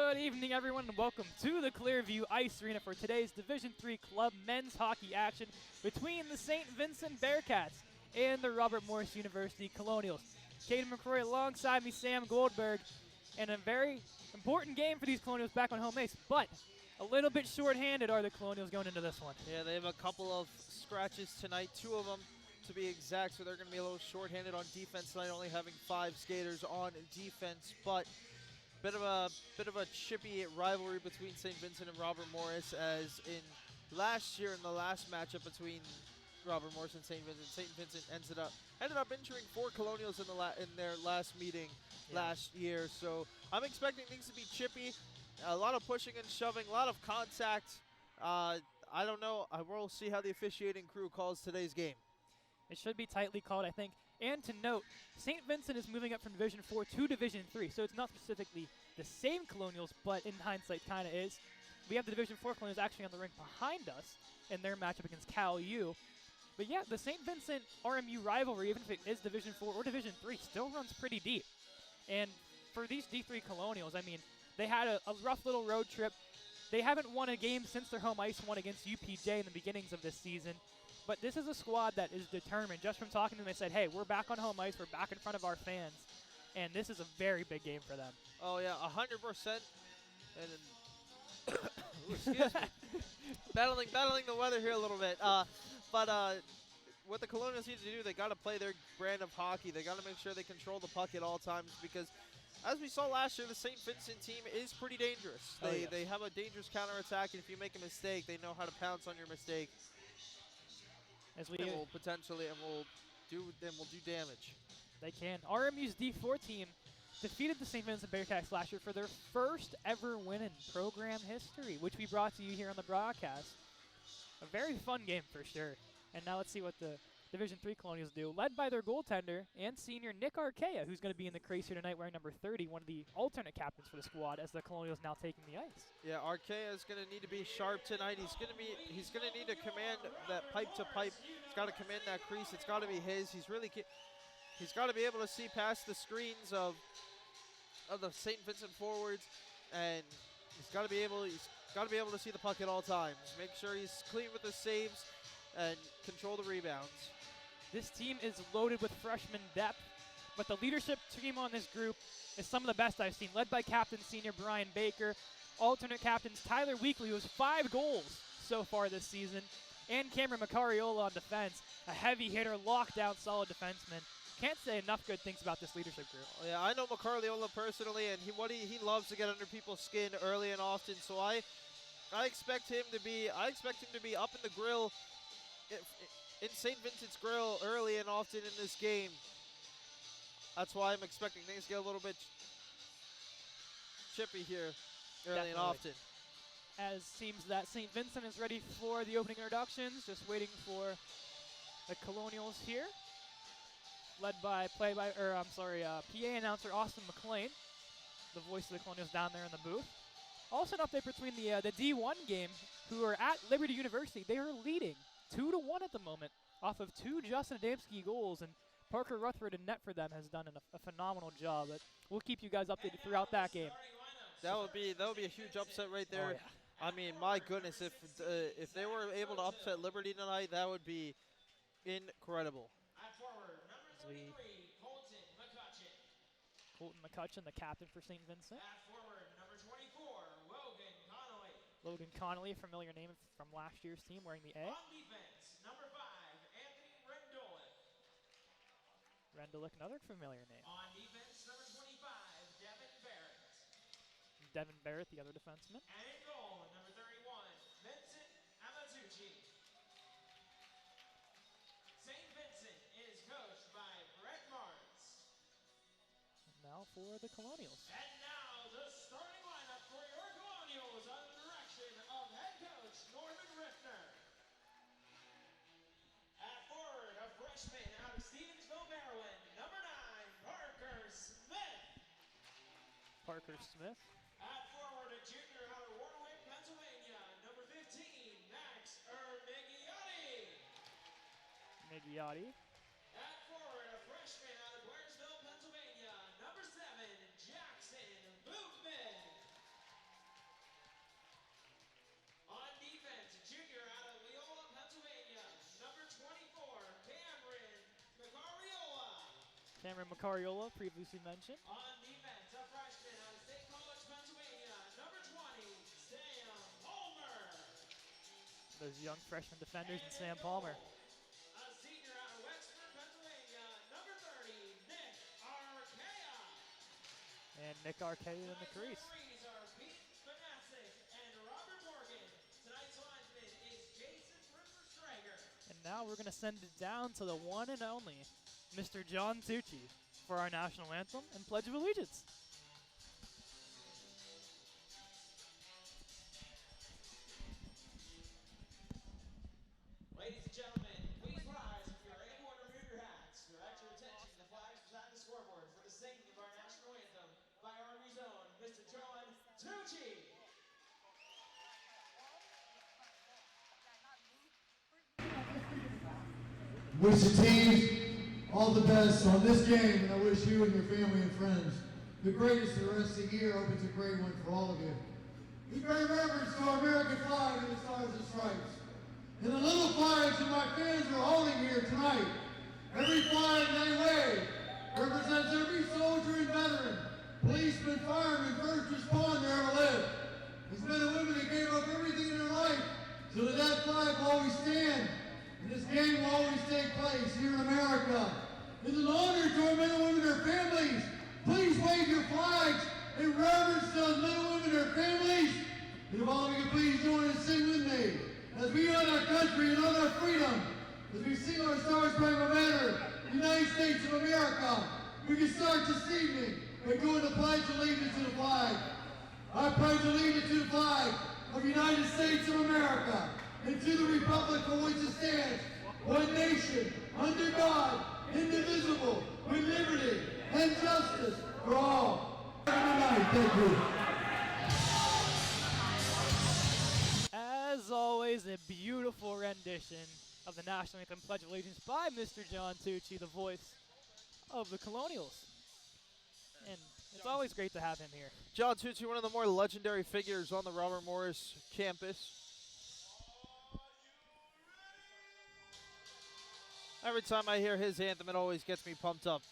Good evening, everyone, and welcome to the Clearview Ice Arena for today's Division III Club men's hockey action between the St. Vincent Bearcats and the Robert Morris University Colonials. Cadeyn McCrory alongside me, Sam Goldberg, and a very important game for these Colonials back on home ice, but a little bit short-handed are the Colonials going into this one. Yeah, they have a couple of scratches tonight, 2 of them to be exact, so they're going to be a little short-handed on defense tonight, only having 5 skaters on defense, but bit of a chippy rivalry between St. Vincent and Robert Morris, as in last year in the last matchup between Robert Morris and St. Vincent ended up injuring 4 Colonials in their last meeting last year. So I'm expecting things to be chippy, a lot of pushing and shoving, a lot of contact. I don't know. We'll see how the officiating crew calls today's game. It should be tightly called, I think. And to note, St. Vincent is moving up from Division 4 to Division 3, so it's not specifically the same Colonials, but in hindsight kind of is. We have the Division 4 Colonials actually on the rink behind us in their matchup against Cal U. But yeah, the St. Vincent RMU rivalry, even if it is Division 4 or Division 3, still runs pretty deep. And for these D3 Colonials, I mean, they had a rough little road trip. They haven't won a game since their home ice won against UPJ in the beginnings of this season. But this is a squad that is determined. Just from talking to them, they said, hey, we're back on home ice. We're back in front of our fans. And this is a very big game for them. Oh, yeah, 100%. And ooh, excuse me. battling the weather here a little bit. But what the Colonials need to do, they got to play their brand of hockey. They got to make sure they control the puck at all times, because as we saw last year, the St. Vincent team is pretty dangerous. They have a dangerous counterattack, and if you make a mistake, they know how to pounce on your mistake. Will do damage. They can. RMU's D4 team defeated the St. Vincent Bearcats last year for their first ever win in program history, which we brought to you here on the broadcast. A very fun game for sure. And now let's see what the Division III Colonials do, led by their goaltender and senior Nick Arkea, who's going to be in the crease here tonight wearing number 30, one of the alternate captains for the squad, as the Colonials now taking the ice. Yeah, Arkea is going to need to be sharp tonight. He's going to need to command that pipe to pipe. He's got to command that crease. It's got to be his. He's got to be able to see past the screens of the St. Vincent forwards, and he's got to be able to see the puck at all times. Make sure he's clean with the saves and control the rebounds. This team is loaded with freshman depth, but the leadership team on this group is some of the best I've seen, led by captain senior Brian Baker, alternate captains Tyler Weekly, who has 5 goals so far this season, and Cameron McCrory on defense, a heavy hitter, lockdown, solid defenseman. Can't say enough good things about this leadership group. Yeah, I know McCrory personally, and he loves to get under people's skin early and often. So I expect him to be up in the grill, in St. Vincent's grill early and often in this game. That's why I'm expecting things to get a little bit chippy here early and often. As seems that St. Vincent is ready for the opening introductions, just waiting for the Colonials here, led by PA announcer Austin McLean, the voice of the Colonials down there in the booth. Also an update between the D1 game, who are at Liberty University. They are leading 2-1 at the moment off of 2 Justin Adamski goals, and Parker Rutherford in net for them has done a phenomenal job. But we'll keep you guys updated throughout that game. That would be a huge upset right there. Oh, yeah. I mean, my goodness, if they were able to upset Liberty tonight, that would be incredible. Colton McCutcheon, the captain for St. Vincent. At forward, number 24, Logan Connolly. Logan Connolly, a familiar name from last year's team, wearing the A. On defense, number 5, Anthony Rendolik. Rendolik, another familiar name. On defense, number 25, Devin Barrett. Devin Barrett, the other defenseman. And in goal, number 31, Vincent Amatucci. St. Vincent is coached by Brett Martz. Now for the Colonials. And now the starting lineup for your Colonials under the direction of head coach Norman Riffner. At forward, a freshman out of Stevensville, Maryland, number 9, Parker Smith. Parker Smith. At forward, a junior out of Warwick, Pennsylvania, number 15, Max Ermigiotti. Migliotti. At forward, a freshman out of Blairsville, Pennsylvania, number 7, Jackson Boofman. Cameron McCariola, previously mentioned. On defense, a freshman out of State College, Pennsylvania, number 20, Sam Palmer. Those young freshman defenders and And Sam in Palmer. goal, a senior out of Wexford, Pennsylvania, number 30, Nick Arcea. And Nick Arcade in the Tonight's crease. referees are Pete Banasic and Robert Morgan. Tonight's linesman is Jason Strager. And now we're going to send it down to the one and only Mr. John Tucci for our national anthem and Pledge of Allegiance. Ladies and gentlemen, please rise if you are able and remove your hats. Direct your attention to the flags beside the scoreboard for the singing of our national anthem by RMU's own Mr. John Tucci. Wish the team all the best on this game, and I wish you and your family and friends the greatest the rest of the year. I hope it's a great one for all of you. We pay reverence to our American flag and the stars and stripes. And the little flags that my fans are holding here tonight, every flag they wave represents every soldier and veteran, policeman, fireman, first responder ever lived. These men and women that gave up everything in their life so that that flag will always stand. And this game will always take place here in America. It's an honor to our men and women and their families. Please wave your flags in reverence to those men and women and their families. And if all of you could please join and sing with me as we honor our country and honor our freedom, as we sing our Star Spangled Banner, United States of America. We can start this evening by going to pledge allegiance to the flag. I pledge allegiance to the flag of the United States of America and to the republic for which it stands, one nation, under God, indivisible, with liberty and justice for all. Good night. Thank you. As always, a beautiful rendition of the national anthem Pledge of Allegiance by Mr. John Tucci, the voice of the Colonials. And it's always great to have him here. John Tucci, one of the more legendary figures on the Robert Morris campus. Every time I hear his anthem, it always gets me pumped up.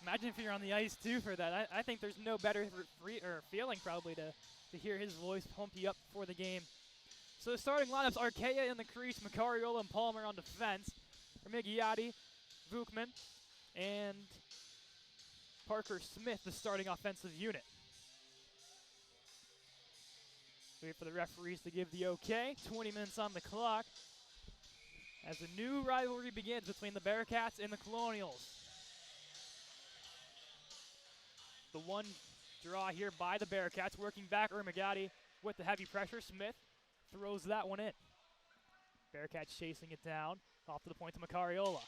Imagine if you're on the ice too for that. I think there's no better feeling probably to hear his voice pump you up for the game. So the starting lineups: Arcea in the crease, McCariola and Palmer on defense, Remigiotti, Vukman, and Parker Smith, the starting offensive unit. Wait for the referees to give the okay. 20 minutes on the clock as a new rivalry begins between the Bearcats and the Colonials. The one draw here by the Bearcats, working back Remigiotti with the heavy pressure. Smith throws that one in. Bearcats chasing it down, off to the point to Macariola.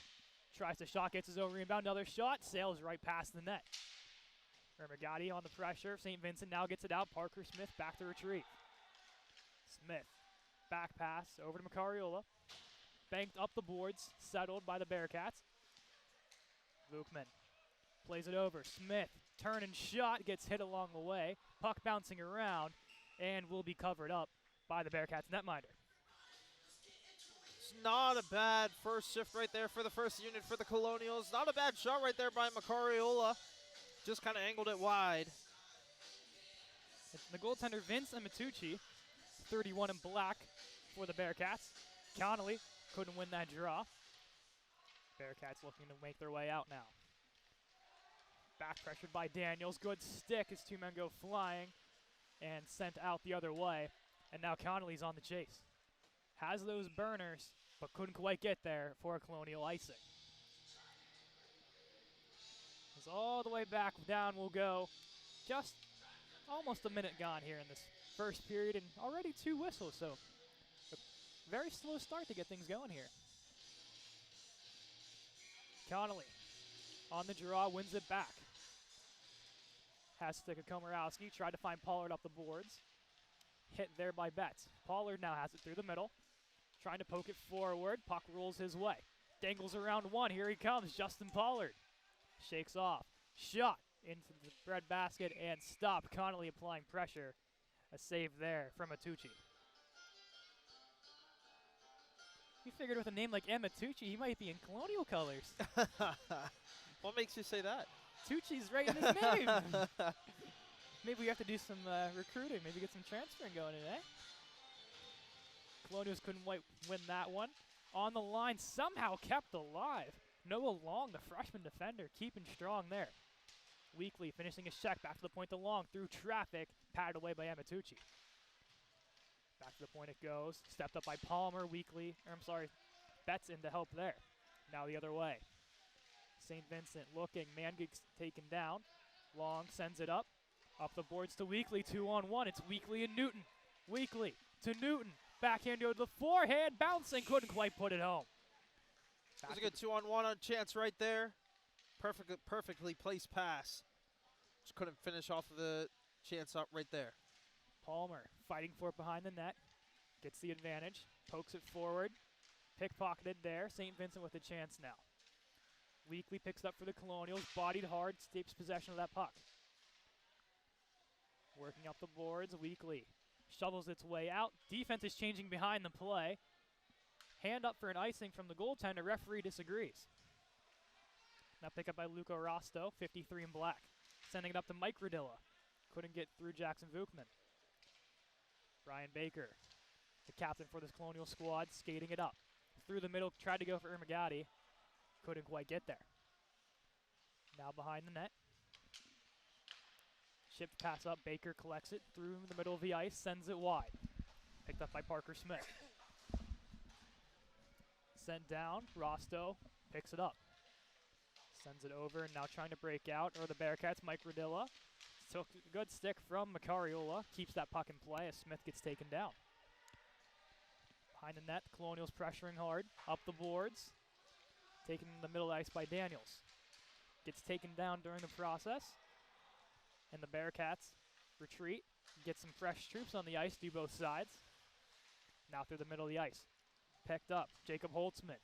Tries to shot, gets his own rebound, another shot, sails right past the net. Remigiotti on the pressure, St. Vincent now gets it out, Parker Smith back to retrieve. Smith, back pass over to Macariola. Banked up the boards, settled by the Bearcats. Vukman plays it over, Smith, turn and shot, gets hit along the way. Puck bouncing around and will be covered up by the Bearcats netminder. It's not a bad first shift right there for the first unit for the Colonials. Not a bad shot right there by Macariola. Just kind of angled it wide. It's the goaltender Vincent Matucci, 31 in black for the Bearcats. Connolly couldn't win that draw. Bearcats looking to make their way out now. Back pressured by Daniels. Good stick as two men go flying and sent out the other way. And now Connolly's on the chase. Has those burners, but couldn't quite get there for a Colonial icing. As all the way back down will go. Just almost a minute gone here in this first period, and already two whistles, so a very slow start to get things going here. Connolly on the draw, wins it back. Has to stick a Komorowski, tried to find Pollard up the boards. Hit there by Betts. Pollard now has it through the middle. Trying to poke it forward. Puck rolls his way. Dangles around one. Here he comes, Justin Pollard. Shakes off. Shot into the breadbasket and stopped. Connolly applying pressure. A save there from Matucci. You figured with a name like Matucci, he might be in Colonial colors. What makes you say that? Tucci's right in his name. Maybe we have to do some recruiting. Maybe get some transferring going in, eh? Colonials couldn't win that one. On the line, somehow kept alive. Noah Long, the freshman defender, keeping strong there. Weekly finishing his check, back to the point to Long, through traffic, patted away by Amatucci. Back to the point it goes, stepped up by Palmer, Weekly, Betts in to help there. Now the other way. St. Vincent looking, man gets taken down. Long sends it up the boards to Weekly, 2-on-1. It's Weekly and Newton. Weekly to Newton, backhand to the forehand, bouncing, couldn't quite put it home. That's a good 2-on-1 on chance right there. Perfectly placed pass. Just couldn't finish off of the chance up right there. Palmer fighting for it behind the net. Gets the advantage. Pokes it forward. Pickpocketed there. St. Vincent with a chance now. Weekly picks up for the Colonials. Bodied hard. Takes possession of that puck. Working up the boards. Weekly shovels its way out. Defense is changing behind the play. Hand up for an icing from the goaltender. Referee disagrees. Now pick up by Luco Rosto, 53 in black. Sending it up to Mike Radilla. Couldn't get through Jackson Vukman. Brian Baker, the captain for this Colonial squad, skating it up. Through the middle, tried to go for Ermagati. Couldn't quite get there. Now behind the net. Shipped pass up, Baker collects it through the middle of the ice, sends it wide. Picked up by Parker Smith. Sent down, Rosto picks it up. Sends it over, and now trying to break out are the Bearcats, Mike Radilla. Took a good stick from McCrory, keeps that puck in play as Smith gets taken down. Behind the net, Colonials pressuring hard, up the boards. Taken in the middle of the ice by Daniels. Gets taken down during the process. And the Bearcats retreat, get some fresh troops on the ice, do both sides. Now through the middle of the ice. Picked up, Jacob Holtzman.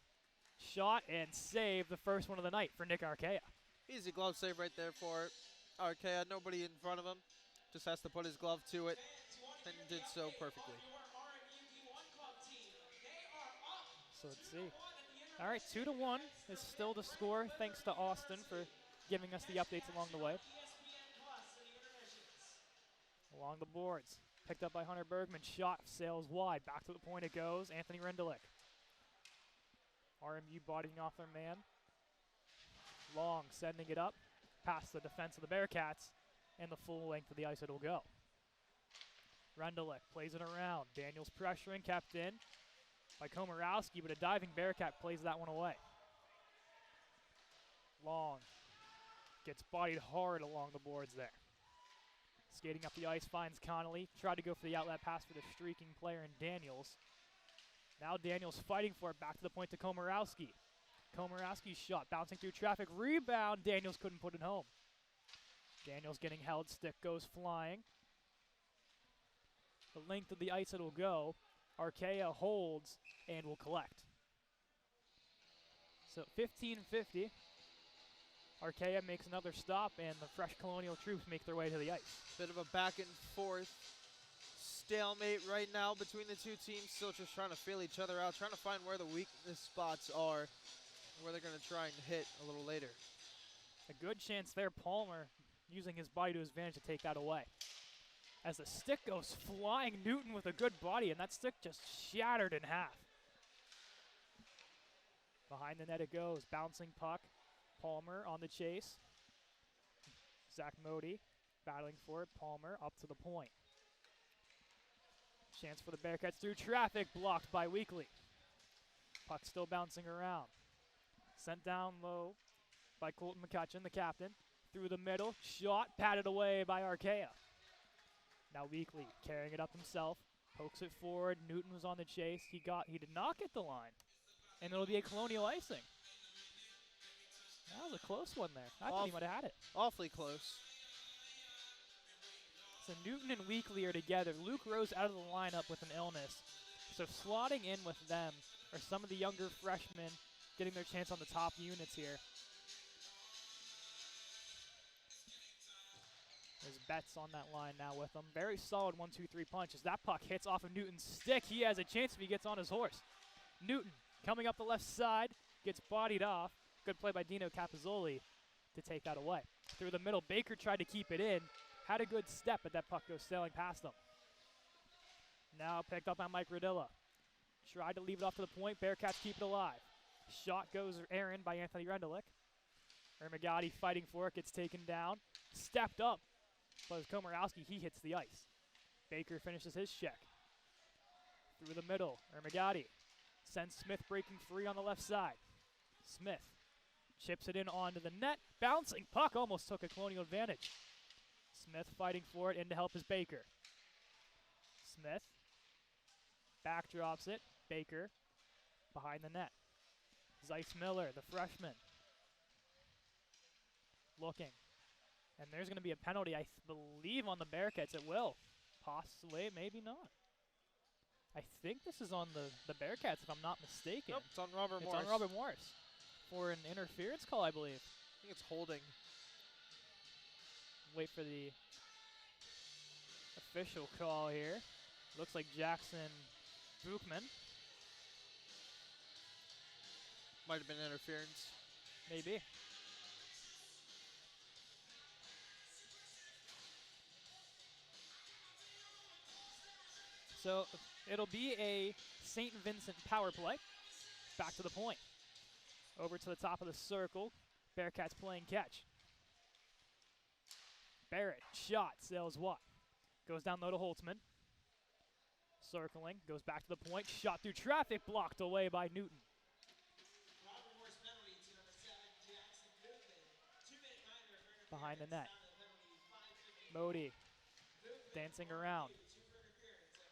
Shot and save, the first one of the night for Nick Arkea. Easy glove save right there for Arkea. Nobody in front of him. Just has to put his glove to it and did so perfectly. So let's see. All right, 2-1 is still the score. Thanks to Austin for giving us the updates along the way. Along the boards. Picked up by Hunter Bergman. Shot sails wide. Back to the point it goes. Anthony Rendelik. RMU bodying off their man. Long sending it up. Past the defense of the Bearcats. And the full length of the ice it'll go. Rendelik plays it around. Daniels pressuring. Kept in by Komorowski, but a diving Bearcat plays that one away. Long gets bodied hard along the boards there. Skating up the ice, finds Connolly. Tried to go for the outlet pass for the streaking player in Daniels. Now Daniels fighting for it, back to the point to Komorowski. Komorowski's shot, bouncing through traffic, rebound. Daniels couldn't put it home. Daniels getting held, stick goes flying. The length of the ice it'll go. Arkea holds and will collect. So 15-50. Arkea makes another stop, and the fresh Colonial troops make their way to the ice. Bit of a back and forth stalemate right now between the two teams. Still just trying to feel each other out, trying to find where the weakness spots are, where they're going to try and hit a little later. A good chance there, Palmer using his body to his advantage to take that away. As the stick goes flying, Newton with a good body, and that stick just shattered in half. Behind the net it goes, bouncing puck. Palmer on the chase. Zach Modi battling for it. Palmer up to the point. Chance for the Bearcats through traffic, blocked by Weekly. Puck still bouncing around. Sent down low by Colton McCutcheon, the captain. Through the middle, shot, patted away by Arkea. Now Weekly carrying it up himself, pokes it forward. Newton was on the chase. He did not get the line. And it'll be a Colonial icing. That was a close one there. I thought he might have had it. Awfully close. So Newton and Weekly are together. Luke Rose out of the lineup with an illness. So slotting in with them are some of the younger freshmen getting their chance on the top units here. There's Betts on that line now with them. Very solid 1-2-3 punch. As that puck hits off of Newton's stick, he has a chance if he gets on his horse. Newton coming up the left side, gets bodied off. Good play by Dino Capizzoli. to take that away. Through the middle, Baker tried to keep it in. Had a good step, but that puck goes sailing past him. Now picked up by Mike Radilla. Tried to leave it off to the point. Bearcats keep it alive. Shot goes Aaron by Anthony Rendelik. Ermagati fighting for it, gets taken down. Stepped up, but as Komorowski, he hits the ice. Baker finishes his check. Through the middle, Ermagati sends Smith breaking free on the left side. Smith chips it in onto the net. Bouncing puck almost took a Colonial advantage. Smith fighting for it, in to help is Baker. Smith backdrops it. Baker behind the net. Zeiss Miller, the freshman, looking. And there's going to be a penalty, I believe, on the Bearcats. It will. Possibly, maybe not. I think this is on the Bearcats, if I'm not mistaken. Nope, it's on Robert Morris. It's on Robert Morris for an interference call, I believe. I think it's holding. Wait for the official call here. Looks like Jackson Buchman. Might have been interference. Maybe. So it'll be a St. Vincent power play. Back to the point. Over to the top of the circle. Bearcats playing catch. Barrett, shot, sails what? Goes down low to Holtzman. Circling, goes back to the point. Shot through traffic, blocked away by Newton. Robert Morris penalty to number 7, Jackson Goodman. 2-minute time for Behind the net. penalty, 5:50. Modi dancing around. Two for interference at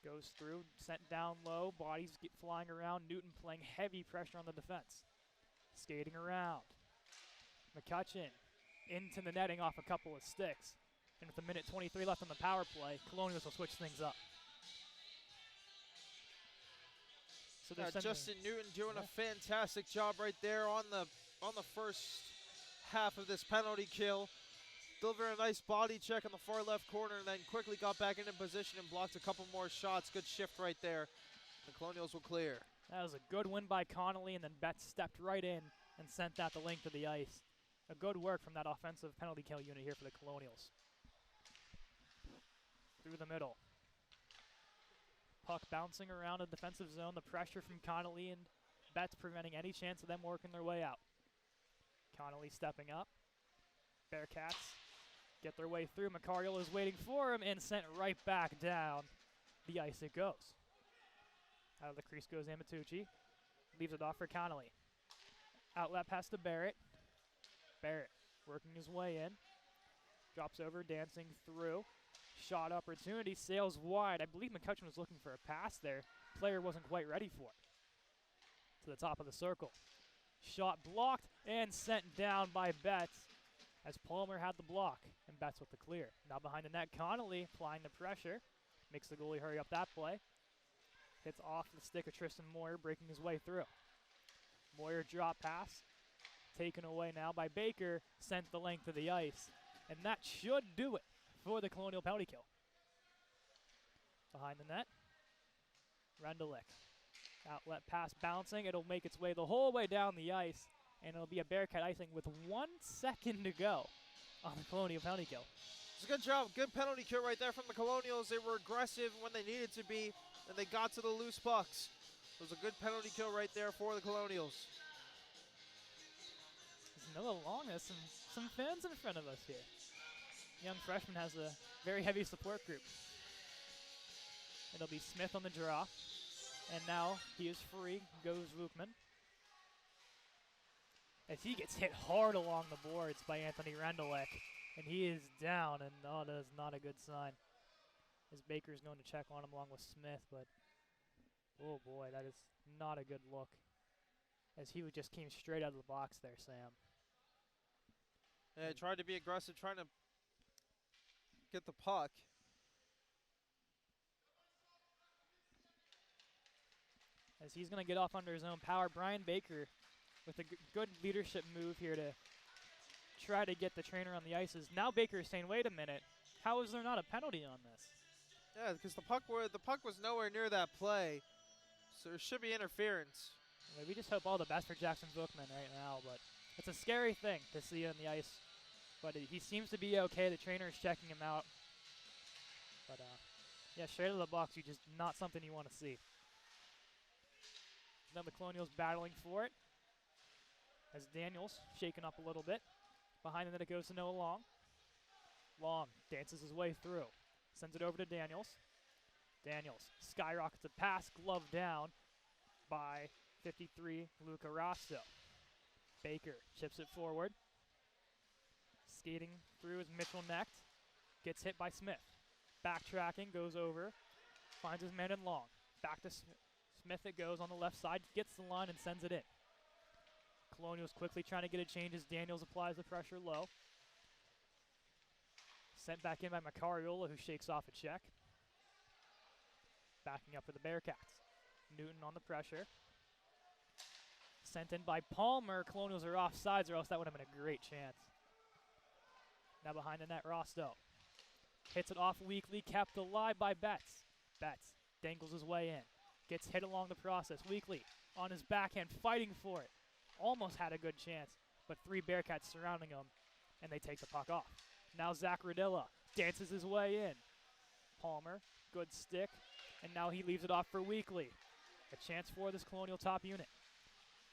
5:54. Goes through, sent down low. Bodies get flying around. Newton playing heavy pressure on the defense. Skating around. McCutcheon into the netting off a couple of sticks. And with a minute 23 left on the power play, Colonials will switch things up. So they're sending- Justin Newton doing a fantastic job right there on the first half of this penalty kill. Delivering a nice body check on the far left corner and then quickly got back into position and blocked a couple more shots. Good shift right there. The Colonials will clear. That was a good win by Connolly, and then Betts stepped right in and sent that the length of the ice. A good work from that offensive penalty kill unit here for the Colonials. Through the middle. Puck bouncing around the defensive zone. The pressure from Connolly and Betts preventing any chance of them working their way out. Connolly stepping up. Bearcats get their way through. McCrory is waiting for him and sent right back down the ice it goes. Out of the crease goes Amatucci. Leaves it off for Connolly. Outlet pass to Barrett. Barrett working his way in. Drops over, dancing through. Shot opportunity, sails wide. I believe McCutcheon was looking for a pass there. Player wasn't quite ready for it. To the top of the circle. Shot blocked and sent down by Betts as Palmer had the block and Betts with the clear. Now behind the net, Connolly applying the pressure. Makes the goalie hurry up that play. Hits off the stick of Tristan Moyer, breaking his way through. Moyer drop pass. Taken away now by Baker. Sent the length of the ice. And that should do it for the Colonial penalty kill. Behind the net, Rendelik. Outlet pass bouncing. It'll make its way the whole way down the ice, and it'll be a Bearcat icing with 1 second to go on the Colonial penalty kill. It's a good job. Good penalty kill right there from the Colonials. They were aggressive when they needed to be, and they got to the loose pucks. It was a good penalty kill right there for the Colonials. There's Noah Long has some fans in front of us here. Young freshman has a very heavy support group. It'll be Smith on the draw. And now he is free, goes Vukman. As he gets hit hard along the boards by Anthony Rendelik. And he is down, and that is not a good sign. As Baker's going to check on him along with Smith, but oh boy, that is not a good look. As he just came straight out of the box there, Sam. Yeah, tried to be aggressive, trying to get the puck. As he's going to get off under his own power, Brian Baker with a good leadership move here to try to get the trainer on the ices. Now Baker is saying, wait a minute, how is there not a penalty on this? Yeah, because the puck was nowhere near that play, so there should be interference. Well, we just hope all the best for Jackson Bookman right now, but It's a scary thing to see on the ice, but he seems to be okay. The trainer is checking him out. But, yeah, straight out of the box, you just not something you want to see. Now the Colonials battling for it as Daniels shaken up a little bit. Behind the net it goes to Noah Long. Long dances his way through. Sends it over to Daniels. Daniels skyrockets a pass, glove down by 53 Luca Rosto. Baker chips it forward. Skating through is Mitchell Necht. Gets hit by Smith. Backtracking, goes over. Finds his man in Long. Back to Smith it goes on the left side. Gets the line and sends it in. Colonials quickly trying to get a change as Daniels applies the pressure low. Sent back in by McCrory, who shakes off a check. Backing up for the Bearcats. Newton on the pressure. Sent in by Palmer. Colonials are offsides, or else that would have been a great chance. Now behind the net, Rosto. Hits it off weakly, kept alive by Betts. Betts dangles his way in. Gets hit along the process. Weakly on his backhand, fighting for it. Almost had a good chance, but 3 Bearcats surrounding him, and they take the puck off. Now Zach Radilla dances his way in. Palmer, good stick, and now he leaves it off for Weekly. A chance for this Colonial top unit.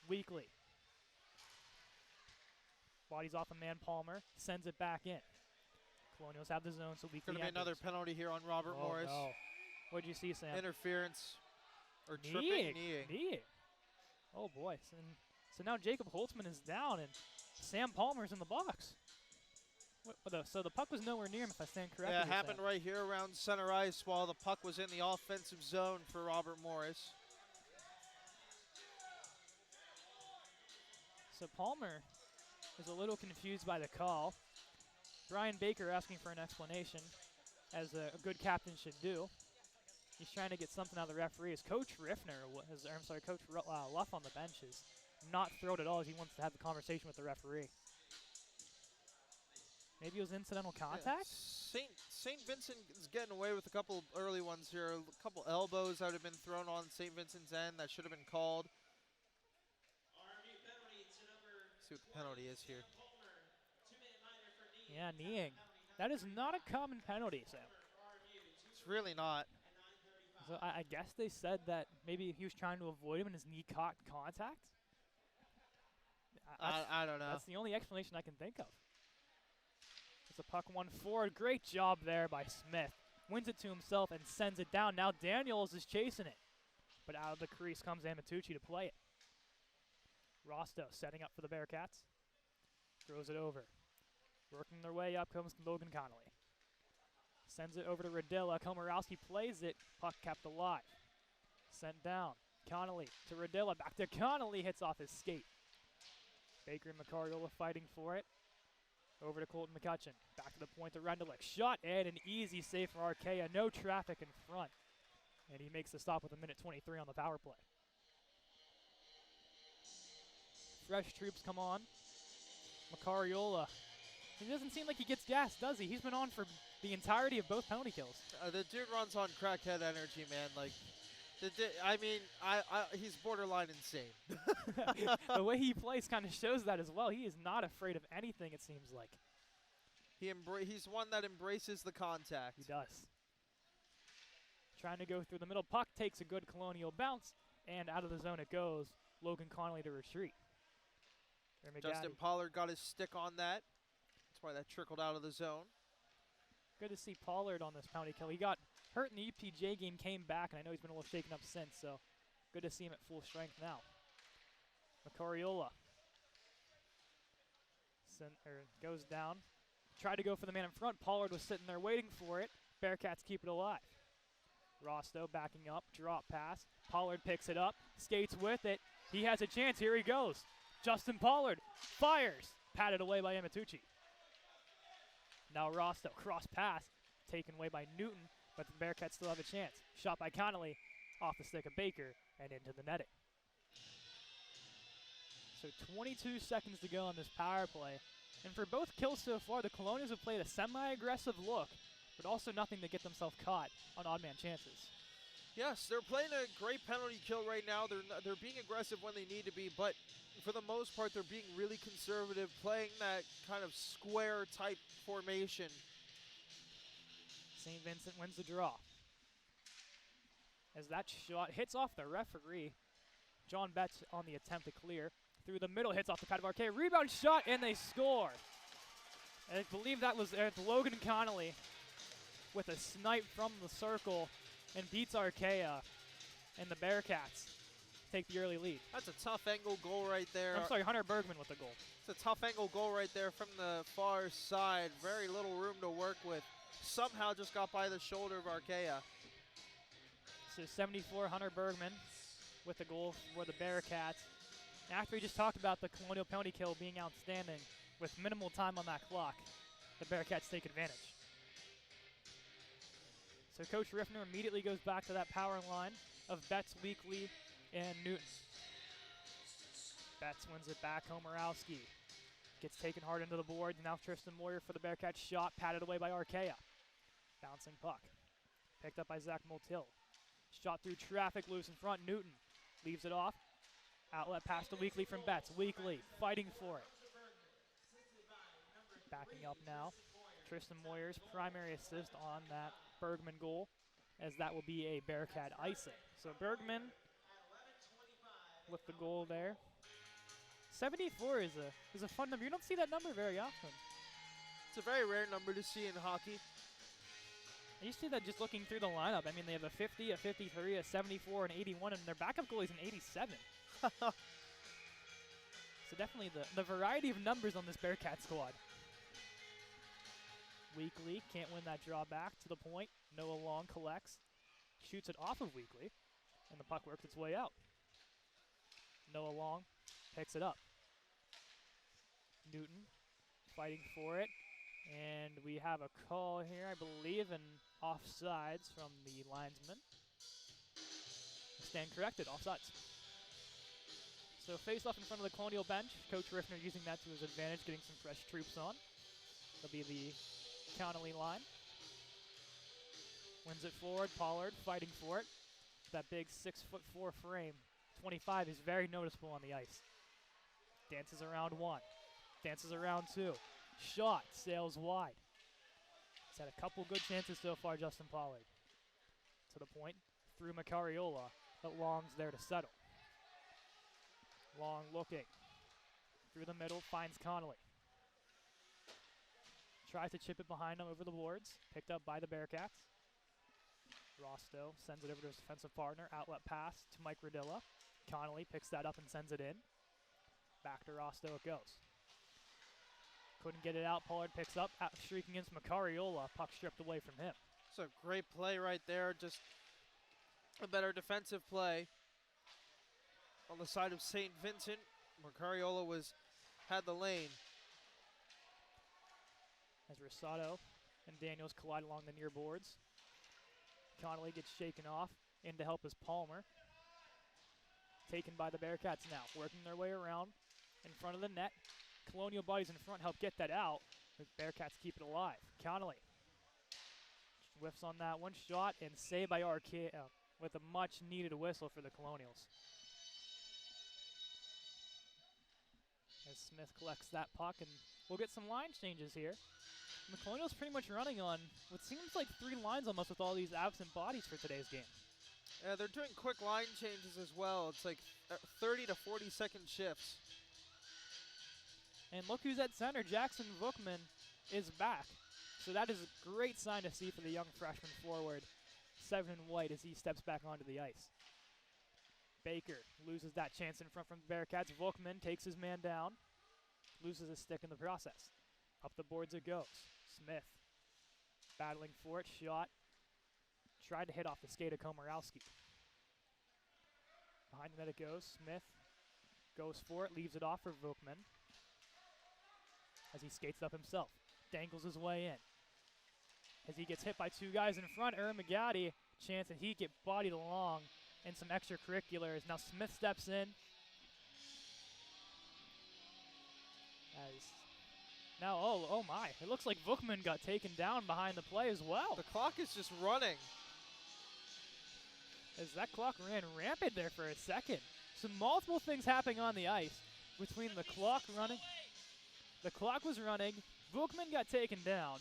Weekly. Bodies off a man, Palmer, sends it back in. Colonials have the zone, so Weekly Going to be another penalty here on Robert Morris. No. What did you see, Sam? Interference or Kneeing. kneeing. Oh, boy. So now Jacob Holtzman is down, and Sam Palmer's in the box. So the puck was nowhere near him, if I stand correctly. Yeah, it happened right here around center ice while the puck was in the offensive zone for Robert Morris. So Palmer is a little confused by the call. Brian Baker asking for an explanation, as a good captain should do. He's trying to get something out of the referee. As Coach Coach Luff on the bench is not thrilled at all, as he wants to have the conversation with the referee. Maybe it was incidental contact? Yeah. St. Vincent is getting away with a couple early ones here. A couple elbows that have been thrown on St. Vincent's end that should have been called. See what the penalty is here. Yeah, kneeing. That is not a common penalty, Sam. It's really not. So I guess they said that maybe he was trying to avoid him and his knee caught contact? I don't know. That's the only explanation I can think of. It's a puck one forward. Great job there by Smith. Wins it to himself and sends it down. Now Daniels is chasing it. But out of the crease comes Amatucci to play it. Rosto setting up for the Bearcats. Throws it over. Working their way up comes Logan Connolly. Sends it over to Radilla. Komorowski plays it. Puck kept alive. Sent down. Connolly to Radilla. Back to Connolly. Hits off his skate. Baker and McCrory fighting for it. Over to Colton McCutcheon. Back to the point to Rendelich. Shot and an easy save for Archaea. No traffic in front. And he makes the stop with 1:23 on the power play. Fresh troops come on. Macariola. He doesn't seem like he gets gas, does he? He's been on for the entirety of both penalty kills. The dude runs on crackhead energy, man. Like, he's borderline insane. The way he plays kind of shows that as well. He is not afraid of anything, it seems like. He's one that embraces the contact. He does. Trying to go through the middle. Puck takes a good Colonial bounce, and out of the zone it goes. Logan Connolly to retreat. Justin Pollard got his stick on that. That's why that trickled out of the zone. Good to see Pollard on this penalty kill. He got hurt in the UPJ game, came back, and I know he's been a little shaken up since, so good to see him at full strength now. Macariola goes down. Tried to go for the man in front. Pollard was sitting there waiting for it. Bearcats keep it alive. Rosto backing up, drop pass. Pollard picks it up, skates with it. He has a chance. Here he goes. Justin Pollard fires. Patted away by Amatucci. Now Rosto, cross pass, taken away by Newton, but the Bearcats still have a chance. Shot by Connolly, off the stick of Baker, and into the netting. So 22 seconds to go on this power play. And for both kills so far, the Colonials have played a semi-aggressive look, but also nothing to get themselves caught on odd man chances. Yes, they're playing a great penalty kill right now. They're being aggressive when they need to be, but for the most part, they're being really conservative, playing that kind of square type formation. St. Vincent wins the draw. As that shot hits off the referee, John Betts on the attempt to clear. Through the middle, hits off the pad of Archaea. Rebound shot, and they score. And I believe that was Logan Connolly with a snipe from the circle and beats Archaea. And the Bearcats take the early lead. That's a tough angle goal right there. I'm sorry, Hunter Bergman with the goal. It's a tough angle goal right there from the far side. Very little room to work with. Somehow just got by the shoulder of Archaea. So 74, Hunter Bergman with the goal for the Bearcats. After we just talked about the Colonial penalty kill being outstanding, with minimal time on that clock, the Bearcats take advantage. So Coach Riffner immediately goes back to that power line of Betts, Weekly, and Newton. Betts wins it back, Komorowski gets taken hard into the board. Now Tristan Moyer for the Bearcats shot, patted away by Archaea. Bouncing puck, picked up by Zach Motil. Shot through traffic, loose in front, Newton leaves it off. Outlet pass to Weekly from Betts. Weekly fighting for it. Backing up now. Tristan Moyer's primary assist on that Bergman goal, as that will be a Bearcat icing. So Bergman with the goal there. 74 is a fun number. You don't see that number very often. It's a very rare number to see in hockey. You see that just looking through the lineup. I mean, they have a 50, a 53, a 74, an 81, and their backup goalie's an 87. So definitely the variety of numbers on this Bearcat squad. Weekly can't win that draw back to the point. Noah Long collects, shoots it off of Weekly, and the puck works its way out. Noah Long picks it up. Newton fighting for it, and we have a call here, I believe, an offsides from the linesman. Stand corrected, offsides. So face off in front of the Colonial bench. Coach Riffner using that to his advantage, getting some fresh troops on. That'll be the Connolly line. Wins it forward, Pollard fighting for it. That big 6'4" frame. 25 is very noticeable on the ice. Dances around one, dances around two. Shot, sails wide. He's had a couple good chances so far, Justin Pollard. To the point, through Macariola, but Long's there to settle. Long looking. Through the middle, finds Connolly. Tries to chip it behind him over the boards. Picked up by the Bearcats. Rostow sends it over to his defensive partner. Outlet pass to Mike Rodilla. Connolly picks that up and sends it in. Back to Rostow it goes. Couldn't get it out. Pollard picks up, out streaking into Macariola. Puck stripped away from him. It's a great play right there. Just a better defensive play. On the side of St. Vincent, Macariola had the lane. As Rosado and Daniels collide along the near boards. Connolly gets shaken off. In to help is Palmer. Taken by the Bearcats now, working their way around in front of the net. Colonial bodies in front help get that out. The Bearcats keep it alive. Connolly whiffs on that one. Shot and saved by Archaea with a much needed whistle for the Colonials. As Smith collects that puck, and we'll get some line changes here. The Colonials pretty much running on what seems like 3 lines almost with all these absent bodies for today's game. Yeah, they're doing quick line changes as well. It's like 30 to 40 second shifts. And look who's at center. Jackson Vookman is back. So that is a great sign to see for the young freshman forward, Seven White, as he steps back onto the ice. Baker loses that chance in front from the Bearcats. Vookman takes his man down, loses a stick in the process. Up the boards it goes. Smith battling for it. Shot. Tried to hit off the skate of Komorowski. Behind the net it goes. Smith goes for it, leaves it off for Vookman as he skates up himself. Dangles his way in. As he gets hit by 2 guys in front, Aaron McGaddy, chance that he get bodied along and some extracurriculars. Now Smith steps in. Now, oh my, it looks like Vookman got taken down behind the play as well. The clock is just running. as that clock ran rampant there for a second. So multiple things happening on the ice between the clock running. The clock was running. Bookman got taken down.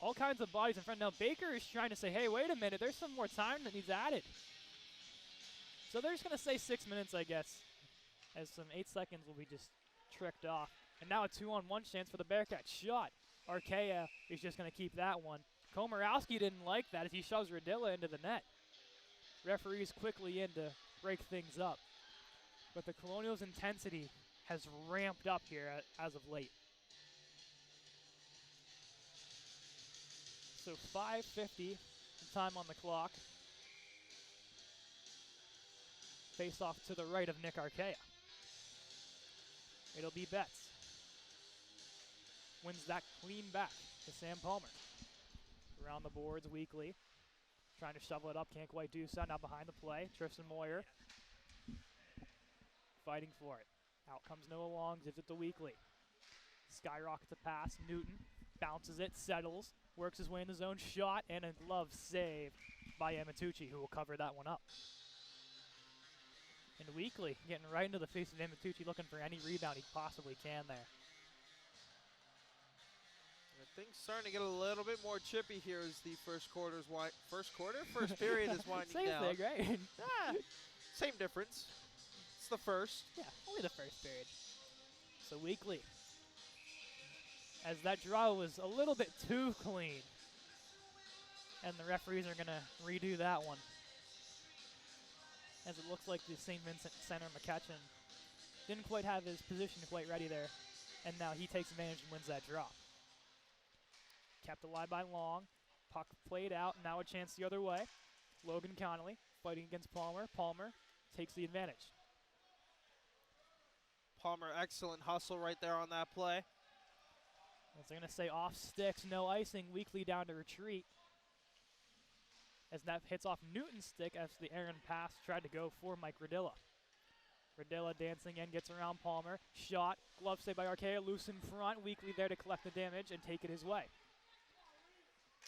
All kinds of bodies in front. Now Baker is trying to say, hey, wait a minute, there's some more time that needs added. So they're just going to say 6 minutes, I guess, as some 8 seconds will be just tricked off. And now a 2-on-1 chance for the Bearcats. Shot. Archaea is just going to keep that one. Komorowski didn't like that as he shoves Radilla into the net. Referees quickly in to break things up. But the Colonials' intensity has ramped up here as of late. So 5:50 time on the clock. Face off to the right of Nick Archaea. It'll be Betts. Wins that clean back to Sam Palmer. Around the boards weekly. Trying to shovel it up, can't quite do so. Now behind the play, Tristan Moyer. Fighting for it. Out comes Noah Long, gives it to Weekly. Skyrockets a pass, Newton bounces it, settles, works his way in the zone, shot, and a glove save by Amatucci, who will cover that one up. And Weekly getting right into the face of Amatucci, looking for any rebound he possibly can there. Things starting to get a little bit more chippy here as the first period is winding Same down. thing, right? Same difference. It's the first. Yeah, only the first period. So Weekly, as that draw was a little bit too clean, and the referees are going to redo that one. As it looks like the St. Vincent center, McCutcheon, didn't quite have his position quite ready there, and now he takes advantage and wins that draw. Kept alive by Long. Puck played out. Now a chance the other way. Logan Connolly fighting against Palmer. Palmer takes the advantage. Palmer, excellent hustle right there on that play. As they're going to say off sticks, no icing. Weekly down to retreat. As that hits off Newton's stick as the errant pass tried to go for Mike Radilla. Radilla dancing in, gets around Palmer. Shot. Glove save by Archaea. Loose in front. Weekly there to collect the damage and take it his way.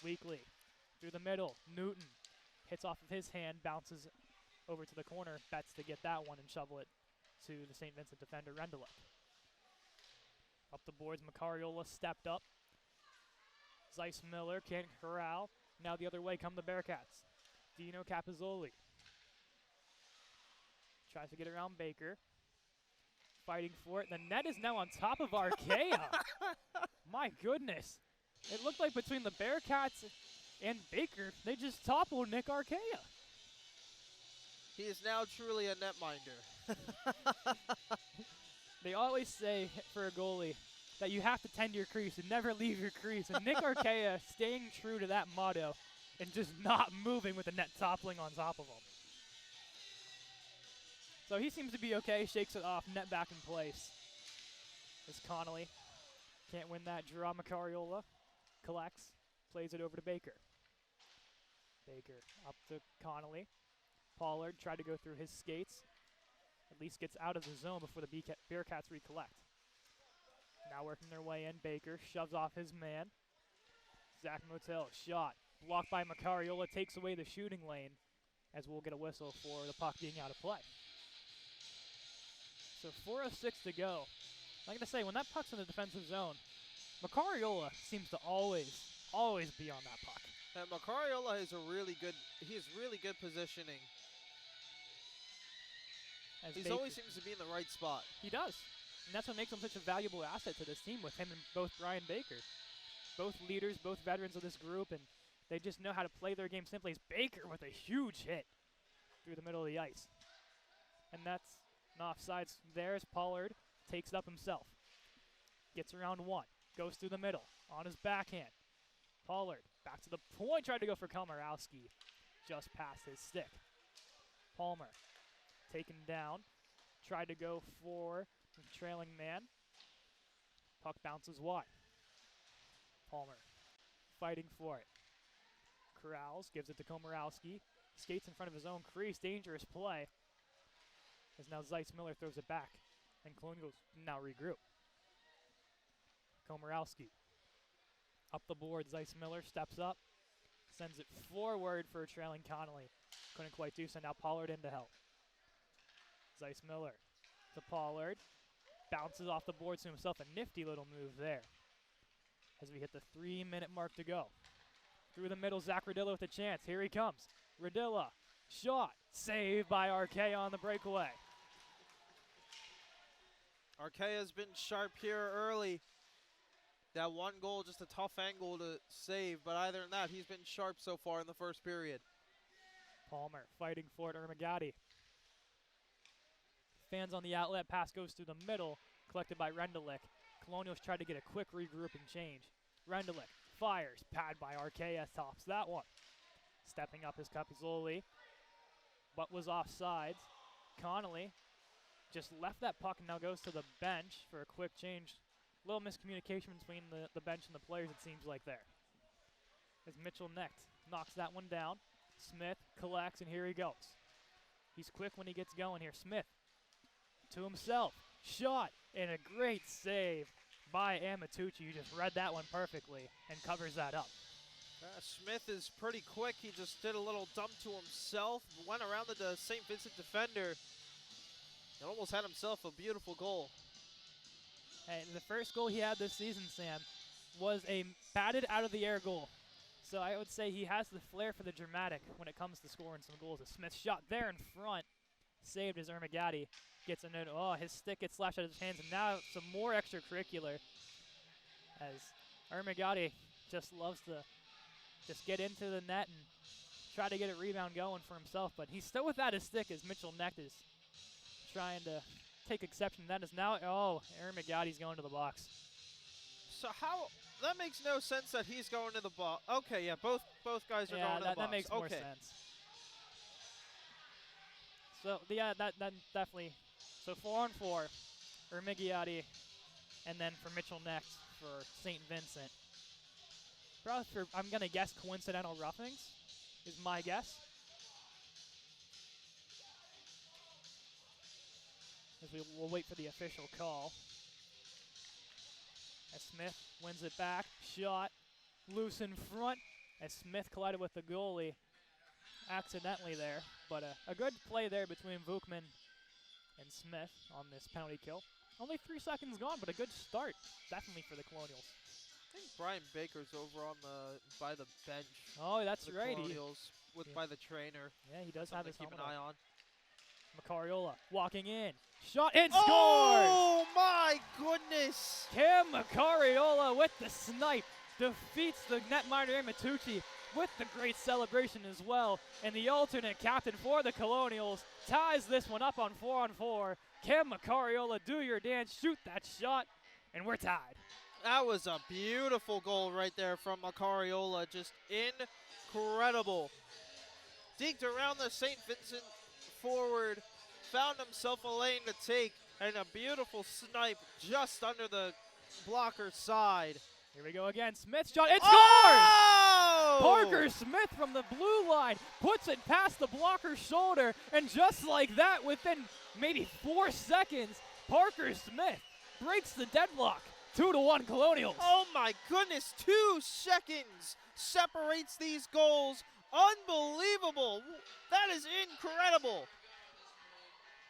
Weekly through the middle. Newton hits off of his hand, bounces over to the corner, bets to get that one and shovel it to the St. Vincent defender, Rendelik. Up the boards, Macariola stepped up. Zeiss Miller can't corral. Now the other way come the Bearcats. Dino Capizzoli tries to get around Baker. Fighting for it. The net is now on top of Archaea. My goodness. It looked like between the Bearcats and Baker, they just toppled Nick Archaea. He is now truly a netminder. They always say for a goalie that you have to tend your crease and never leave your crease. And Nick Archaea staying true to that motto and just not moving with the net toppling on top of him. So he seems to be okay, shakes it off, net back in place. As Connolly can't win that draw. Macariola collects, plays it over to Baker. Baker up to Connolly. Pollard tried to go through his skates. At least gets out of the zone before the Bearcats recollect. Now working their way in, Baker shoves off his man. Zach Motel, shot. Blocked by Macariola, takes away the shooting lane, as we'll get a whistle for the puck being out of play. So 4:06 to go. I'm going to say, when that puck's in the defensive zone, Macariola seems to always be on that puck. And Macariola is really good positioning. As He Baker, always seems to be in the right spot. He does. And that's what makes him such a valuable asset to this team with him and both Brian Baker. Both leaders, both veterans of this group, and they just know how to play their game simply. As Baker with a huge hit through the middle of the ice. And that's an offsides. There's Pollard, takes it up himself. Gets around one, goes through the middle, on his backhand. Pollard, back to the point, tried to go for Komorowski. Just past his stick. Palmer, taken down, tried to go for the trailing man. Puck bounces wide. Palmer, fighting for it. Corrals, gives it to Komorowski. Skates in front of his own crease, dangerous play. As now Zeiss Miller throws it back. And Colonials now regroup. Komorowski. Up the board, Zeiss Miller steps up. Sends it forward for a trailing Connolly. Couldn't quite do so. Now Pollard in to help. Zeiss Miller to Pollard. Bounces off the board to himself. A nifty little move there. As we hit the 3-minute mark to go. Through the middle, Zach Radilla with a chance. Here he comes. Radilla, shot, saved by RK on the breakaway. RK has been sharp here early. That one goal, just a tough angle to save, but other than that, he's been sharp so far in the first period. Palmer fighting for it, Ermagati. Fans on the outlet, pass goes through the middle, collected by Rendelik. Colonials tried to get a quick regroup and change. Rendelik fires, pad by RKS, tops that one. Stepping up is Capizoli, but was offsides. Connolly just left that puck and now goes to the bench for a quick change. Little miscommunication between the bench and the players, it seems like there. As Mitchell Necht knocks that one down. Smith collects, and here he goes. He's quick when he gets going here. Smith to himself. Shot, and a great save by Amatucci, who just read that one perfectly and covers that up. Smith is pretty quick. He just did a little dump to himself, went around the St. Vincent defender, and almost had himself a beautiful goal. And the first goal he had this season, Sam, was a batted out of the air goal. So I would say he has the flair for the dramatic when it comes to scoring some goals. A Smith shot there in front, saved as Ermagati gets a note. Oh, his stick gets slashed out of his hands, and now some more extracurricular as Ermagati just loves to just get into the net and try to get a rebound going for himself. But he's still without his stick as Mitchell Necht is trying to take exception. That is now, Ermagati's going to the box. So how, that makes no sense that he's going to the box. Okay, yeah, both guys are going to the box. That makes more sense. So, yeah, that definitely, so 4-on-4, Ermagati, and then for Mitchell Necht for St. Vincent. Probably for, I'm going to guess, coincidental roughings is my guess. As we'll wait for the official call. As Smith wins it back, shot, loose in front, as Smith collided with the goalie accidentally there. But a good play there between Vukman and Smith on this penalty kill. Only 3 seconds gone, but a good start, definitely for the Colonials. I think Brian Baker's over on by the bench. Oh, that's the right. Colonials by the trainer. Yeah, he does have his keep helmet an eye on. McCariola walking in, shot and scores! Oh my goodness! Cam McCariola with the snipe defeats the netminder Amatucci with the great celebration as well. And the alternate captain for the Colonials ties this one up on 4-on-4. Cam McCariola, do your dance, shoot that shot, and we're tied. That was a beautiful goal right there from McCariola. Just incredible. Digged around the St. Vincent forward, found himself a lane to take, and a beautiful snipe just under the blocker's side. Here we go again. Smith shot and scores! Oh! Parker Smith from the blue line puts it past the blocker's shoulder, and just like that, within maybe 4 seconds, Parker Smith breaks the deadlock. 2-1 Colonials. Oh my goodness, 2 seconds separates these goals. Unbelievable. That is incredible.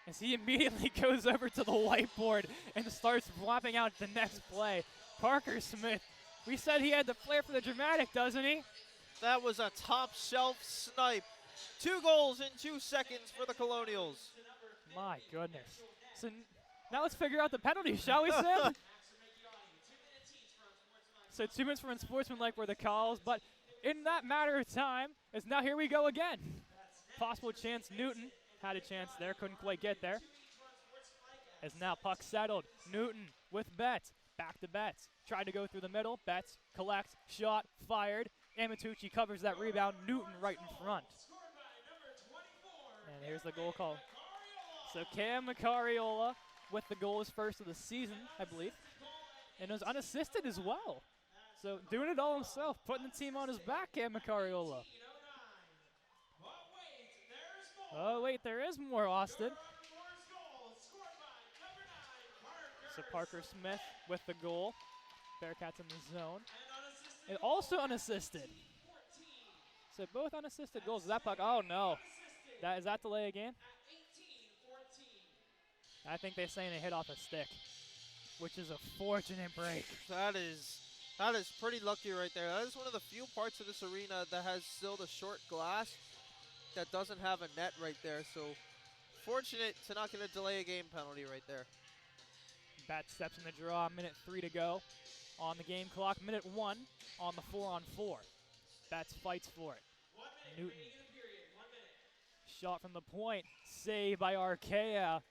As he immediately goes over to the whiteboard and starts whopping out the next play. Parker Smith, we said he had the flair for the dramatic, doesn't he? That was a top shelf snipe. 2 goals in 2 seconds for the Colonials. My goodness. So now let's figure out the penalty, shall we, Sam? So 2 minutes for unsportsmanlike were the calls, but in that matter of time, as now here we go again. Possible chance, Newton had a chance there, couldn't quite get there. As now puck settled, Newton with Betts, back to Betts. Tried to go through the middle, Betts collects, shot, fired. Amatucci covers that rebound, Newton right in front. And here's the goal call. So Cam McCariola with the goal, his first of the season, I believe. And it was unassisted as well. So doing it all himself, putting the team on his back, Cam McCariola. Oh, wait, there is more, Austin. So Parker Smith with the goal. Bearcats in the zone. And also unassisted. So both unassisted goals. That puck, oh no. Is that delay a game? At 18-14. I think they're saying they hit off a stick, which is a fortunate break. That is pretty lucky right there. That is one of the few parts of this arena that has still the short glass that doesn't have a net right there. So fortunate to not get a delay a game penalty right there. Bat steps in the draw, minute 3 to go on the game clock, minute 1 on the 4-on-4. Bats fights for it. 1 minute Newton. remaining in the period. 1 minute. Shot from the point, saved by Archaea,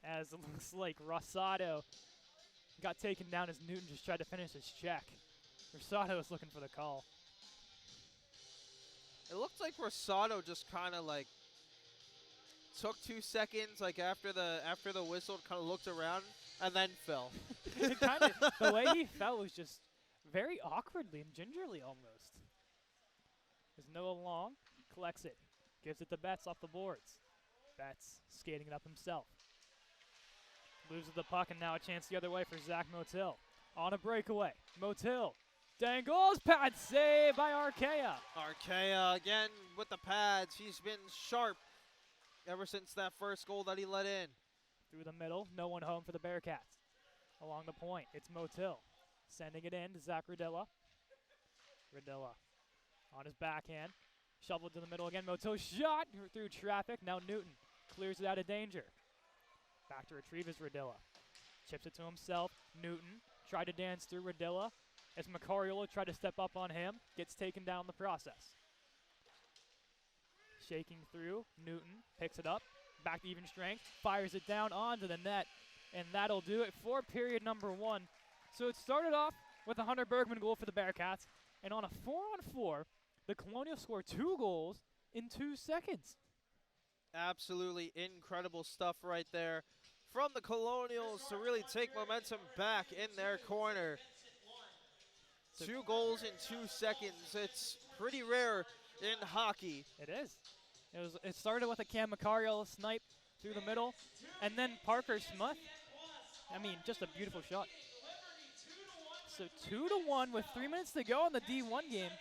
as it looks like Rosado got taken down as Newton just tried to finish his check. Rosado was looking for the call. It looked like Rosado just kind of like took 2 seconds, like after the whistle, kind of looked around and then fell. The way he fell was just very awkwardly and gingerly almost. As Noah Long collects it, gives it to Betts off the boards. Betts skating it up himself. Loses the puck, and now a chance the other way for Zach Motil. On a breakaway, Motil dangles, pad save by Archaea. Archaea again with the pads. He's been sharp ever since that first goal that he let in. Through the middle, no one home for the Bearcats. Along the point, it's Motil sending it in to Zach Radilla. Radilla on his backhand, shoveled to the middle again. Motil shot through traffic. Now Newton clears it out of danger. Back to retrieve is Radilla. Chips it to himself. Newton tried to dance through Radilla as McCrory tried to step up on him. Gets taken down in the process. Shaking through. Newton picks it up. Back to even strength. Fires it down onto the net. And that'll do it for period number 1. So it started off with a Hunter Bergman goal for the Bearcats. And on a 4-on-4, the Colonials score 2 goals in 2 seconds. Absolutely incredible stuff right there from the Colonials to really take momentum back in their corner. 2 goals in 2 seconds. It's pretty rare in hockey. It is. It started with a Cam McCrory snipe through the middle, and then Parker Smith. I mean, just a beautiful shot. So 2-1 with 3 minutes to go in the D1 game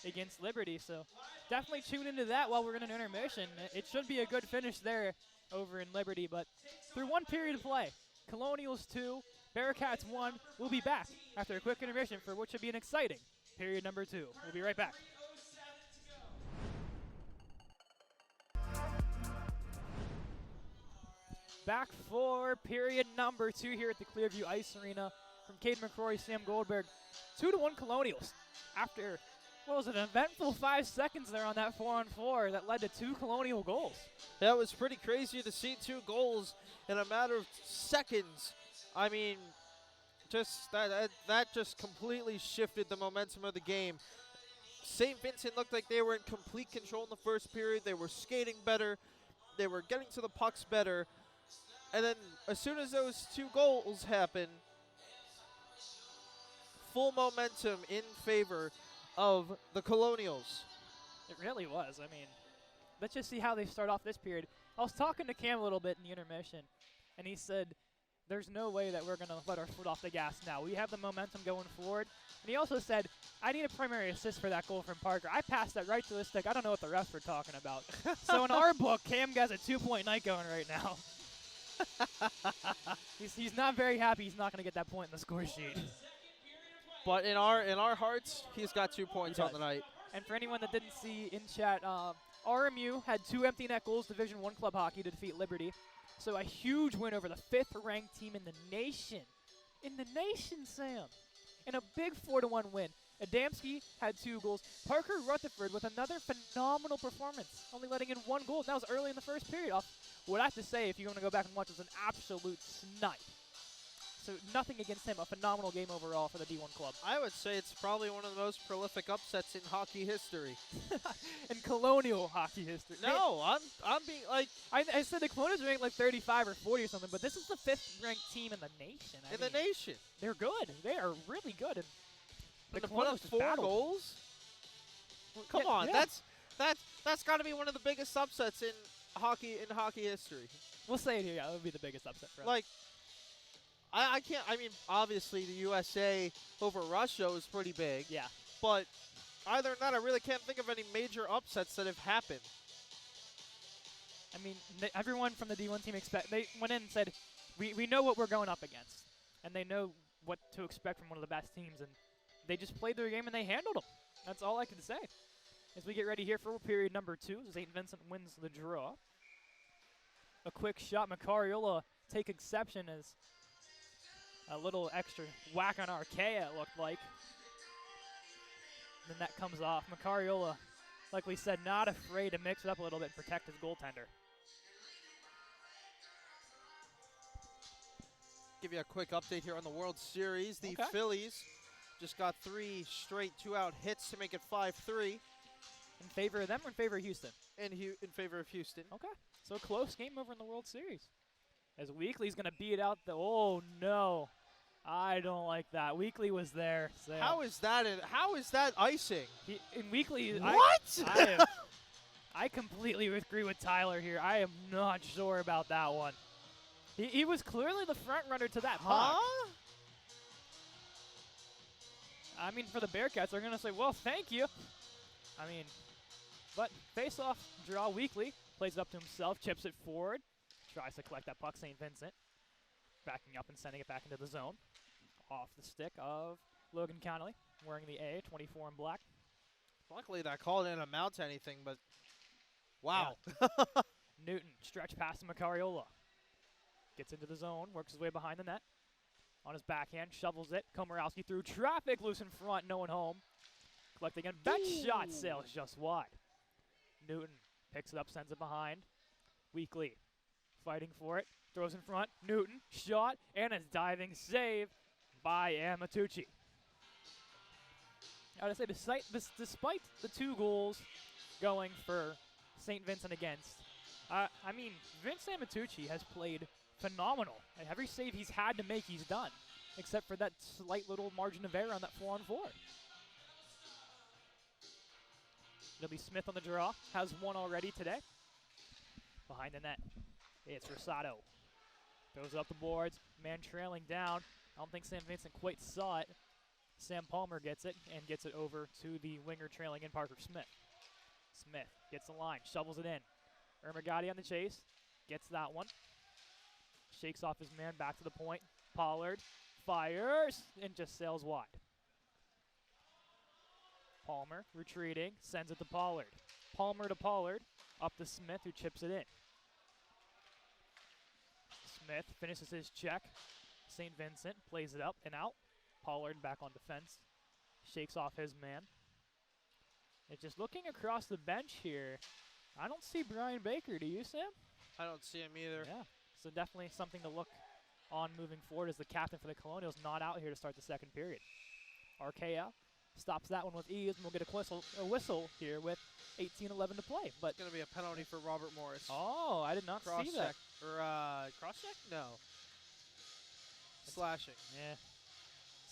against Liberty. So definitely tune into that while we're in an intermission. It should be a good finish there over in Liberty, but through 1 period of play, Colonials 2, Bearcats 1. We'll be back after a quick intermission for what should be an exciting period number 2. We'll be right back. Back for period number 2 here at the Clearview Ice Arena from Cadeyn McCrory, Sam Goldberg. 2-1 Colonials after, what was it, an eventful 5 seconds there on that 4-on-4 that led to 2 Colonial goals. That was pretty crazy to see 2 goals in a matter of seconds. I mean, just that just completely shifted the momentum of the game. St. Vincent looked like they were in complete control in the first period. They were skating better. They were getting to the pucks better. And then as soon as those 2 goals happened, full momentum in favor of the Colonials. It really was. I mean, let's just see how they start off this period. I was talking to Cam a little bit in the intermission, and he said there's no way that we're going to let our foot off the gas now. We have the momentum going forward. And he also said, I need a primary assist for that goal from Parker. I passed that right to the stick. I don't know what the refs were talking about. So in our book, Cam has a 2-point night going right now. He's not very happy he's not going to get that point in the score sheet. But in our hearts, he's got 2 points on the night. And for anyone that didn't see in chat, RMU had 2 empty net goals Division I club hockey to defeat Liberty. So a huge win over the 5th-ranked team in the nation. In the nation, Sam. And a big 4-1 win. Adamski had 2 goals. Parker Rutherford with another phenomenal performance, only letting in 1 goal. That was early in the first period. What I have to say, if you want to go back and watch, was an absolute snipe. So nothing against him, a phenomenal game overall for the D1 club. I would say it's probably one of the most prolific upsets in hockey history. In Colonial hockey history. No, I'm being like... I said the Colonials are ranked like 35 or 40 or something, but this is the 5th-ranked team in the nation. I mean, the nation. They're good. They are really good. And the to put up 4 goals? Well, Come on, yeah. that's got to be one of the biggest upsets in hockey history. We'll say it here. Yeah, it would be the biggest upset for us. Like, I can't. I mean, obviously the USA over Russia was pretty big. Yeah. But other than that, I really can't think of any major upsets that have happened. I mean, everyone from the D1 team they went in and said, we know what we're going up against, and they know what to expect from one of the best teams, and they just played their game and they handled them. That's all I can say. As we get ready here for period number 2, St. Vincent wins the draw. A quick shot, McCrory take exception as a little extra whack on Archaea, it looked like. Then that comes off. McCrory, like we said, not afraid to mix it up a little bit and protect his goaltender. Give you a quick update here on the World Series. The Phillies just got 3 straight 2-out hits to make it 5-3. In favor of them or in favor of Houston? In favor of Houston. Okay. So a close game over in the World Series. As Weekly's going to beat out the... Oh, no. I don't like that. Weekly was there. So How is that icing? In Weekly... What? I completely agree with Tyler here. I am not sure about that one. He was clearly the front runner to that puck. I mean, for the Bearcats, they're going to say, well, thank you. I mean, but face-off draw. Weekly plays it up to himself, chips it forward, tries to collect that puck. St. Vincent backing up and sending it back into the zone. Off the stick of Logan Connolly, wearing the A, 24 in black. Luckily, that call didn't amount to anything, but wow. Yeah. Newton, stretch pass to McCrory. Gets into the zone, works his way behind the net. On his backhand, shovels it. Komorowski through traffic, loose in front, no one home. Collecting again, bench shot, sails just wide. Newton picks it up, sends it behind. Weekly fighting for it, throws in front. Newton, shot, and a diving save by Amatucci. I would say despite the 2 goals going for St. Vincent against, I mean, Vince Amatucci has played phenomenal. And every save he's had to make, he's done, except for that slight little margin of error on that 4-on-4. It'll be Smith on the draw. Has 1 already today. Behind the net, it's Rosado. Goes up the boards. Man trailing down. I don't think St. Vincent quite saw it. Sam Palmer gets it and gets it over to the winger trailing in Parker Smith. Smith gets the line, shovels it in. Ermagati on the chase. Gets that one. Shakes off his man back to the point. Pollard fires and just sails wide. Palmer retreating, sends it to Pollard. Palmer to Pollard, up to Smith, who chips it in. Smith finishes his check. St. Vincent plays it up and out. Pollard back on defense. Shakes off his man. And just looking across the bench here, I don't see Brian Baker. Do you, Sam? I don't see him either. Yeah, so definitely something to look on moving forward as the captain for the Colonials not out here to start the second period. Archaea stops that one with ease, and we'll get a whistle here with 18:11 to play. But it's going to be a penalty for Robert Morris. Oh, I did not see that. Or cross-check? No. Slashing. Yeah.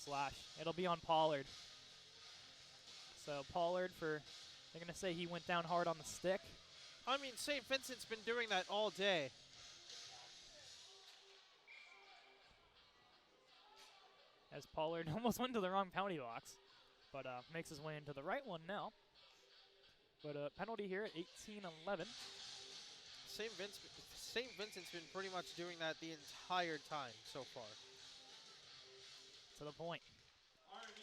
Slash. It'll be on Pollard. So Pollard they're going to say he went down hard on the stick. I mean, St. Vincent's been doing that all day. As Pollard almost went to the wrong penalty box, but makes his way into the right one now. But penalty here at 18:11. St. Vincent's been pretty much doing that the entire time so far. To the point.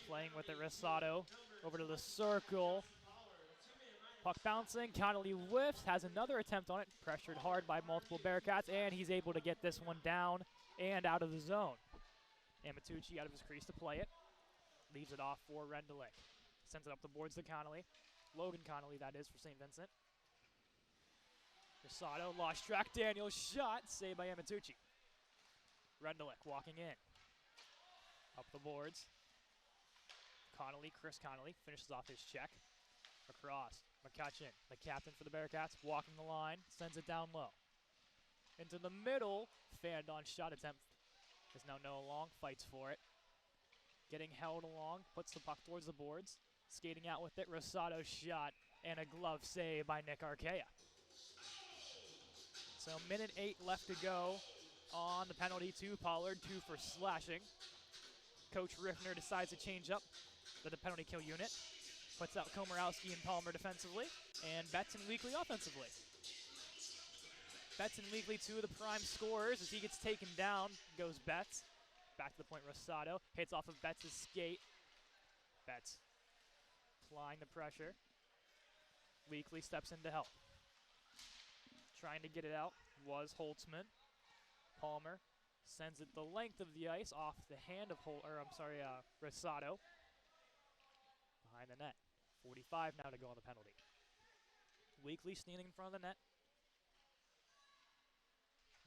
Playing with it, Rosado over to the circle. Puck bouncing, Connolly whiffs, has another attempt on it, pressured hard by multiple Bearcats, and he's able to get this one down and out of the zone. Amatucci out of his crease to play it. Leaves it off for Rendelik. Sends it up the boards to Connolly. Logan Connolly, that is, for St. Vincent. Rosado lost track. Daniel's shot, saved by Amatucci. Rendelik walking in. Up the boards. Chris Connolly, finishes off his check. Across. McCutcheon, the captain for the Bearcats, walking the line, sends it down low. Into the middle, Fandon shot attempt. Is now Noah Long, fights for it. Getting held along, puts the puck towards the boards. Skating out with it, Rosado shot, and a glove save by Nick Archaea. So minute 8 left to go on the penalty to Pollard, 2 for slashing. Coach Riffner decides to change up the penalty kill unit. Puts out Komorowski and Palmer defensively, and Betts and Weekly offensively. Betts and Weekly, two of the prime scorers. As he gets taken down, goes Betts. Back to the point, Rosado hits off of Betts' skate. Betts applying the pressure. Weekly steps in to help. Trying to get it out was Holtzman. Palmer sends it the length of the ice off the hand of Rosado. Behind the net. 45 now to go on the penalty. Weekly standing in front of the net.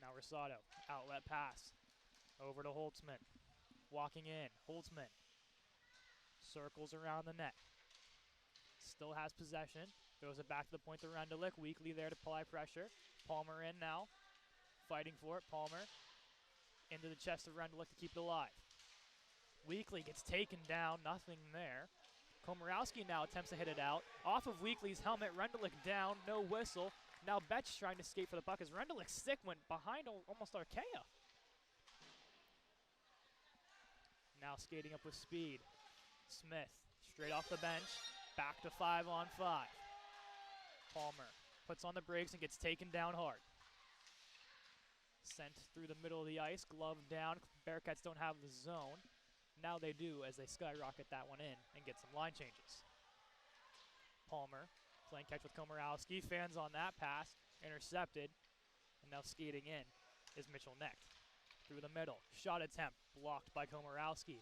Now Rosado, outlet pass. Over to Holtzman. Walking in, Holtzman. Circles around the net. Still has possession. Throws it back to the point to Rendelik. Weekly there to apply pressure. Palmer in now. Fighting for it, Palmer. Into the chest of Rendelik to keep it alive. Weekly gets taken down, nothing there. Komorowski now attempts to hit it out. Off of Weekly's helmet, Rendelik down, no whistle. Now Betts trying to skate for the puck as Rendelik's stick went behind almost Archaea. Now skating up with speed. Smith, straight off the bench, back to 5-on-5. Palmer puts on the brakes and gets taken down hard. Sent through the middle of the ice, glove down. Bearcats don't have the zone. Now they do as they skyrocket that one in and get some line changes. Palmer playing catch with Komorowski. Fans on that pass, intercepted. And now skating in is Mitchell Neck. Through the middle, shot attempt blocked by Komorowski.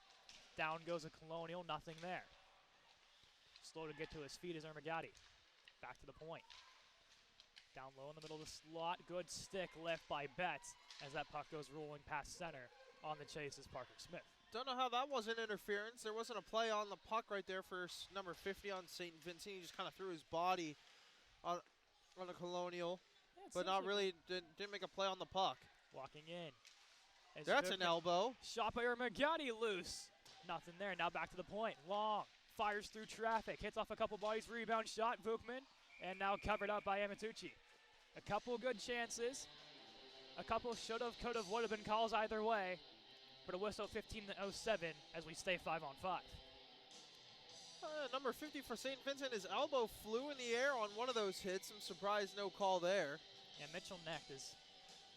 Down goes a Colonial, nothing there. Slow to get to his feet is Ermagati. Back to the point. Down low in the middle of the slot, good stick lift by Betts as that puck goes rolling past center. On the chase is Parker Smith. Don't know how that wasn't interference. There wasn't a play on the puck right there for number 50 on St. Vincent. He just kind of threw his body on a Colonial, but not really, didn't make a play on the puck. Walking in. That's an elbow. Shot by Ermagati loose. Nothing there, now back to the point. Long, fires through traffic, hits off a couple bodies, rebound shot, Vukman, and now covered up by Amatucci. A couple good chances. A couple should've, could've, would've been calls either way. But a whistle 15:07 as we stay 5-on-5. Number 50 for St. Vincent, his elbow flew in the air on one of those hits. I'm surprised no call there. Yeah, Mitchell Neck is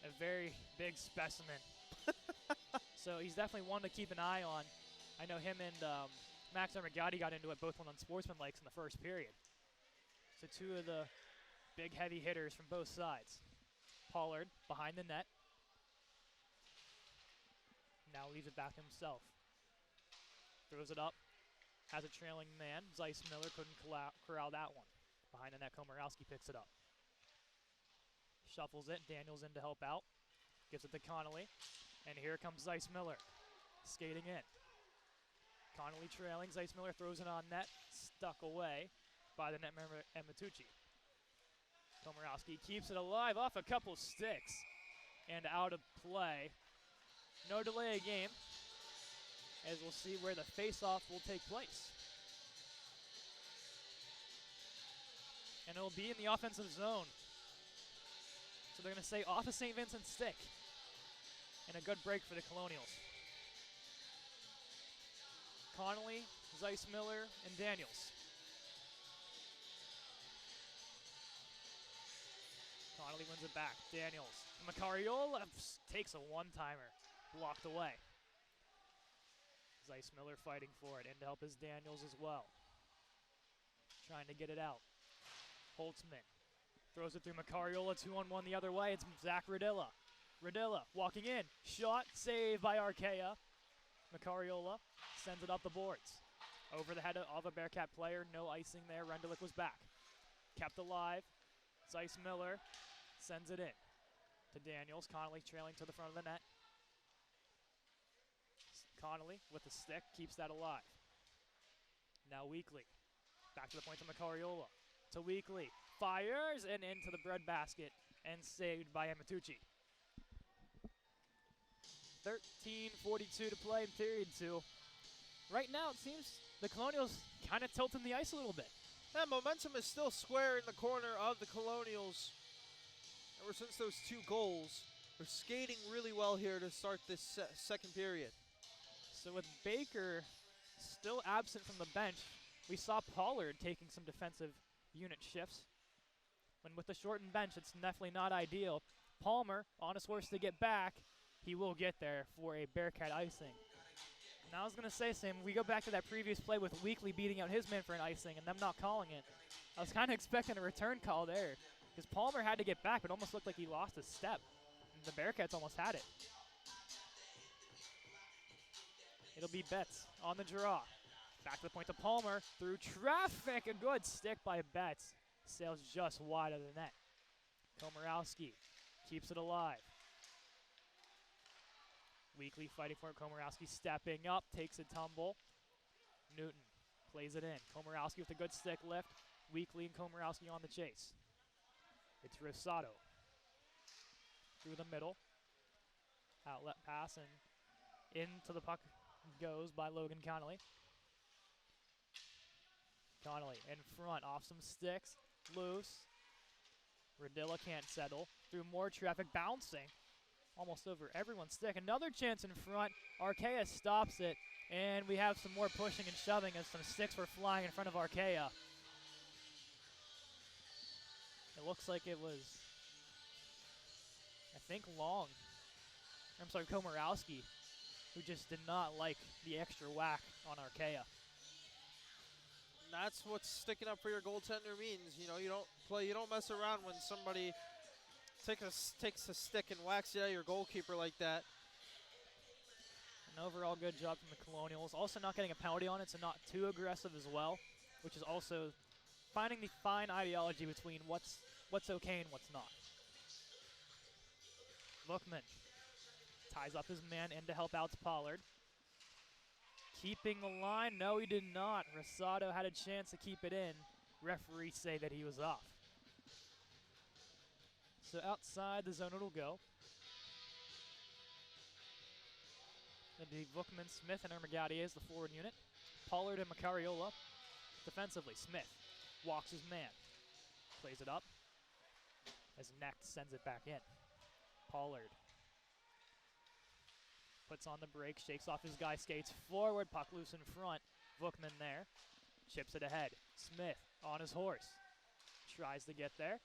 a very big specimen. So he's definitely one to keep an eye on. I know him and Max Ermagati got into it, both went on Sportsman Lakes in the first period. So two of the big heavy hitters from both sides. Pollard behind the net. Now leaves it back to himself. Throws it up. Has a trailing man. Zeiss Miller couldn't corral that one. Behind the net, Komorowski picks it up. Shuffles it. Daniels in to help out. Gives it to Connolly. And here comes Zeiss Miller. Skating in. Connolly trailing. Zeiss Miller throws it on net. Stuck away by the net member, Amatucci. Komorowski keeps it alive off a couple sticks. And out of play. No delay of game, as we'll see where the face-off will take place. And it'll be in the offensive zone. So they're going to say off of St. Vincent's stick. And a good break for the Colonials. Connolly, Zeiss Miller, and Daniels. Connolly wins it back. Daniels. McCrory takes a one-timer. Blocked away. Zeiss Miller fighting for it. In to help is Daniels as well. Trying to get it out. Holtzman throws it through Macariola. 2-on-1 the other way. It's Zach Radilla. Radilla walking in. Shot. Saved by Archaea. Macariola sends it up the boards. Over the head of a Bearcat player. No icing there. Rendelik was back. Kept alive. Zeiss Miller sends it in to Daniels. Connolly trailing to the front of the net. Connolly with the stick keeps that alive. Now Weekly. Back to the point to Macariola. To Weekly. Fires and into the breadbasket and saved by Amatucci. 13:42 to play in period 2. Right now it seems the Colonials kind of tilting the ice a little bit. That momentum is still square in the corner of the Colonials. Ever since those 2 goals, they're skating really well here to start this second period. So with Baker still absent from the bench, we saw Pollard taking some defensive unit shifts. When with the shortened bench, it's definitely not ideal. Palmer on his horse to get back. He will get there for a Bearcat icing. And I was going to say, Sam, we go back to that previous play with Weekly beating out his man for an icing and them not calling it. I was kind of expecting a return call there because Palmer had to get back, but almost looked like he lost a step. And the Bearcats almost had it. It'll be Betts on the draw. Back to the point to Palmer. Through traffic. A good stick by Betts. Sails just wide of the net. Komorowski keeps it alive. Weekly fighting for it. Komorowski stepping up. Takes a tumble. Newton plays it in. Komorowski with a good stick lift. Weekly and Komorowski on the chase. It's Rosado. Through the middle. Outlet pass and into the puck goes by Logan Connolly. Connolly in front, off some sticks, loose. Radilla can't settle. Through more traffic, bouncing almost over everyone's stick. Another chance in front. Archaea stops it, and we have some more pushing and shoving as some sticks were flying in front of Archaea. It looks like it was, I think, Komorowski, who just did not like the extra whack on Archaea. That's what sticking up for your goaltender means. You know, you don't mess around when somebody takes a stick and whacks you at your goalkeeper like that. An overall good job from the Colonials. Also not getting a penalty on it, so not too aggressive as well, which is also finding the fine ideology between what's okay and what's not. Bookman ties up his man in to help out Pollard. Keeping the line. No, he did not. Rosado had a chance to keep it in. Referees say that he was off. So outside the zone it'll go. It'll be Bookman, Smith, and Ermagadier as the forward unit. Pollard and Macariola defensively. Smith walks his man. Plays it up as Necht sends it back in. Pollard puts on the brake, shakes off his guy, skates forward, puck loose in front. Bookman there, chips it ahead. Smith on his horse, tries to get there,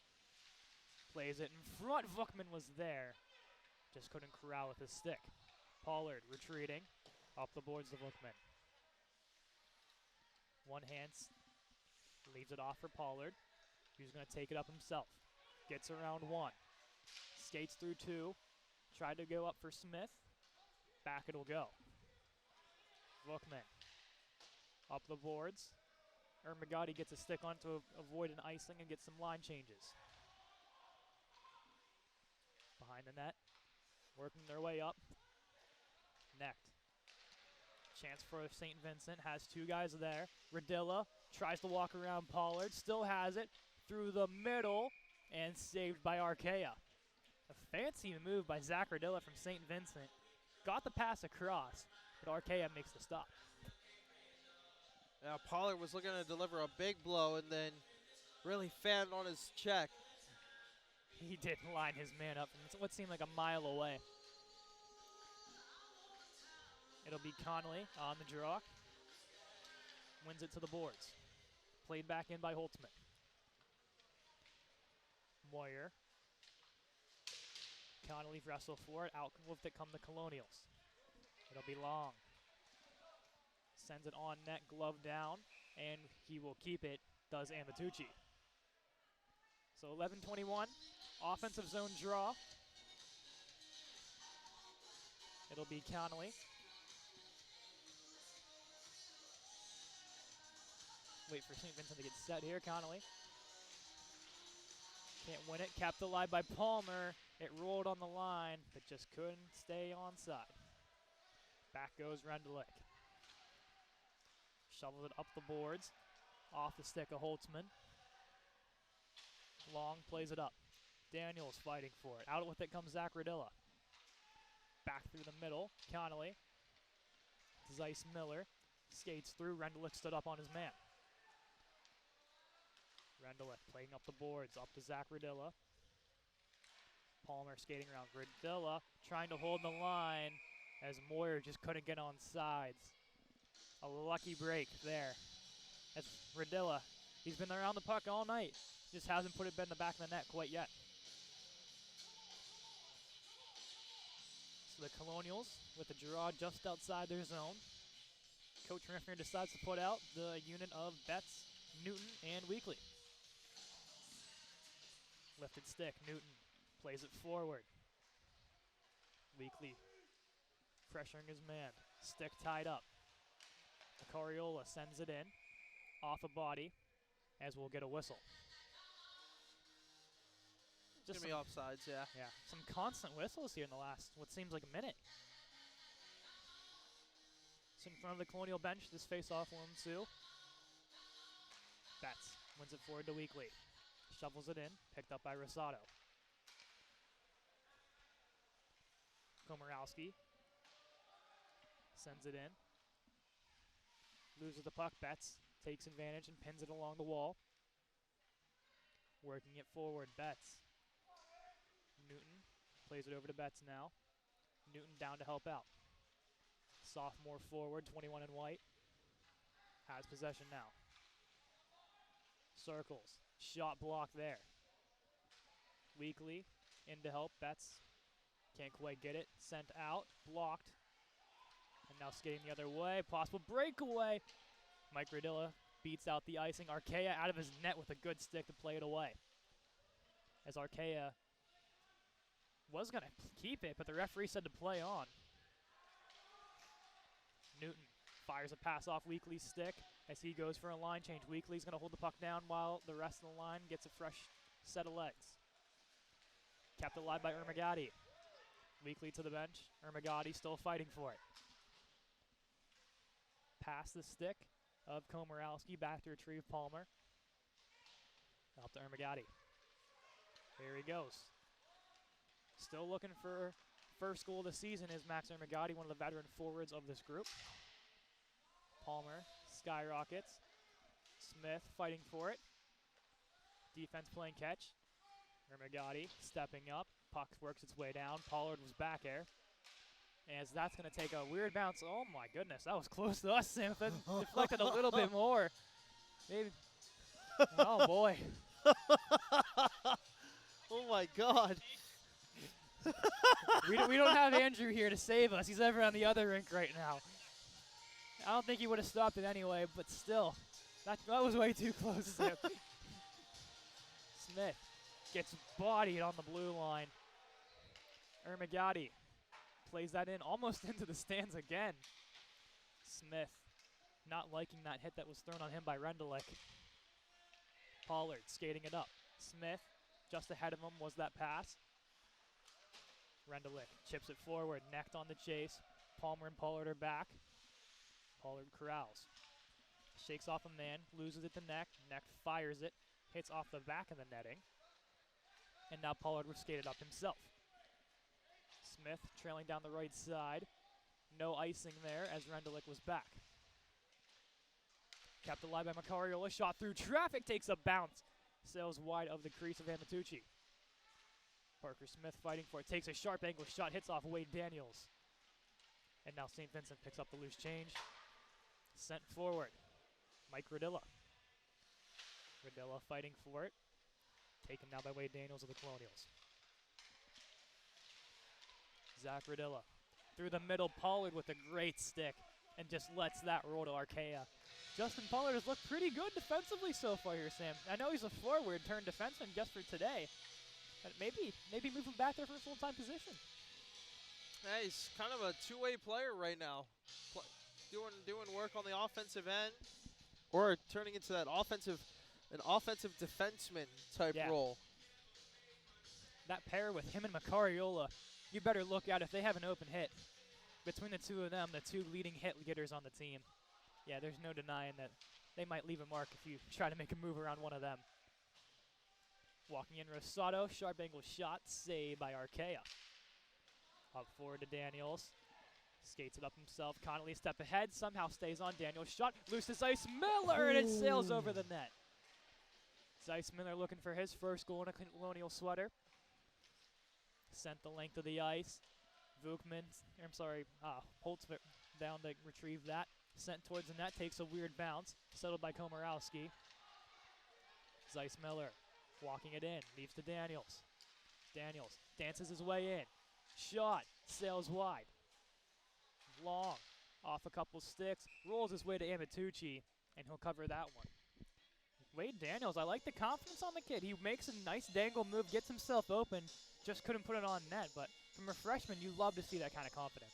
plays it in front. Bookman was there, just couldn't corral with his stick. Pollard retreating, up the boards to Bookman. One hand, leaves it off for Pollard. He's going to take it up himself. Gets around one, skates through two, tried to go up for Smith. Back it'll go. Bookman up the boards. Ermagadi gets a stick on to avoid an icing and get some line changes. Behind the net, working their way up. Necht. Chance for St. Vincent, has two guys there. Radilla tries to walk around Pollard, still has it. Through the middle and saved by Archaea. A fancy move by Zach Radilla from St. Vincent. Got the pass across, but Archaea makes the stop. Now Pollard was looking to deliver a big blow and then really fanned on his check. He did line his man up from what seemed like a mile away. It'll be Connolly on the draw. Wins it to the boards. Played back in by Holtzman. Moyer. Connolly wrestle for it. Out with it come the Colonials. It'll be Long. Sends it on net, glove down, and he will keep it. Does Amatucci. So 11:21, offensive zone draw. It'll be Connolly. Wait for St. Vincent to get set here. Connolly can't win it. Kept alive by Palmer. It rolled on the line, but just couldn't stay onside. Back goes Rendulic. Shovels it up the boards. Off the stick of Holtzman. Long plays it up. Daniels fighting for it. Out with it comes Zach Radilla. Back through the middle. Connolly. Zeiss Miller skates through. Rendulic stood up on his man. Rendulic playing up the boards. Up to Zach Radilla. Palmer skating around. Radilla trying to hold the line as Moyer just couldn't get on sides. A lucky break there. That's Radilla. He's been around the puck all night. Just hasn't put it in the back of the net quite yet. for the Colonials with a draw just outside their zone. Coach Riffner decides to put out the unit of Betts, Newton, and Weekly. Lifted stick, Newton plays it forward. Weekly pressuring his man. Stick tied up. McCrory sends it in. Off a body, as we'll get a whistle. Just gonna be offsides, yeah. Yeah, some constant whistles here in the last, what seems like a minute. So in front of the Colonial bench, this face-off will ensue. Betts wins it forward to Weekly. Shovels it in, picked up by Rosado. Komorowski sends it in. Loses the puck, Betts takes advantage and pins it along the wall. Working it forward, Betts. Newton plays it over to Betts now. Newton down to help out. Sophomore forward, 21 in white. Has possession now. Circles. Shot block there. Weekly in to help. Betts can't quite get it. Sent out. Blocked. And now skating the other way. Possible breakaway. Mike Radilla beats out the icing. Archaea out of his net with a good stick to play it away. As Archaea was going to keep it, but the referee said to play on. Newton fires a pass off Weekly's stick as he goes for a line change. Weekly's going to hold the puck down while the rest of the line gets a fresh set of legs. Kept alive by Ermagati. Weekly to the bench. Ermagati still fighting for it. Pass the stick of Komorowski back to retrieve Palmer. Up to Ermagati. Here he goes. Still looking for first goal of the season is Max Ermagati, one of the veteran forwards of this group. Palmer skyrockets. Smith fighting for it. Defense playing catch. Ermagati stepping up. Puck works its way down. Pollard was back air. As that's going to take a weird bounce. Oh my goodness, that was close to us, Sam. If it deflected a little bit more. Maybe. Oh boy. Oh my God. we don't have Andrew here to save us. He's over on the other rink right now. I don't think he would have stopped it anyway, but still, that was way too close. Smith gets bodied on the blue line. Ermagati plays that in almost into the stands again. Smith not liking that hit that was thrown on him by Rendelik. Pollard skating it up. Smith just ahead of him was that pass. Rendelik chips it forward, necked on the chase. Palmer and Pollard are back. Pollard corrals. Shakes off a man, loses it to Neck. Neck fires it, hits off the back of the netting. And now Pollard was skated up himself. Smith trailing down the right side. No icing there as Rendelik was back. Kept alive by McCrory. Shot through traffic, takes a bounce. Sails wide of the crease of Amatucci. Parker Smith fighting for it. Takes a sharp angle shot, hits off Wade Daniels. And now St. Vincent picks up the loose change. Sent forward. Mike Radilla. Radilla fighting for it. Taken now by Wade Daniels of the Colonials. Zach Radilla through the middle. Pollard with a great stick and just lets that roll to Archaea. Justin Pollard has looked pretty good defensively so far here, Sam. I know he's a forward turned defenseman just for today. But maybe move him back there for a full-time position. Yeah, he's kind of a two-way player right now. Doing work on the offensive end or turning into that an offensive defenseman type role. That pair with him and McCrory, you better look out if they have an open hit. Between the two of them, the two leading hit getters on the team. Yeah, there's no denying that they might leave a mark if you try to make a move around one of them. Walking in Rosado, sharp angle shot, saved by Archaea. Up forward to Daniels. Skates it up himself. Connolly step ahead, somehow stays on Daniels. Shot, loose to Zeiss Miller, and it sails over the net. Zeiss Miller looking for his first goal in a Colonial sweater. Sent the length of the ice. Holtz down to retrieve that. Sent towards the net, takes a weird bounce. Settled by Komorowski. Zeiss Miller walking it in, leaves to Daniels. Daniels dances his way in. Shot, sails wide. Long, off a couple sticks, rolls his way to Amatucci, and he'll cover that one. Wade Daniels, I like the confidence on the kid. He makes a nice dangle move, gets himself open, just couldn't put it on net. But from a freshman, you love to see that kind of confidence.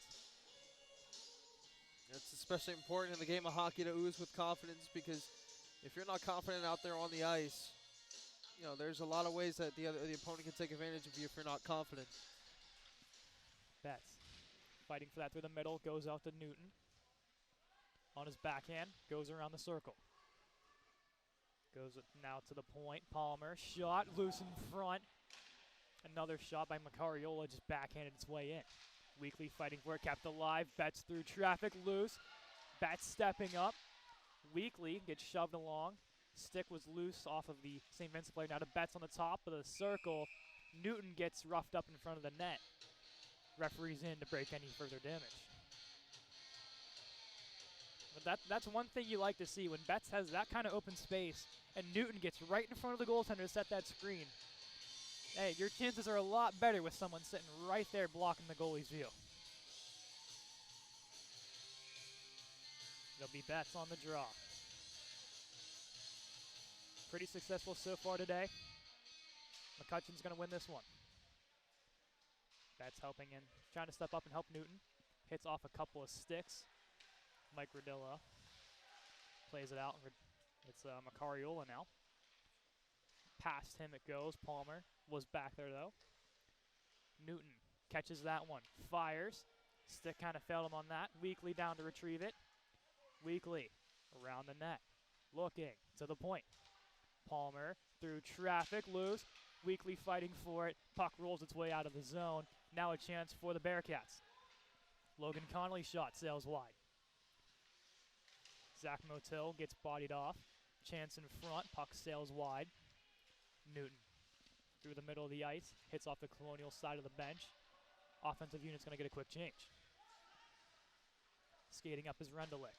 It's especially important in the game of hockey to ooze with confidence, because if you're not confident out there on the ice, you know, there's a lot of ways that the opponent can take advantage of you if you're not confident. Betts fighting for that through the middle, goes out to Newton. On his backhand, goes around the circle. Goes now to the point. Palmer, shot, loose in front. Another shot by McCrory just backhanded its way in. Weekly fighting for it, kept alive. Betts through traffic, loose. Betts stepping up. Weekly gets shoved along. Stick was loose off of the St. Vincent player. Now to Betts on the top of the circle. Newton gets roughed up in front of the net. Referee's in to break any further damage. But that's one thing you like to see when Betts has that kind of open space and Newton gets right in front of the goaltender to set that screen. Hey, your chances are a lot better with someone sitting right there blocking the goalie's view. It'll be Betts on the draw. Pretty successful so far today. McCutcheon's going to win this one. Betts helping in, trying to step up and help Newton. Hits off a couple of sticks. Mike Rodilla plays it out. It's McCrory now. Past him it goes. Palmer was back there though. Newton catches that one. Fires. Stick kind of failed him on that. Weekly down to retrieve it. Weekly around the net. Looking to the point. Palmer through traffic, loose. Weekly fighting for it. Puck rolls its way out of the zone. Now a chance for the Bearcats. Logan Connolly shot sails wide. Zach Motil gets bodied off. Chance in front. Puck sails wide. Newton through the middle of the ice. Hits off the Colonial side of the bench. Offensive unit's going to get a quick change. Skating up is Rendelik.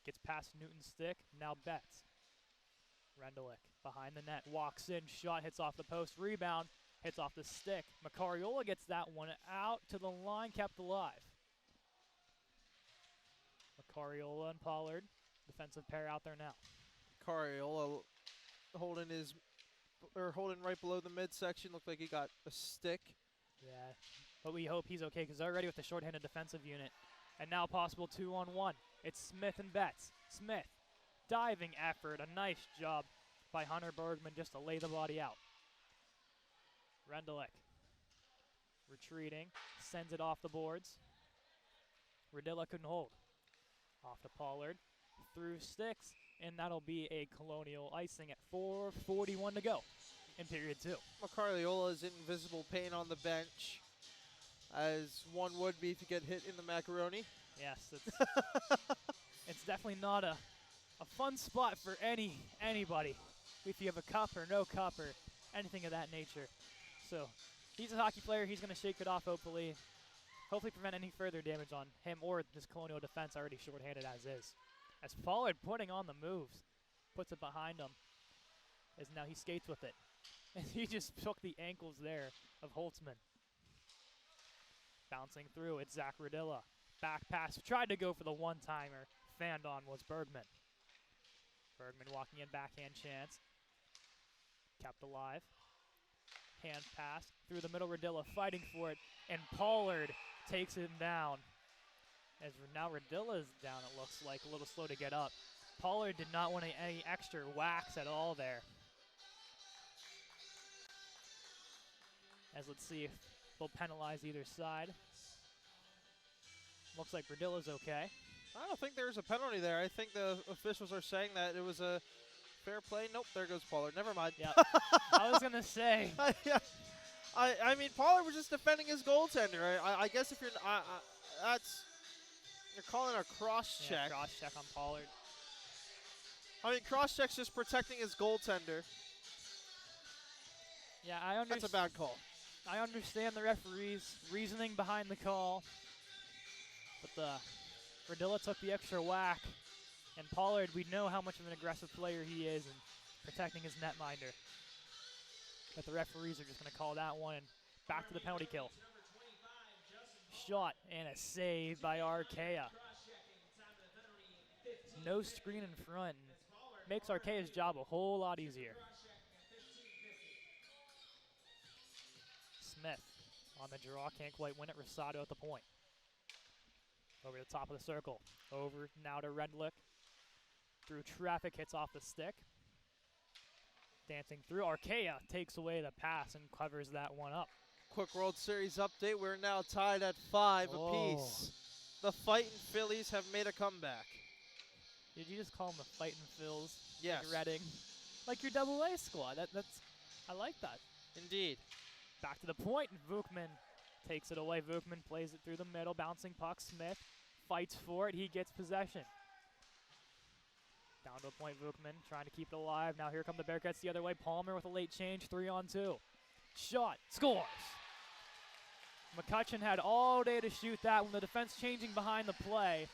Gets past Newton's stick. Now Betts. Rendelik behind the net. Walks in. Shot hits off the post. Rebound. Hits off the stick. McCrory gets that one out to the line. Kept alive. McCrory and Pollard. Defensive pair out there now. Cariola holding right below the midsection. Looked like he got a stick. Yeah, but we hope he's okay because they're already with the shorthanded defensive unit. And now possible 2-on-1. It's Smith and Betts. Smith, diving effort. A nice job by Hunter Bergman just to lay the body out. Rendelik retreating, sends it off the boards. Rodilla couldn't hold. Off to Pollard, through sticks, and that'll be a Colonial icing at 4:41 to go in period 2. McCarliola is in invisible pain on the bench, as one would be if you get hit in the macaroni. Yes, it's definitely not a fun spot for anybody if you have a cup or no cup or anything of that nature. So he's a hockey player. He's going to shake it off, hopefully prevent any further damage on him or this Colonial defense already shorthanded as is. As Pollard putting on the moves, puts it behind him, as now he skates with it. And he just took the ankles there of Holtzman. Bouncing through, it's Zach Rodilla. Back pass, tried to go for the one-timer. Fanned on was Bergman. Bergman walking in, backhand chance. Kept alive. Hand pass through the middle, Rodilla fighting for it, and Pollard takes him down. As now Rodilla is down, it looks like, a little slow to get up. Pollard did not want any extra whacks at all there. As let's see if they'll penalize either side. Looks like Rodilla's okay. I don't think there's a penalty there. I think the officials are saying that it was a fair play. Nope, there goes Pollard. Never mind. Yeah, I was gonna say. I mean, Pollard was just defending his goaltender. I guess if you're, you're calling a cross check. Cross check on Pollard. I mean, cross check's just protecting his goaltender. Yeah, I understand. That's a bad call. I understand the referee's reasoning behind the call, but Rodilla took the extra whack, and Pollard, we know how much of an aggressive player he is in protecting his netminder. But the referees are just going to call that one and back to the penalty kill. Shot and a save by Archaea. No screen in front. Makes Archaea's job a whole lot easier. Smith on the draw, can't quite win it. Rosado at the point. Over the top of the circle. Over now to Redlick. Through traffic, hits off the stick. Dancing through. Archaea takes away the pass and covers that one up. Quick World Series update. We're now tied at 5 apiece. The Fightin' Phillies have made a comeback. Did you just call them the Fightin' Phils? Yes. Like Reading. Like your AA squad. That's I like that. Indeed. Back to the point. Vukman takes it away. Vukman plays it through the middle. Bouncing puck. Smith fights for it. He gets possession. Down to a point. Vukman trying to keep it alive. Now here come the Bearcats the other way. Palmer with a late change. 3-on-2. Shot. Scores. McCutcheon had all day to shoot that one. The defense changing behind the play.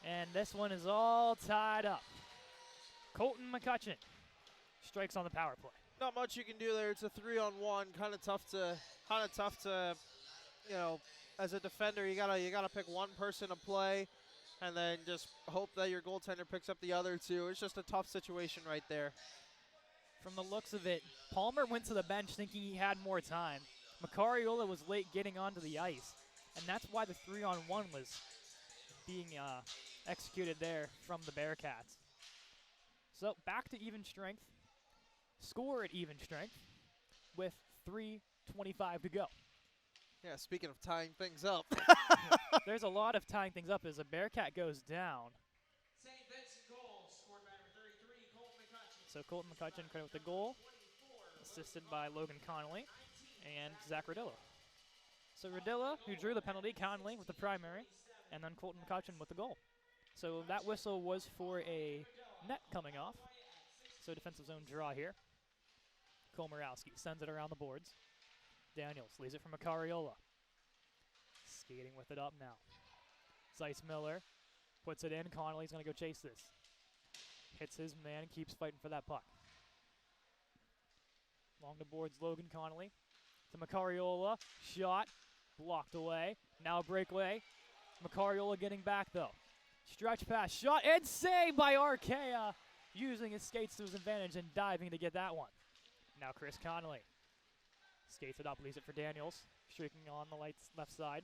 And this one is all tied up. Colton McCutcheon strikes on the power play. Not much you can do there. It's a 3-on-1. Kind of tough to, you know, as a defender, you gotta pick one person to play, and then just hope that your goaltender picks up the other two. It's just a tough situation right there. From the looks of it, Palmer went to the bench thinking he had more time. McCrory was late getting onto the ice, and that's why the 3-on-1 was being executed there from the Bearcats. So back to even strength. Score at even strength with 3:25 to go. Yeah, speaking of tying things up. There's a lot of tying things up as a Bearcat goes down. St. Vincent goal, scored by number 33, Colton McCutcheon. So Colton McCutcheon credit with the goal, assisted by Logan Connolly and Zach Radilla. So Radilla, who drew the penalty, Connolly with the primary, and then Colton McCutcheon with the goal. So that whistle was for a net coming off. So defensive zone draw here. Komorowski sends it around the boards. Daniels leaves it from McCrory. Skating with it up now. Zeiss Miller puts it in. Connolly's going to go chase this. Hits his man, keeps fighting for that puck. Along the boards, Logan Connolly to McCrory. Shot, blocked away. Now a breakaway. McCrory getting back though. Stretch pass, shot, and save by Archaea. Using his skates to his advantage and diving to get that one. Now Chris Connolly skates it up, leaves it for Daniels. Streaking on the left side.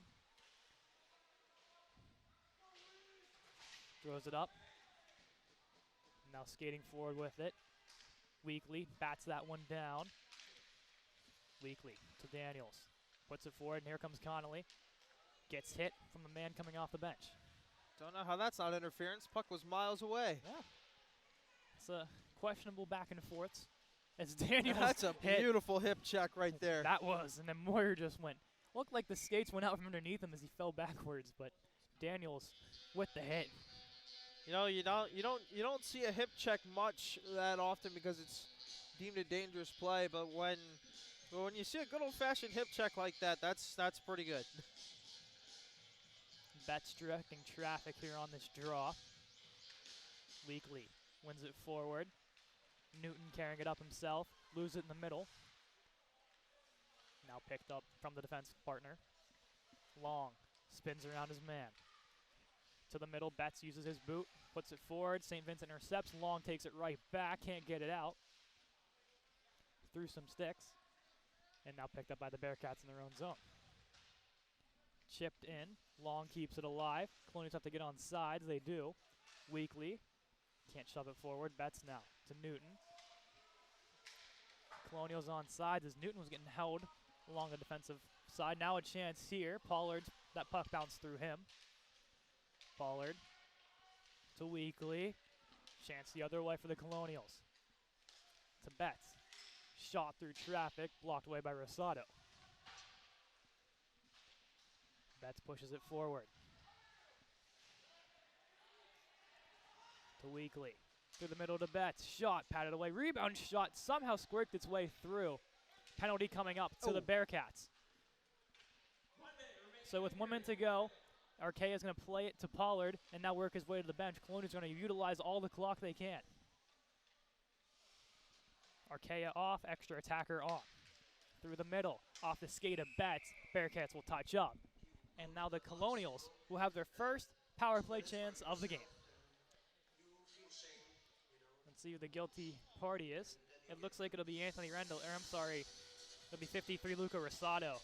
Throws it up. Now skating forward with it. Weekly bats that one down. Weekly to Daniels. Puts it forward, and here comes Connolly. Gets hit from the man coming off the bench. Don't know how that's not interference. Puck was miles away. Yeah. It's a questionable back and forths. As Daniels That's a beautiful hip check right there. That was, and then Moyer just looked like the skates went out from underneath him as he fell backwards, but Daniels with the hit. You know, you don't see a hip check much that often because it's deemed a dangerous play, but when you see a good old-fashioned hip check like that, that's pretty good. Betts directing traffic here on this draw. Weekly wins it forward. Newton carrying it up himself, loses it in the middle. Now picked up from the defense partner. Long spins around his man. To the middle, Betts uses his boot, puts it forward. St. Vincent intercepts. Long takes it right back, can't get it out. Through some sticks. And now picked up by the Bearcats in their own zone. Chipped in. Long keeps it alive. Colonials have to get on sides. They do. Weekly. Can't shove it forward. Betts now to Newton. Colonials on sides as Newton was getting held along the defensive side. Now a chance here. Pollard, that puck bounced through him. Pollard to Weekly. Chance the other way for the Colonials. To Betts. Shot through traffic, blocked away by Rosado. Betts pushes it forward. To Weekly. Through the middle to Betts. Shot, patted away. Rebound shot somehow squirted its way through. Penalty coming up to the Bearcats. So with 1 minute to go, Archaea is going to play it to Pollard and now work his way to the bench. Colonials are going to utilize all the clock they can. Archaea off, extra attacker on. Through the middle, off the skate of Betts. Bearcats will touch up. And now the Colonials will have their first power play chance of the game. Let's see who the guilty party is. It looks like it'll be Anthony Rendell, or I'm sorry, it'll be 53 Luca Rosado.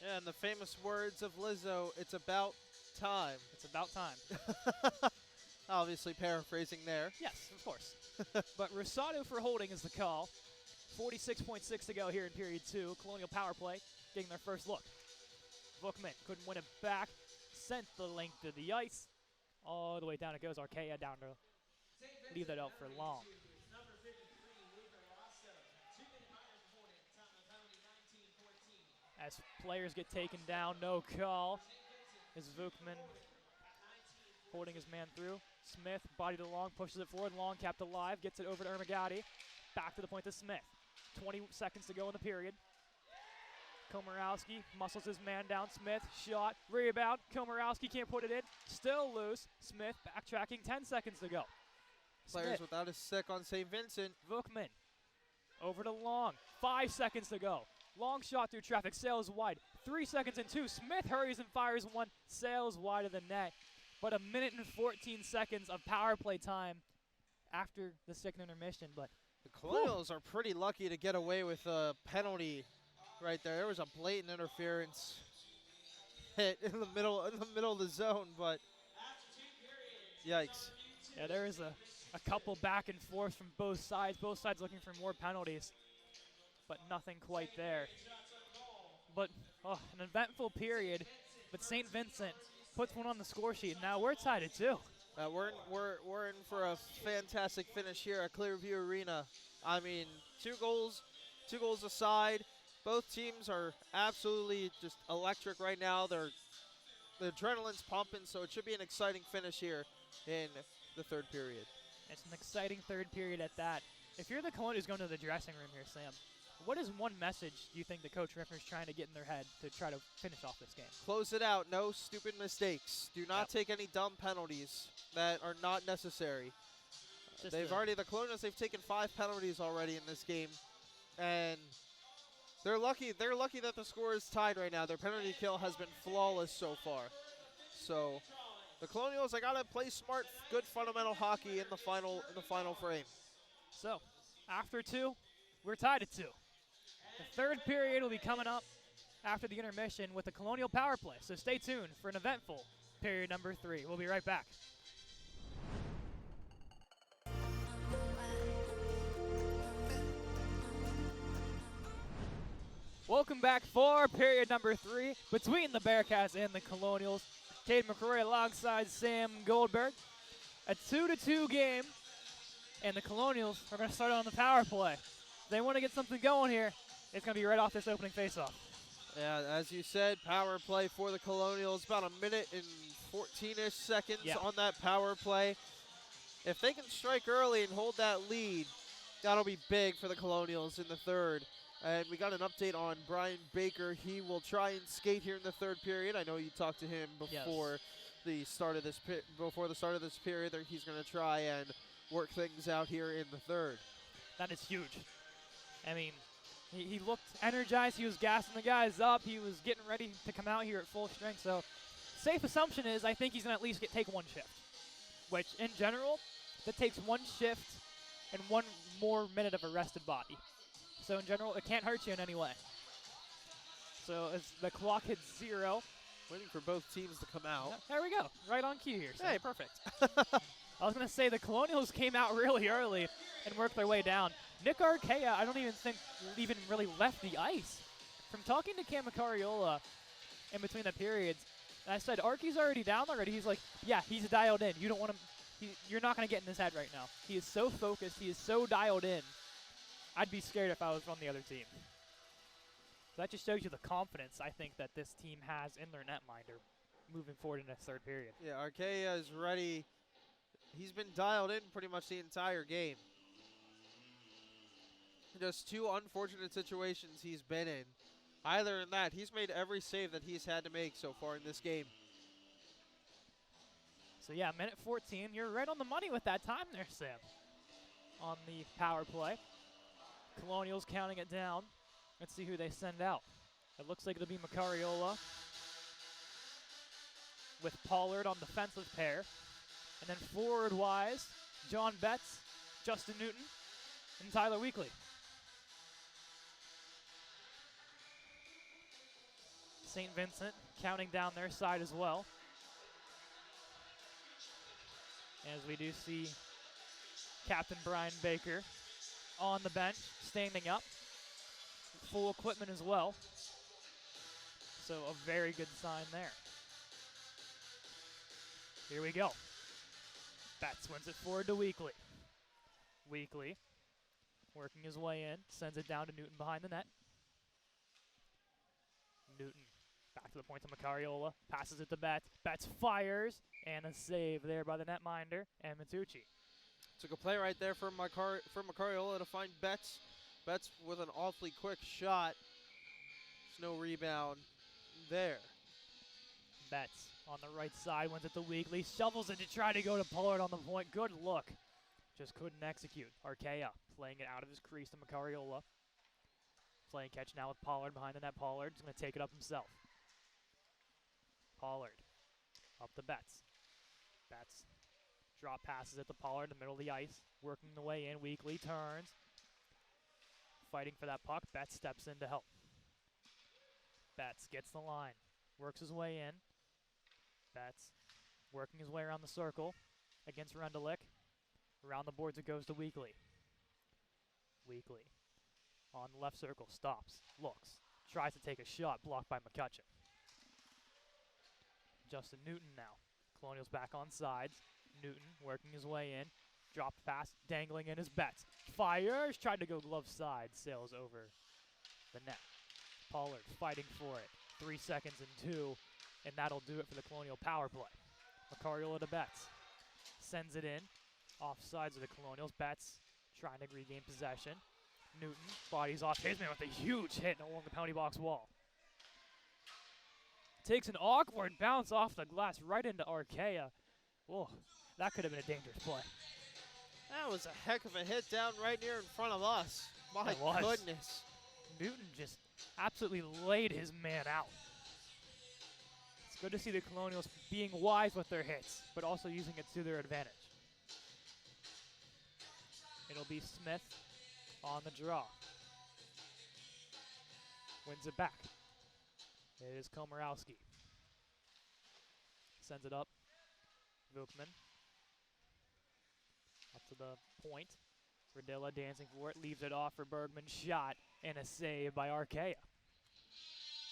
Yeah, in the famous words of Lizzo, it's about time. It's about time. Obviously paraphrasing there. Yes, of course. But Rosado for holding is the call. 46.6 to go here in period 2. Colonial power play getting their first look. Bookman couldn't win it back. Sent the length of the ice. All the way down it goes. Archaea down to leave that out for long. Number 53, Luca Rosso. 2-minute minor opponent. Time of penalty 19-14. As players get taken down, no call. Is Vukman holding his man through. Smith, body to Long, pushes it forward. Long kept alive, gets it over to Ermagati. Back to the point to Smith. 20 seconds to go in the period. Komorowski muscles his man down. Smith, shot, rebound. Komorowski can't put it in. Still loose. Smith backtracking, 10 seconds to go. Players Smith, without a stick on St. Vincent. Vukman, over to Long. 5 seconds to go. Long shot through traffic, sails wide. 3 seconds and 2. Smith hurries and fires one, sails wide of the net. But a minute and 14 seconds of power play time after the second intermission. But The Colonials are pretty lucky to get away with a penalty right there. There was a blatant interference hit in the middle of the zone, but yikes. yeah, there is a couple back and forth from both sides looking for more penalties, but nothing quite there. But an eventful period, but St. Vincent puts one on the score sheet. Now we're tied at 2. We're in for a fantastic finish here at Clearview Arena. I mean, two goals aside. Both teams are absolutely just electric right now. The adrenaline's pumping, so it should be an exciting finish here in the third period. It's an exciting third period at that. If you're the Colonials going to the dressing room here, Sam, what is one message do you think the Coach Riffner's trying to get in their head to try to finish off this game? Close it out. No stupid mistakes. Do not take any dumb penalties that are not necessary. The Colonials, they've taken 5 penalties already in this game, and they're lucky that the score is tied right now. Their penalty kill has been flawless so far. So the Colonials, they gotta play smart, good fundamental hockey in the final frame. So after 2, we're tied at 2. The third period will be coming up after the intermission with the Colonial power play. So stay tuned for an eventful period number 3. We'll be right back. Welcome back for period number 3 between the Bearcats and the Colonials. Cadeyn McCrory alongside Sam Goldberg. A 2-2 game, and the Colonials are going to start on the power play. If they want to get something going here, it's going to be right off this opening faceoff. Yeah, as you said, power play for the Colonials. About a minute and 14-ish seconds on that power play. If they can strike early and hold that lead, that'll be big for the Colonials in the third. And we got an update on Brian Baker. He will try and skate here in the third period. I know you talked to him before the start of this period. He's going to try and work things out here in the third. That is huge. I mean, he looked energized. He was gassing the guys up. He was getting ready to come out here at full strength. So safe assumption is I think he's going to at least take one shift, which in general, that takes one shift and one more minute of a rested body. So in general, it can't hurt you in any way. So as the clock hits 0. Waiting for both teams to come out. There we go. Right on cue here. So. Hey, perfect. I was going to say the Colonials came out really early and worked their way down. Nick Archaea, I don't even think even really left the ice. From talking to Cam McCrory in between the periods, and I said, Arky's already down already. He's like, yeah, he's dialed in. You don't want him. You're not going to get in his head right now. He is so focused. He is so dialed in. I'd be scared if I was on the other team. So that just shows you the confidence I think that this team has in their netminder moving forward in this third period. Yeah, Archaea is ready. He's been dialed in pretty much the entire game. Just 2 unfortunate situations he's been in. Either than that, he's made every save that he's had to make so far in this game. So yeah, minute 14. You're right on the money with that time there, Sam. On the power play. Colonials counting it down. Let's see who they send out. It looks like it'll be Macariola. with Pollard on defensive pair. And then forward-wise, John Betts, Justin Newton, and Tyler Weekly. St. Vincent counting down their side as well. As we do see Captain Brian Baker on the bench, standing up. Full equipment as well. So a very good sign there. Here we go. Betts wins it forward to Weekly. Weekly working his way in, sends it down to Newton behind the net. Newton back to the point to McCrory, passes it to Betts. Betts fires, and a save there by the netminder and Matucci. Took a play right there for McCrory to find Betts. Betts with an awfully quick shot. There's no rebound there. Betts on the right side, wins it to Weekly, shovels it to try to go to Pollard on the point. Good look. Just couldn't execute. Arkea playing it out of his crease to McCrory. Playing catch now with Pollard behind the net. Pollard's going to take it up himself. Pollard up to Betts. Betts drop passes it to Pollard in the middle of the ice. Working the way in. Weekly turns. Fighting for that puck. Betts steps in to help. Betts gets the line. Works his way in. Betts working his way around the circle against Rendelik. Around the boards it goes to Weekly. Weekly on the left circle, stops, looks, tries to take a shot, blocked by McCutcheon. Justin Newton now. Colonials back on sides. Newton working his way in. Drop pass, dangling in his Betts. Fires, tried to go glove side, sails over the net. Pollard fighting for it. 3 seconds and 2, and that'll do it for the Colonial power play. McCrory to Betts. Sends it in. Off sides of the Colonials. Betts trying to regain possession. Newton bodies off his man with a huge hit along the penalty box wall. Takes an awkward bounce off the glass right into Arkea. Whoa, that could have been a dangerous play. That was a heck of a hit down right near in front of us. My goodness. Newton just absolutely laid his man out. It's good to see the Colonials being wise with their hits, but also using it to their advantage. It'll be Smith on the draw. Wins it back. It is Komorowski. Sends it up. Vukman. Up to the point. Verdilla dancing for it. Leaves it off for Bergman. Shot and a save by Arkea.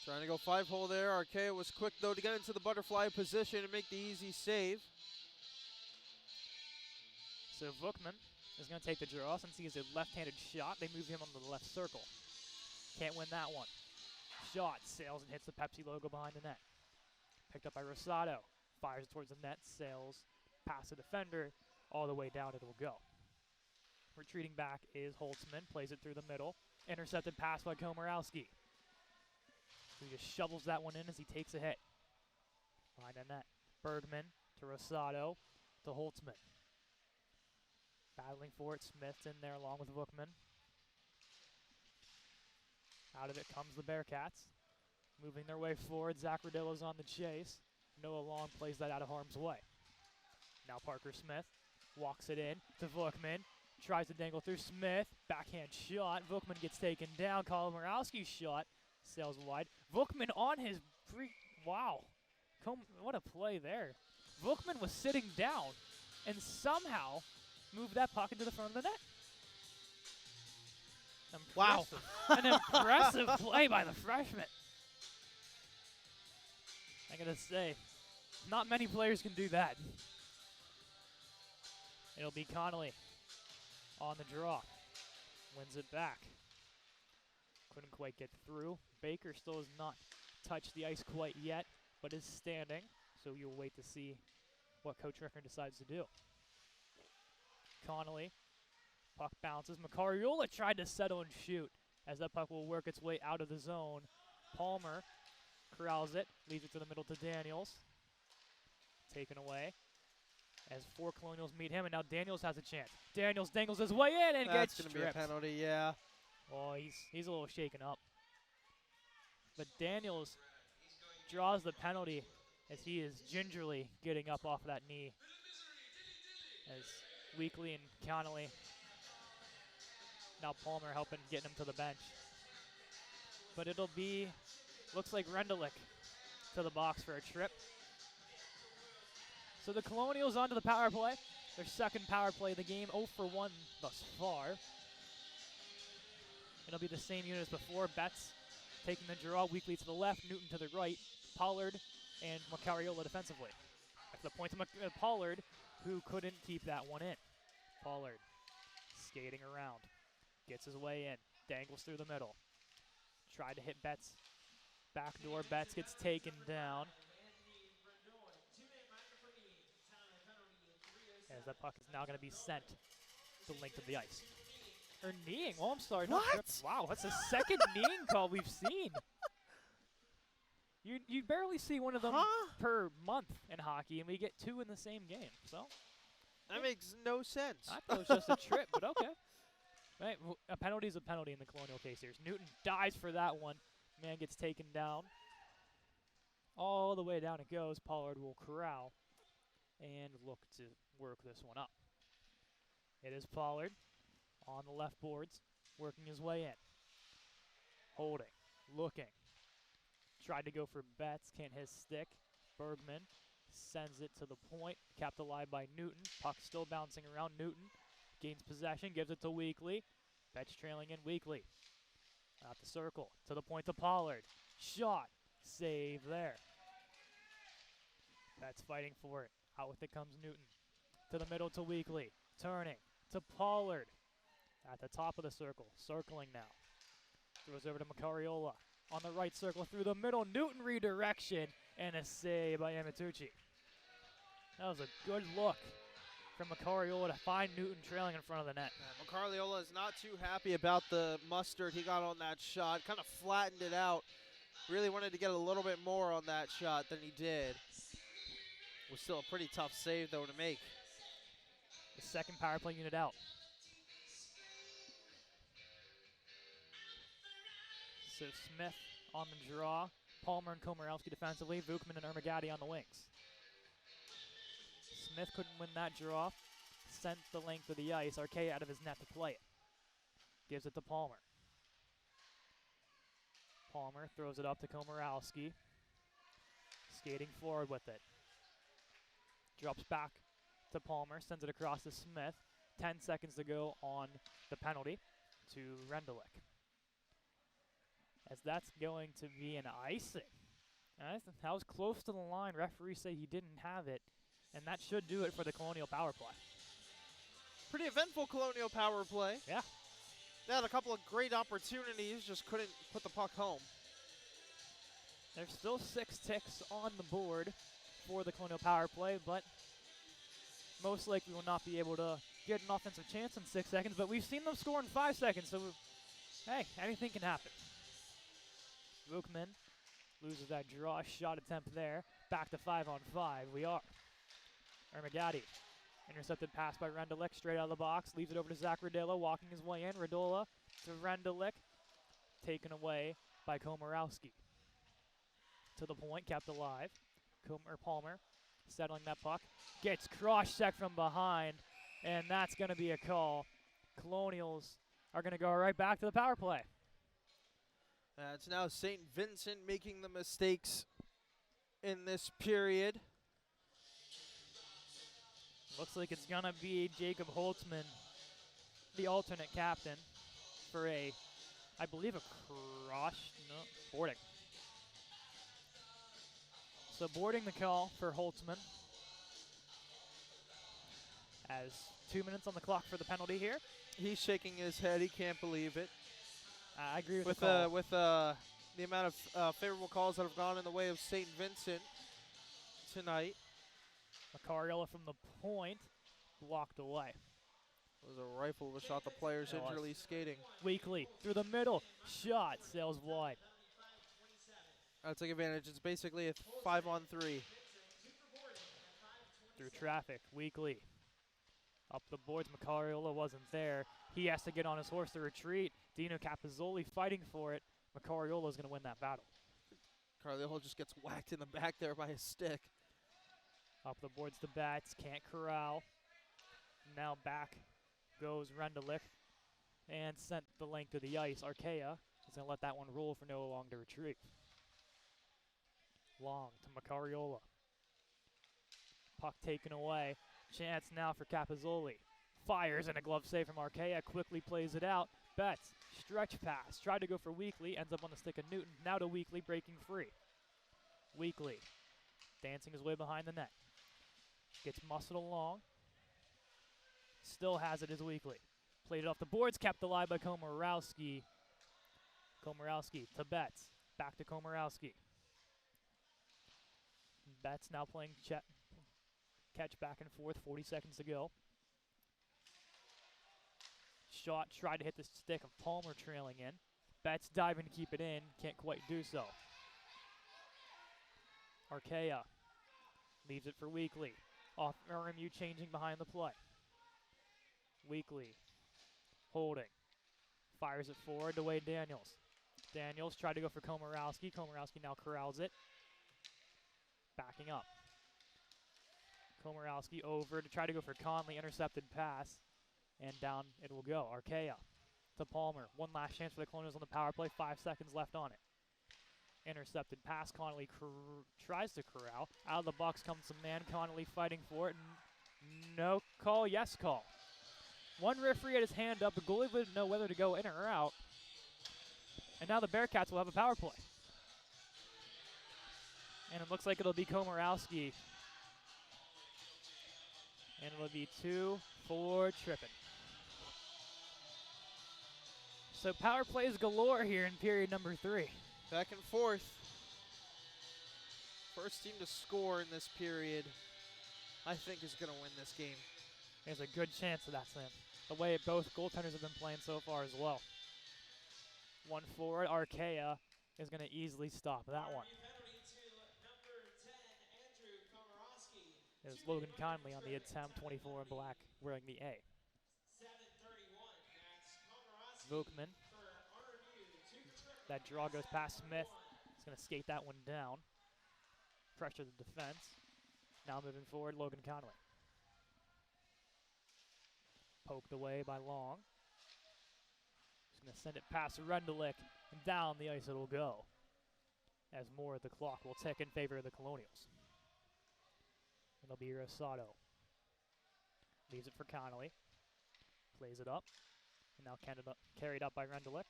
Trying to go 5-hole there. Arkea was quick, though, to get into the butterfly position and make the easy save. So Vukman is going to take the draw since he has a left-handed shot. They move him on the left circle. Can't win that one. Shot sails and hits the Pepsi logo behind the net. Picked up by Rosado. Fires towards the net, sails past the defender. All the way down it will go. Retreating back is Holtzman. Plays it through the middle. Intercepted pass by Komorowski. He just shovels that one in as he takes a hit. Behind the net. Bergman to Rosado to Holtzman. Battling for it. Smith's in there along with Vukman. Out of it comes the Bearcats. Moving their way forward. Zach Rodilla's on the chase. Noah Long plays that out of harm's way. Now Parker Smith walks it in to Vukman. Tries to dangle through Smith. Backhand shot. Vukman gets taken down. Komorowski's shot sails wide. Vukman on his wow. What a play there. Vukman was sitting down and somehow moved that puck into the front of the net. Impressive. Wow. An impressive play by the freshman. I gotta say, not many players can do that. It'll be Connolly on the draw. Wins it back. Couldn't quite get through. Baker still has not touched the ice quite yet, but is standing. So you'll wait to see what Coach Rickner decides to do. Connolly. Puck bounces. McCrory tried to settle and shoot as that puck will work its way out of the zone. Palmer corrals it. Leaves it to the middle to Daniels. Taken away. As 4 Colonials meet him, and now Daniels has a chance. Daniels dangles his way in and gets stripped. That's going to be a penalty, yeah. Oh, he's a little shaken up. But Daniels draws the penalty as he is gingerly getting up off that knee. As Weekly and Connolly, now Palmer helping getting him to the bench. But it'll be, looks like Rendelik to the box for a trip. So the Colonials onto the power play. Their second power play of the game, 0 for 1 thus far. It'll be the same unit as before. Betts taking the draw, Weekly to the left, Newton to the right, Pollard and McCrory defensively. That's the point to Pollard, who couldn't keep that one in. Pollard skating around, gets his way in, dangles through the middle. Tried to hit Betts. Backdoor, Betts gets taken down. As that puck is now going to be sent the length of the ice. Or kneeing. Oh, I'm sorry. What? Wow, that's the second kneeing call we've seen. You barely see one of them per month in hockey, and we get 2 in the same game. So that makes no sense. I thought it was just a trip, but okay. Right, a penalty is a penalty in the Colonial case here. Newton dives for that one. Man gets taken down. All the way down it goes. Pollard will corral and look to work this one up. It is Pollard on the left boards, working his way in. Holding, looking. Tried to go for Betts, can't hit stick. Bergman sends it to the point, kept alive by Newton. Puck still bouncing around. Newton gains possession, gives it to Weekly. Betts trailing in Weekly. Out the circle, to the point to Pollard. Shot, save there. Betts fighting for it. Out with it comes Newton. To the middle to Weekly. Turning to Pollard. At the top of the circle. Circling now. Throws over to McCrory on the right circle through the middle. Newton redirection and a save by Amitucci. That was a good look from McCrory to find Newton trailing in front of the net. McCrory is not too happy about the mustard he got on that shot. Kind of flattened it out. Really wanted to get a little bit more on that shot than he did. Was still a pretty tough save, though, to make. The second power play unit out. So Smith on the draw. Palmer and Komorowski defensively. Vukman and Ermagadi on the wings. Smith couldn't win that draw. Sent the length of the ice. Arquet out of his net to play it. Gives it to Palmer. Palmer throws it up to Komorowski. Skating forward with it. Drops back to Palmer, sends it across to Smith. 10 seconds to go on the penalty to Rendelik. As that's going to be an icing. That was close to the line. Referees say he didn't have it, and that should do it for the Colonial power play. Pretty eventful Colonial power play. Yeah. They had a couple of great opportunities, just couldn't put the puck home. There's still 6 ticks on the board for the Colonial power play, but most likely will not be able to get an offensive chance in 6 seconds, but we've seen them score in 5 seconds, so hey, anything can happen. Vukman loses that draw, shot attempt there. Back to 5-on-5, we are. Ermagadi, intercepted pass by Rendelik, straight out of the box, leaves it over to Zach Radola, walking his way in. Radola to Rendelik, taken away by Komorowski. To the point, kept alive. Palmer settling that puck, gets cross-checked from behind, and that's going to be a call. Colonials are going to go right back to the power play. It's now St. Vincent making the mistakes in this period. Looks like it's going to be Jacob Holtzman, the alternate captain, for I believe boarding. So boarding the call for Holtzman. As 2 minutes on the clock for the penalty here. He's shaking his head. He can't believe it. I agree with the call. With the amount of favorable calls that have gone in the way of St. Vincent tonight. McCrory from the point, blocked away. It was a rifle of a shot. The player's gingerly skating. Weekly through the middle, shot sails wide. I'll take advantage. It's basically a 5-on-3. Through traffic, Weekly. Up the boards, McCrory wasn't there. He has to get on his horse to retreat. Dino Capizzoli fighting for it. McCrory is going to win that battle. Carleo just gets whacked in the back there by his stick. Up the boards the bats, can't corral. Now back goes Rendelich and sent the length of the ice. Archaea is going to let that one roll for no long to retrieve. Long to McCrory. Puck taken away. Chance now for Capizzoli. Fires and a glove save from Archaea. Quickly plays it out. Betts, stretch pass. Tried to go for Weekly. Ends up on the stick of Newton. Now to Weekly, breaking free. Weekly dancing his way behind the net. Gets muscled along. Still has it as Weekly. Played it off the boards. Kept alive by Komorowski. Komorowski to Betts. Back to Komorowski. Betts now playing catch back and forth. 40 seconds to go. Shot tried to hit the stick of Palmer trailing in. Betts diving to keep it in. Can't quite do so. Archaea leaves it for Weekly. Off RMU changing behind the play. Weekly holding. Fires it forward to Wade Daniels. Daniels tried to go for Komorowski. Komorowski now corrals it. Backing up. Komorowski over to try to go for Conley. Intercepted pass. And down it will go. Archaea to Palmer. One last chance for the Colonials on the power play. 5 seconds left on it. Intercepted pass. Connolly tries to corral. Out of the box comes some man. Connolly fighting for it. No call. Yes call. One referee had his hand up. The goalie wouldn't know whether to go in or out. And now the Bearcats will have a power play. And it looks like it'll be Komorowski. And it'll be 2 for tripping. So power plays galore here in period number 3. Back and forth. First team to score in this period, I think, is going to win this game. There's a good chance of that, Sam. The way both goaltenders have been playing so far as well. One forward, Archaea is going to easily stop that one. There's Logan Conley on the attempt, 24 in black, wearing the A. Vukman. That draw goes past Smith. He's going to skate that one down. Pressure the defense. Now moving forward, Logan Conley. Poked away by Long. He's going to send it past Rendelich, and down the ice it'll go. As more of the clock will tick in favor of the Colonials. It'll be Rosado. Leaves it for Connolly. Plays it up. And now carried up by Rendelich.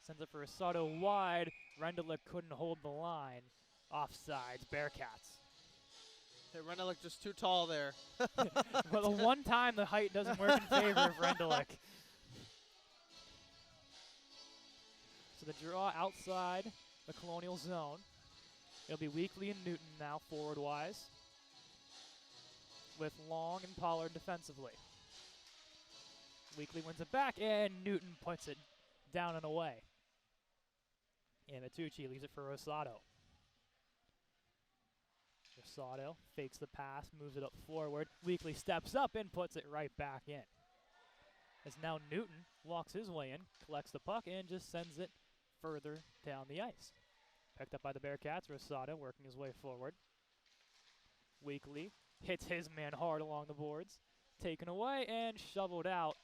Sends it for Rosado wide. Rendelich couldn't hold the line. Offsides, Bearcats. Hey, Rendelich just too tall there. Well, the one time the height doesn't work in favor of Rendelich. So the draw outside the Colonial zone. It'll be Weekly and Newton now, forward-wise, with Long and Pollard defensively. Weekly wins it back, and Newton puts it down and away. And Matucci leaves it for Rosado. Rosado fakes the pass, moves it up forward. Weekly steps up and puts it right back in. As now Newton walks his way in, collects the puck, and just sends it further down the ice. Picked up by the Bearcats. Rosado working his way forward. Weekly hits his man hard along the boards. Taken away and shoveled out.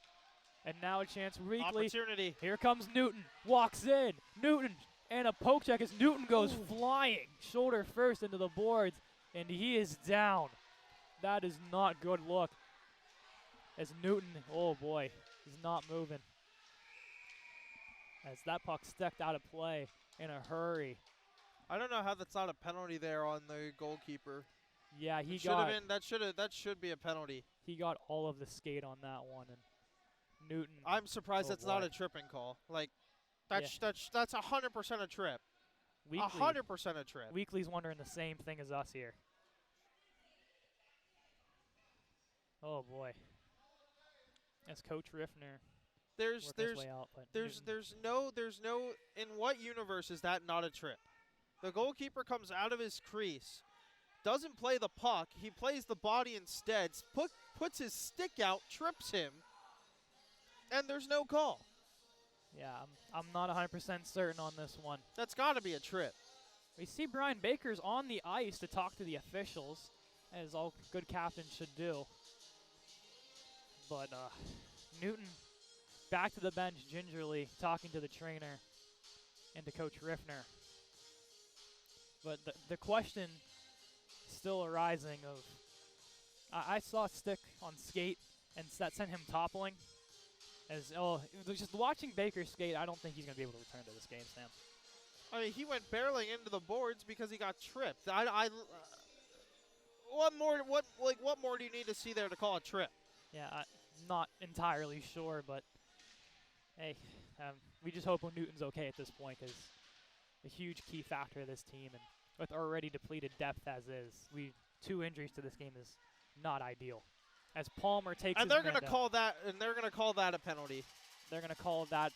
And now a chance for Weekly. Opportunity. Here comes Newton. Walks in. Newton and a poke check as Newton goes flying. Shoulder first into the boards. And he is down. That is not good look. As Newton, oh boy, is not moving. As that puck stepped out of play in a hurry. I don't know how that's not a penalty there on the goalkeeper. Yeah, that should be a penalty. He got all of the skate on that one, and Newton. I'm surprised that's not a tripping call. Like, that's 100% a trip. 100% a trip. Weekly's wondering the same thing as us here. Oh boy. As Coach Riffner. There's no in what universe is that not a trip? The goalkeeper comes out of his crease, doesn't play the puck, he plays the body instead, puts his stick out, trips him, and there's no call. Yeah, I'm not 100% certain on this one. That's got to be a trip. We see Brian Baker's on the ice to talk to the officials, as all good captains should do. But Newton back to the bench gingerly, talking to the trainer and to Coach Riffner. But the question still arising of, I saw a stick on skate, and that sent him toppling. Just watching Baker skate, I don't think he's going to be able to return to this game, Sam. I mean, he went barreling into the boards because he got tripped. What more do you need to see there to call a trip? Yeah, I'm not entirely sure, but hey, we just hope Newton's okay at this point, because a huge key factor of this team, and with already depleted depth as is, 2 injuries to this game is not ideal. As Palmer takes and his they're going to man call that, and they're going to call that a penalty. They're going to call that.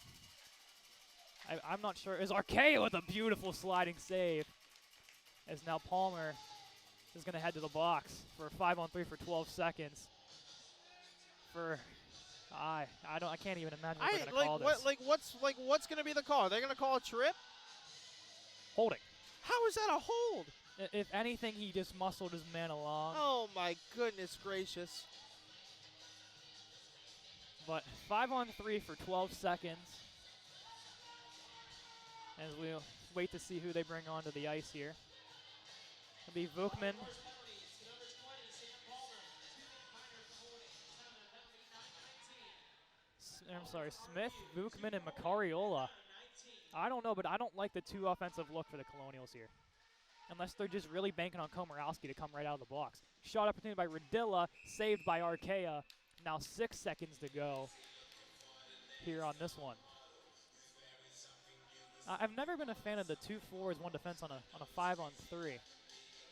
I'm not sure. Is Archaea with a beautiful sliding save? As now Palmer is going to head to the box for a 5-on-3 for 12 seconds. I can't even imagine what they're going to call this. What's going to be the call? Are they going to call a trip? Holding. How is that a hold? If anything, he just muscled his man along. Oh my goodness gracious. But 5-on-3 for 12 seconds. As we'll wait to see who they bring onto the ice here. It'll be Vukman. Smith, Vukman, and McCrory. I don't know, but I don't like the 2 offensive look for the Colonials here. Unless they're just really banking on Komorowski to come right out of the box. Shot opportunity by Radilla, saved by Archaea. Now 6 seconds to go here on this one. I've never been a fan of the 2 forwards, 1 defense on a 5-on-3.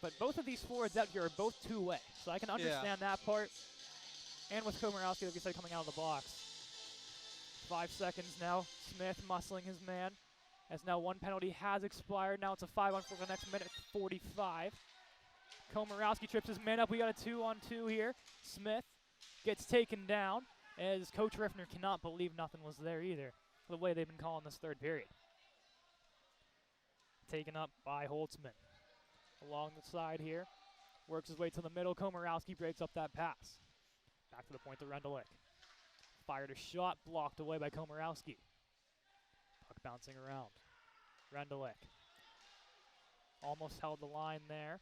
But both of these forwards out here are both 2-way. So I can understand that part. And with Komorowski, like you said, coming out of the box. 5 seconds now. Smith muscling his man. As now 1 penalty has expired. Now it's a 5-on-4 for the next minute 45. Komorowski trips his man up. We got a 2-on-2 here. Smith gets taken down as Coach Riffner cannot believe nothing was there either, the way they've been calling this 3rd period. Taken up by Holtzman. Along the side here. Works his way to the middle. Komorowski breaks up that pass. Back to the point to Rendelik. Fired a shot, blocked away by Komorowski. Puck bouncing around. Rendelik. Almost held the line there.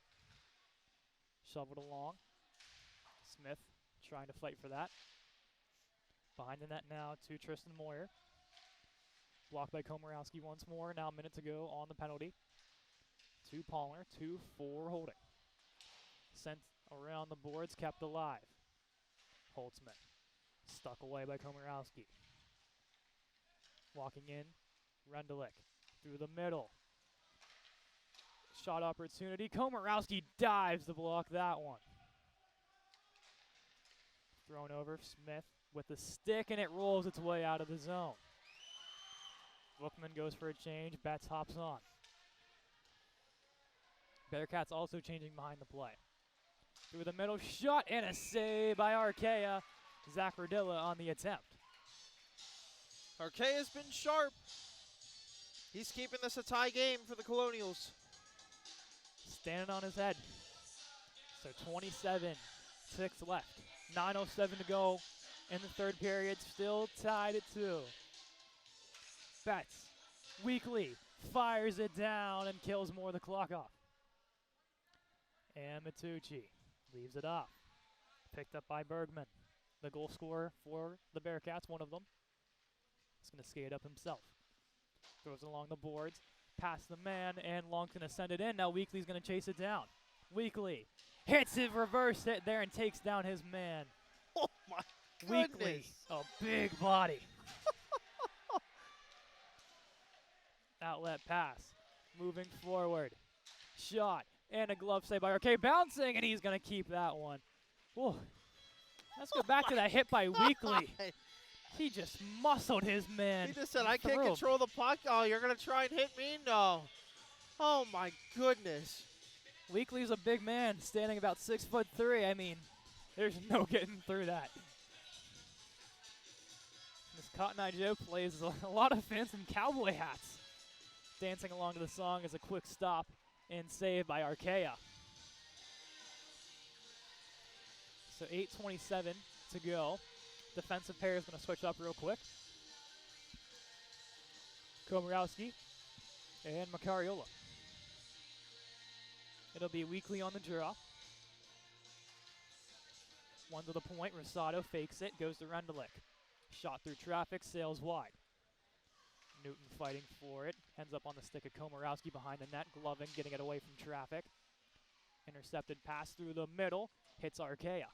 Shoveled along. Smith trying to fight for that. Behind the net now to Tristan Moyer. Blocked by Komorowski once more. Now a minute to go on the penalty. To Palmer, 2 for holding. Sent around the boards, kept alive. Holtzman. Stuck away by Komorowski. Walking in, Rendelik. Through the middle. Shot opportunity. Komorowski dives to block that one. Thrown over, Smith with the stick, and it rolls its way out of the zone. Bookman goes for a change. Betts hops on. Bearcats also changing behind the play. Through the middle, shot, and a save by Archaea. Zach Radilla on the attempt. Archaea's been sharp. He's keeping this a tie game for the Colonials. Standing on his head. So 27-6 left. 9:07 to go in the 3rd period. Still tied at 2. Betts, Weekly, fires it down and kills more of the clock off. And Matucci leaves it off. Picked up by Bergman. The goal scorer for the Bearcats, one of them. He's going to skate up himself. Throws it along the boards. Past the man, and Long's going to send it in. Now Weekly's going to chase it down. Weekly hits it, reverse hit there, and takes down his man. Oh, my goodness. Weekly, a big body. Outlet pass. Moving forward. Shot. And a glove save by Archaea. Bouncing, and he's going to keep that one. Whoa. Let's go back to that hit by Weekly. He just muscled his man. He just said, I can't control the puck. Oh, you're going to try and hit me? No. Oh, my goodness. Weekly's a big man, standing about 6'3". I mean, there's no getting through that. This Cotton Eye Joe plays a lot of fans in cowboy hats. Dancing along to the song is a quick stop and save by Archaea. So 8:27 to go. Defensive pair is going to switch up real quick. Komorowski and Macariola. It'll be Weekly on the draw. One to the point. Rosado fakes it, goes to Rendelik. Shot through traffic, sails wide. Newton fighting for it. Ends up on the stick of Komorowski behind the net. Glovin getting it away from traffic. Intercepted pass through the middle. Hits Archaea.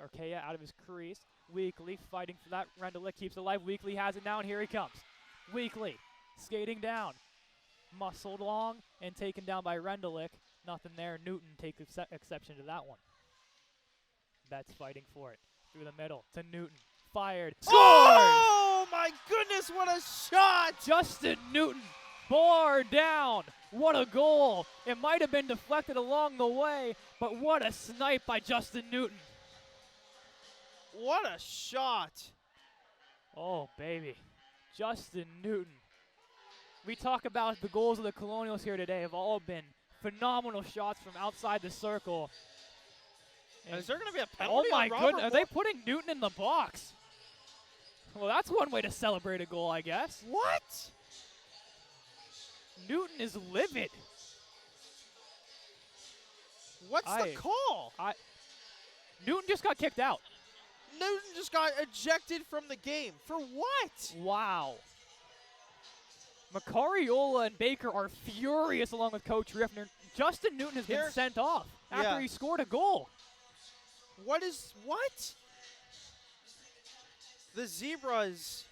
Archaea out of his crease. Weekly fighting for that. Rendelik keeps it alive. Weekly has it now, and here he comes. Weekly skating down. Muscled long and taken down by Rendelik. Nothing there. Newton takes exception to that one. Betts fighting for it. Through the middle to Newton. Fired. Scores! Oh my goodness, what a shot! Justin Newton, bore down. What a goal. It might have been deflected along the way, but what a snipe by Justin Newton. What a shot! Oh, baby. Justin Newton. We talk about the goals of the Colonials here today have all been phenomenal shots from outside the circle. And is there going to be a Oh penalty my on Robert goodness, are they putting Newton in the box? Well, that's one way to celebrate a goal, I guess. What? Newton is livid. What's the call? Newton just got kicked out. Newton just got ejected from the game. For what? Wow. McCrory and Baker are furious along with Coach Riffner. Justin Newton has been sent off after he scored a goal. What? The Zebras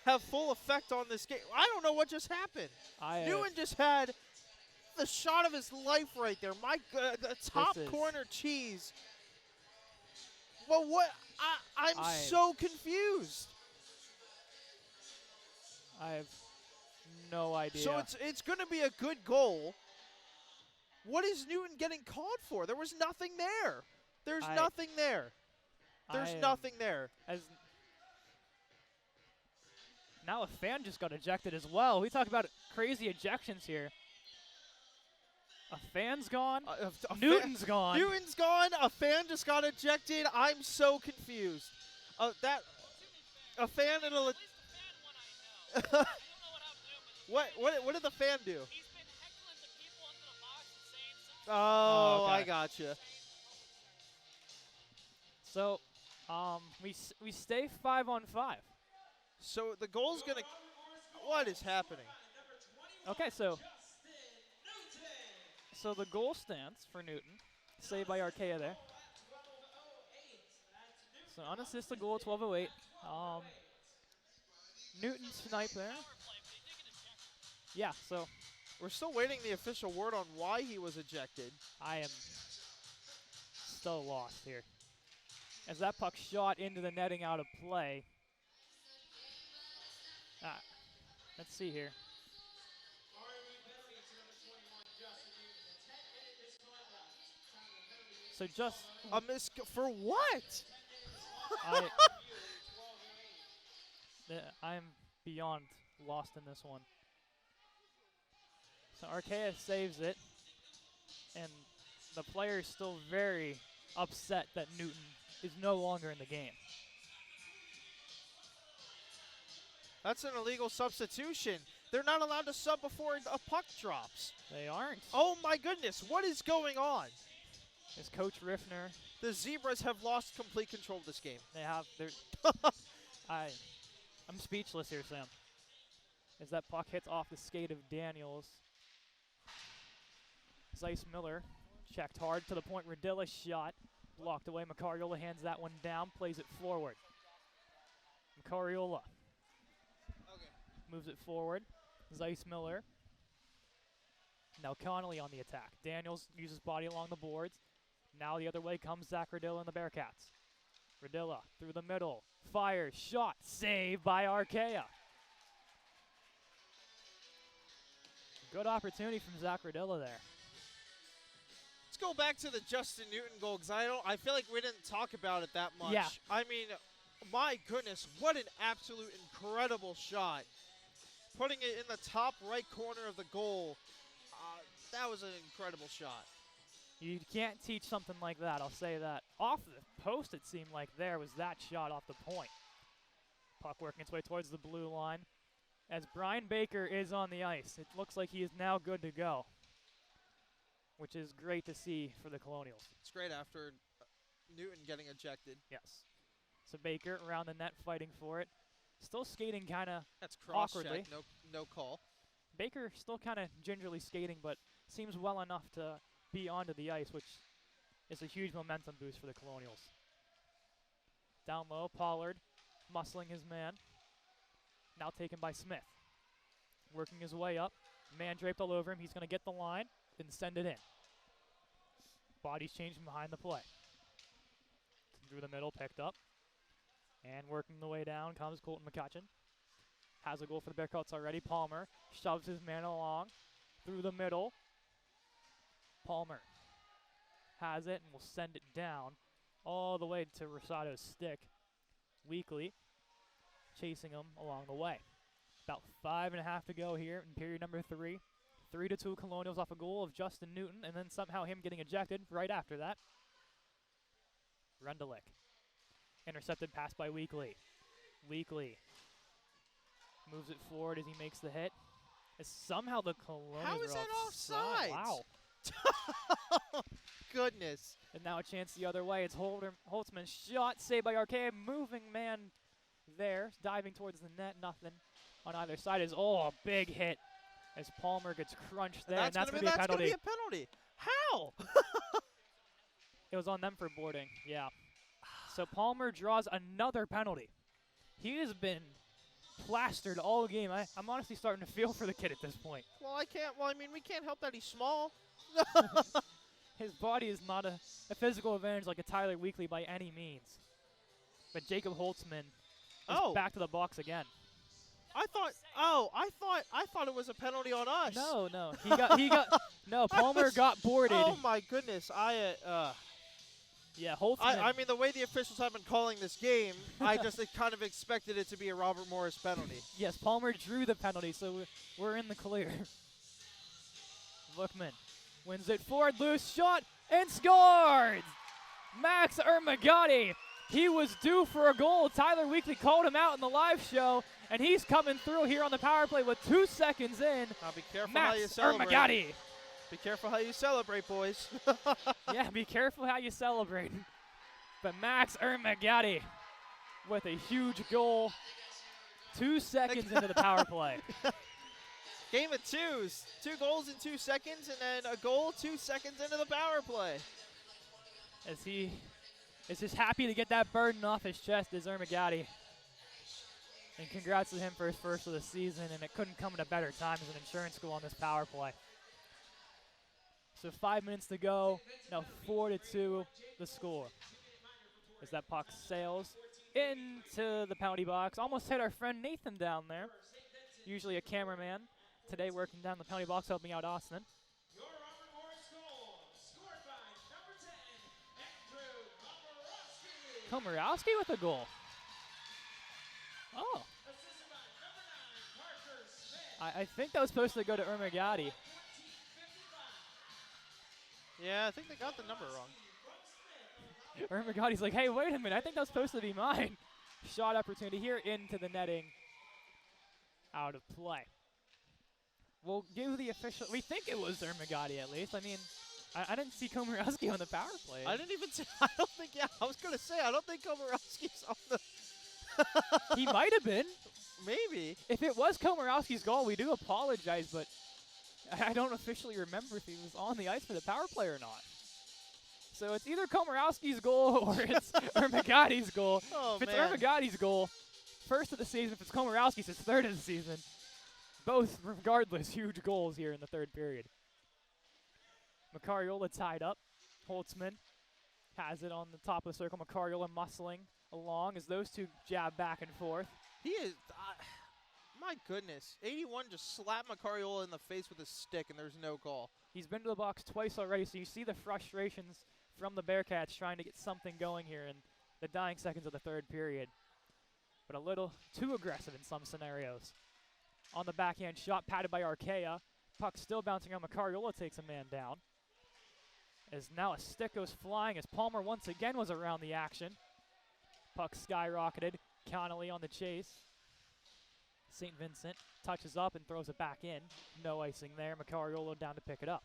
have full effect on this game. I don't know what just happened. Newton just had the shot of his life right there. My God, the top corner cheese. Well, what? I'm so confused. I have no idea. So it's going to be a good goal. What is Newton getting called for? There was nothing there. There's nothing there. There's nothing there. Now a fan just got ejected as well. We talk about crazy ejections here. A fan's gone. Newton's gone. Newton's gone. A fan just got ejected. I'm so confused. A fan and a. What did the fan do? He's been heckling the people into the box and saying some. Oh, okay. I gotcha. So, we stay 5-on-5. So the goal's gonna. What is happening? Okay, so the goal stands for Newton, saved by Archaea there. So unassisted goal, 12:08. Newton snipe there. Yeah, so We're still waiting the official word on why he was ejected. I am still lost here. As that puck shot into the netting out of play. Let's see here. So just A miss for what? I'm beyond lost in this one. So Archaea saves it, and the player is still very upset that Newton is no longer in the game. That's an illegal substitution. They're not allowed to sub before a puck drops. They aren't. Oh my goodness, what is going on? It's Coach Riffner. The Zebras have lost complete control of this game. They have their I'm speechless here, Sam. As that puck hits off the skate of Daniels. Zeiss Miller checked hard to the point. Radilla shot. Blocked away. Macariola hands that one down. Plays it forward. Macariola moves it forward. Zeiss Miller. Now Connolly on the attack. Daniels uses body along the boards. Now the other way comes Zach Radilla and the Bearcats. Radilla through the middle. Fires. Shot. Saved by Archaea. Good opportunity from Zach Radilla there. Let's go back to the Justin Newton goal because I feel like we didn't talk about it that much. Yeah. I mean, My goodness, what an absolute incredible shot. Putting it in the top right corner of the goal. That was an incredible shot. You can't teach something like that, I'll say that. Off the post, it seemed like there was that shot off the point. Puck working its way towards the blue line. As Brian Baker is on the ice, it looks like he is now good to go, which is great to see for the Colonials. It's great after Newton getting ejected. Yes. So Baker around the net fighting for it. Still skating kind of That's cross awkwardly. check, no call. Baker still kind of gingerly skating, but seems well enough to be onto the ice, which is a huge momentum boost for the Colonials. Down low, Pollard muscling his man. Now taken by Smith. Working his way up. Man draped all over him. He's going to get the line and send it in. Bodies changing behind the play. Through the middle, picked up. And working the way down comes Colton McCutcheon. Has a goal for the Bearcats already. Palmer shoves his man along through the middle. Palmer has it and will send it down all the way to Rosado's stick. Weekly chasing him along the way. About 5.5 to go here in period number 3. 3-2 Colonials off a goal of Justin Newton, and then somehow him getting ejected right after that. Rundelik. Intercepted pass by Weekly. Weekly moves it forward as he makes the hit. As somehow the Colonials How is are that offside? offside? Wow. Goodness. And now a chance the other way. It's Holtzman shot, saved by Archaea. Moving man there, diving towards the net. Nothing on either side. A big hit as Palmer gets crunched there. And that's going to be a penalty. Gonna be a penalty. How? It was on them for boarding, yeah. So Palmer draws another penalty. He has been plastered all game. I'm honestly starting to feel for the kid at this point. Well, we can't help that he's small. His body is not a physical advantage like a Tyler Weekly by any means. But Jacob Holtzman is back to the box again. I thought it was a penalty on us. No. No, Palmer got boarded. Oh my goodness. Yeah, Holtzman. I mean, the way the officials have been calling this game, I just kind of expected it to be a Robert Morris penalty. Yes, Palmer drew the penalty, so we're in the clear. Lookman wins it forward, loose shot, and scores! Max Ermagati. He was due for a goal. Tyler Weekly called him out in the live show, and he's coming through here on the power play with 2 seconds in. Now be careful Max how you celebrate. Ermagati. Be careful how you celebrate, boys. Yeah, be careful how you celebrate. But Max Ermagati with a huge goal. 2 seconds into the power play. Game of twos. 2 goals in 2 seconds, and then a goal 2 seconds into the power play. As he is just happy to get that burden off his chest is Ermagati. And congrats to him for his first of the season, and it couldn't come at a better time as an insurance goal on this power play. So 5 minutes to go. Now 4-2 the score. As that puck sails into the penalty box. Almost hit our friend Nathan down there. Usually a cameraman. Today working down the penalty box, helping out Austin. Your Robert Morris goal, scored by number 10, Andrew Komorowski with a goal. Oh. Assisted by number 9, Parker Smith. I think that was supposed to go to Ermagati. 14:55. Yeah, I think they got the number wrong. Ermagati's like, hey, wait a minute. I think that was supposed to be mine. Shot opportunity here into the netting. Out of play. We'll give the official. We think it was Ermagati at least. I mean, I didn't see Komorowski on the power play. I didn't even say. I don't think. Yeah, I was gonna say. I don't think Komorowski's on the. He might have been. Maybe. If it was Komorowski's goal, we do apologize, but I don't officially remember if he was on the ice for the power play or not. So it's either Komorowski's goal or it's Ermagati's goal. Oh, if it's man. Ermagati's goal, first of the season. If it's Komorowski's, it's third of the season. Both, regardless, huge goals here in the third period. McCrory tied up. Holtzman has it on the top of the circle. McCrory muscling along as those two jab back and forth. He is. My goodness. 81 just slapped McCrory in the face with a stick, and there's no call. He's been to the box twice already, so you see the frustrations from the Bearcats trying to get something going here in the dying seconds of the third period. but a little too aggressive in some scenarios. On the backhand shot, patted by Archaea. Puck still bouncing on McCrory takes a man down. As now a stick goes flying as Palmer once again was around the action. Puck skyrocketed. Connolly on the chase. St. Vincent touches up and throws it back in. No icing there. McCrory down to pick it up.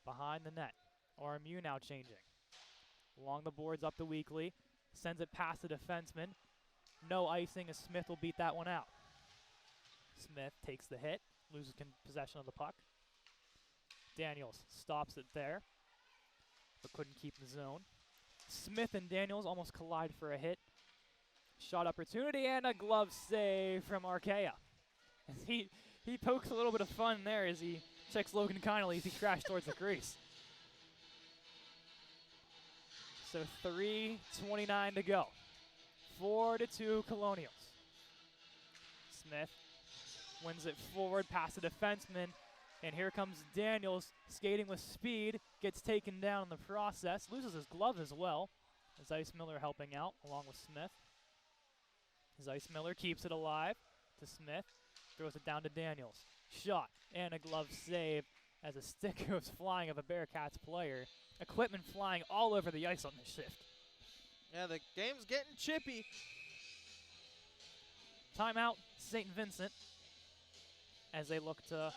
Behind the net. RMU now changing. Along the boards up to Weekly. Sends it past the defenseman. No icing as Smith will beat that one out. Smith takes the hit. Loses possession of the puck. Daniels stops it there, but couldn't keep the zone. Smith and Daniels almost collide for a hit. Shot opportunity and a glove save from Archaea. As he pokes a little bit of fun there as he checks Logan Connolly as he crashed towards the crease. So 3:29 to go. 4-2 Colonials. Smith wins it forward past the defenseman. And here comes Daniels skating with speed. Gets taken down in the process. Loses his glove as well. As Ice Miller helping out along with Smith. As Ice Miller keeps it alive to Smith. Throws it down to Daniels. Shot and a glove save as a stick goes flying of a Bearcats player. Equipment flying all over the ice on this shift. Yeah, the game's getting chippy. Timeout, St. Vincent. As they look to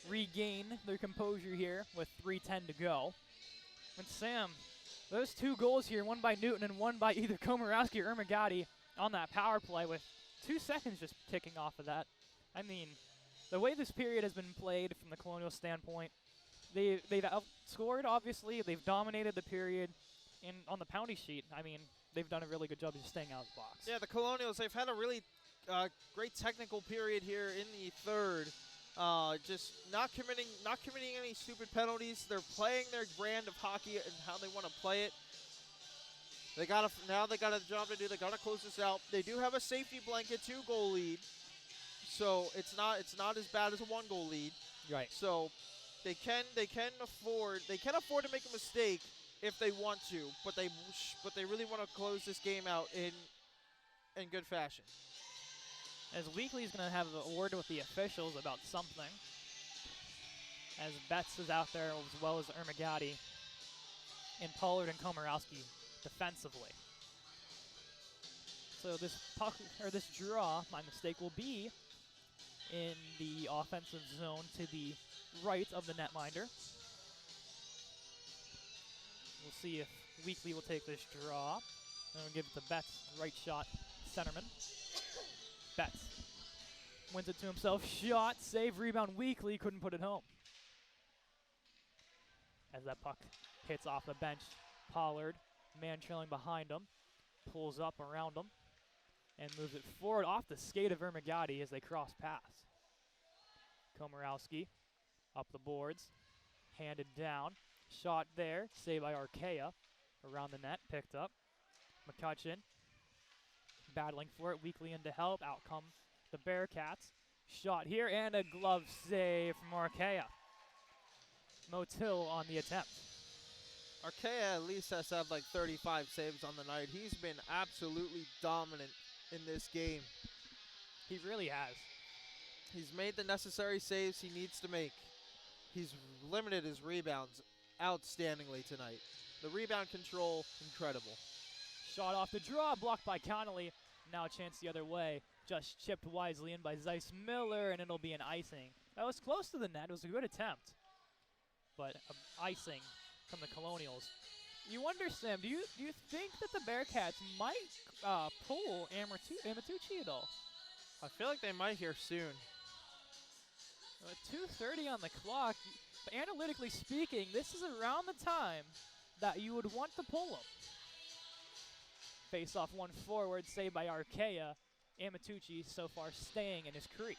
regain their composure here with 3:10 to go. And Sam, those two goals here, one by Newton and one by either Komorowski or Ermagati on that power play with 2 seconds just ticking off of that. I mean, the way this period has been played from the Colonial standpoint, they've outscored, obviously. They've dominated the period. And on the penalty sheet, I mean, they've done a really good job of just staying out of the box. Yeah, the Colonials, they've had a really great technical period here in the third. Just not committing any stupid penalties. They're playing their brand of hockey and how they want to play it. Now they got a job to do. They got to close this out. They do have a safety blanket 2-goal lead, so it's not as bad as a 1-goal lead. Right. So they can afford to make a mistake if they want to, but they really want to close this game out in good fashion. As Weekly's going to have a word with the officials about something. As Betts is out there as well as Ermagati and Pollard and Komorowski defensively. So this puck, or this draw, my mistake, will be in the offensive zone to the right of the netminder. We'll see if Weekly will take this draw. And we'll give it to Betts, right shot, centerman. Betts wins it to himself. Shot, save, rebound. Weekly couldn't put it home. As that puck hits off the bench, Pollard, man trailing behind him, pulls up around him and moves it forward off the skate of Ermagati as they cross paths. Komorowski up the boards, handed down. Shot there, saved by Archaea. Around the net, picked up. McCutcheon battling for it. Weekly in to help. Out come the Bearcats. Shot here and a glove save from Archaea. Motil on the attempt. Archaea at least has to have like 35 saves on the night. He's been absolutely dominant in this game. He really has. He's made the necessary saves he needs to make. He's limited his rebounds outstandingly tonight. The rebound control, incredible. Shot off the draw, blocked by Connolly. Now a chance the other way. Just chipped wisely in by Zeiss Miller, and it'll be an icing. That was close to the net. It was a good attempt. But icing from the Colonials. You wonder, Sam, do you think that the Bearcats might pull Amatucci at all? I feel like they might here soon. With 2:30 on the clock, analytically speaking, this is around the time that you would want to pull him. Face off one forward, saved by Archaea. Amatucci so far staying in his crease.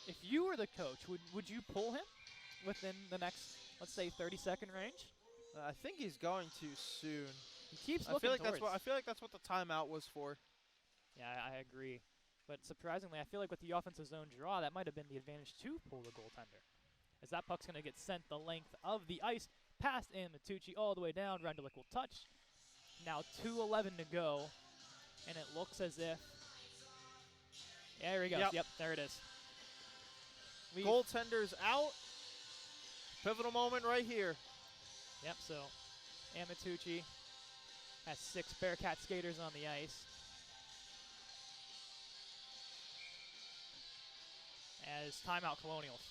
If you were the coach, would you pull him within the next, let's say, 30-second range? I think he's going too soon. He keeps looking I towards. feel like that's what the timeout was for. Yeah, I agree. But surprisingly, I feel like with the offensive zone draw, that might have been the advantage to pull the goaltender. As that puck's going to get sent the length of the ice, past Amatucci all the way down. Rendulic will touch. Now 2:11 to go, and it looks as if. There he goes. Yep, there it is. Goaltender's out. Pivotal moment right here. Yep, so Amatucci has 6 Bearcat skaters on the ice. As timeout Colonials.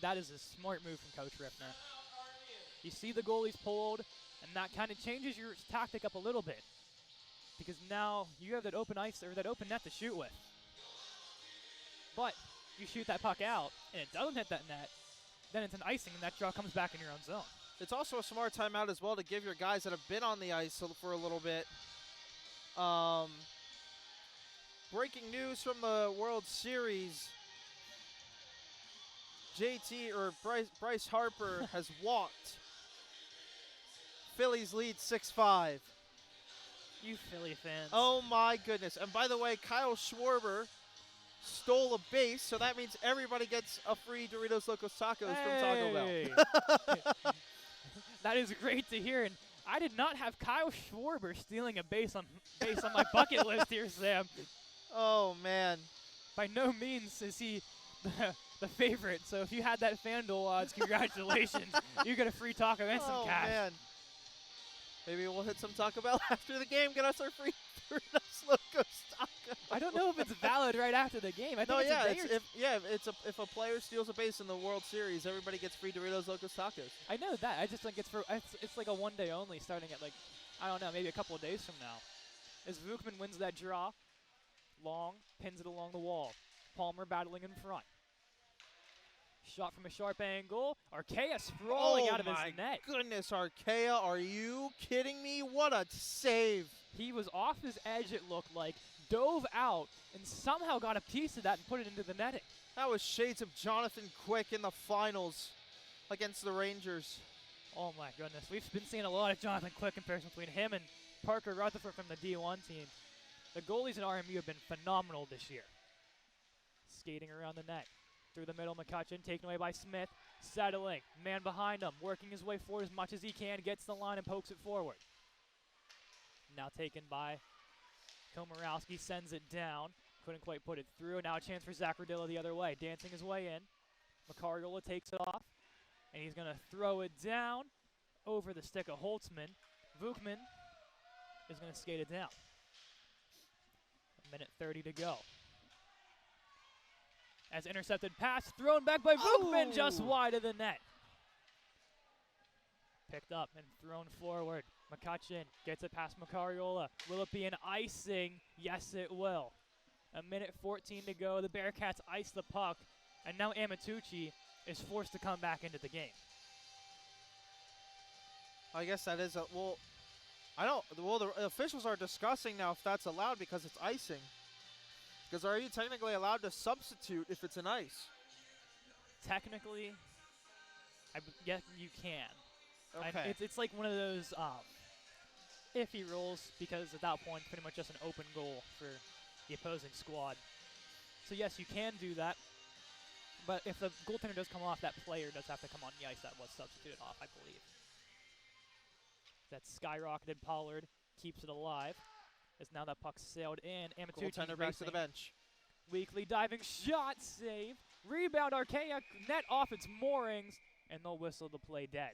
That is a smart move from Coach Riffner. You see the goalies pulled, and that kind of changes your tactic up a little bit. Because now you have that open ice, or that open net to shoot with. But you shoot that puck out, and it doesn't hit that net, then it's an icing, and that draw comes back in your own zone. It's also a smart timeout as well to give your guys that have been on the ice for a little bit. Breaking news from the World Series. Bryce Harper has walked. Phillies lead 6-5. You Philly fans. Oh my goodness. And by the way, Kyle Schwarber stole a base, so that means everybody gets a free Doritos Locos Tacos from Taco Bell. That is great to hear, and I did not have Kyle Schwarber stealing a base on my bucket list here, Sam. Oh man. By no means is he the favorite, so if you had that FanDuel odds, congratulations. You get a free taco and some cash. Man. Maybe we'll hit some Taco Bell after the game, get us our free Doritos Locos Tacos. I don't know if it's valid right after the game. I think if a player steals a base in the World Series, everybody gets free Doritos Locos Tacos. I know that. I just think it's like a one day only, starting at like, I don't know, maybe a couple of days from now. As Vukman wins that draw, Long pins it along the wall. Palmer battling in front. Shot from a sharp angle. Archaea sprawling out of his net. Oh my goodness, Archaea, are you kidding me? What a save. He was off his edge, it looked like, dove out, and somehow got a piece of that and put it into the netting. That was shades of Jonathan Quick in the finals against the Rangers. Oh my goodness. We've been seeing a lot of Jonathan Quick comparison between him and Parker Rutherford from the D1 team. The goalies in RMU have been phenomenal this year. Skating around the net. Through the middle, McCutcheon taken away by Smith. Settling. Man behind him. Working his way forward as much as he can. Gets the line and pokes it forward. Now taken by Komorowski. Sends it down. Couldn't quite put it through. Now a chance for Zach Rodilla the other way. Dancing his way in. McCrory takes it off. And he's going to throw it down over the stick of Holtzman. Vukman is going to skate it down. 1:30 to go. As intercepted pass, thrown back by Vukman, just wide of the net. Picked up and thrown forward. McCutcheon gets it past Macariola. Will it be an icing? Yes, it will. 1:14 to go. The Bearcats ice the puck, and now Amatucci is forced to come back into the game. I guess that is the officials are discussing now if that's allowed because it's icing. Because are you technically allowed to substitute if it's an ice? Technically, yeah, you can. Okay. It's like one of those iffy rules because at that point, it's pretty much just an open goal for the opposing squad. So yes, you can do that. But if the goaltender does come off, that player does have to come on the ice that was substituted off, I believe. That skyrocketed Pollard keeps it alive. As now that puck sailed in. Amatucci goaltender back to the bench. Weekly diving shot save. Rebound Archaea. Net off its moorings. And they'll whistle the play dead.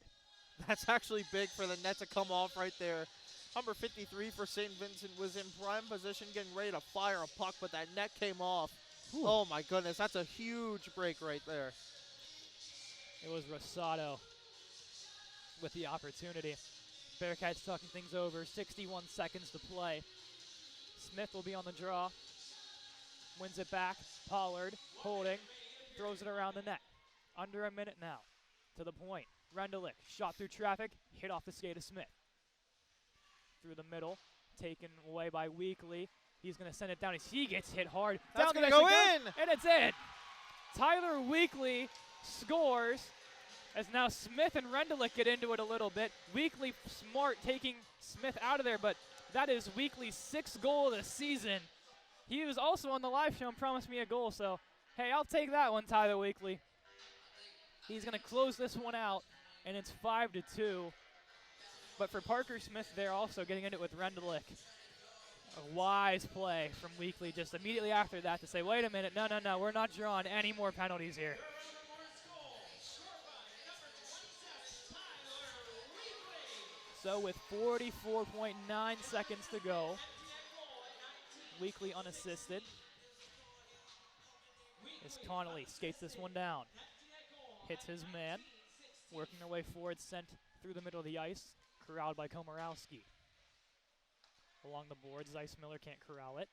That's actually big for the net to come off right there. Number 53 for St. Vincent was in prime position getting ready to fire a puck, but that net came off. Ooh. Oh my goodness, that's a huge break right there. It was Rosado with the opportunity. Bearcats talking things over. 61 seconds to play. Smith will be on the draw. Wins it back. Pollard holding. Throws it around the net. Under a minute now. To the point. Rendelik shot through traffic. Hit off the skate of Smith. Through the middle. Taken away by Weekly. He's going to send it down as he gets hit hard. That's going to go in! And it's in! Tyler Weekly scores. As now Smith and Rendelik get into it a little bit. Weekly smart taking Smith out of there, but that is Weekly's 6th goal of the season. He was also on the live show and promised me a goal, so hey, I'll take that one, Tyler Weekly. He's going to close this one out, and it's 5-2. But for Parker Smith, they're also getting into it with Rendelick. A wise play from Weekly just immediately after that to say, wait a minute, no, we're not drawing any more penalties here. So with 44.9 seconds to go, Weekly unassisted. As Connolly skates this one down. Hits his man. Working their way forward, sent through the middle of the ice. Corralled by Komorowski. Along the boards, Zeiss Miller can't corral it.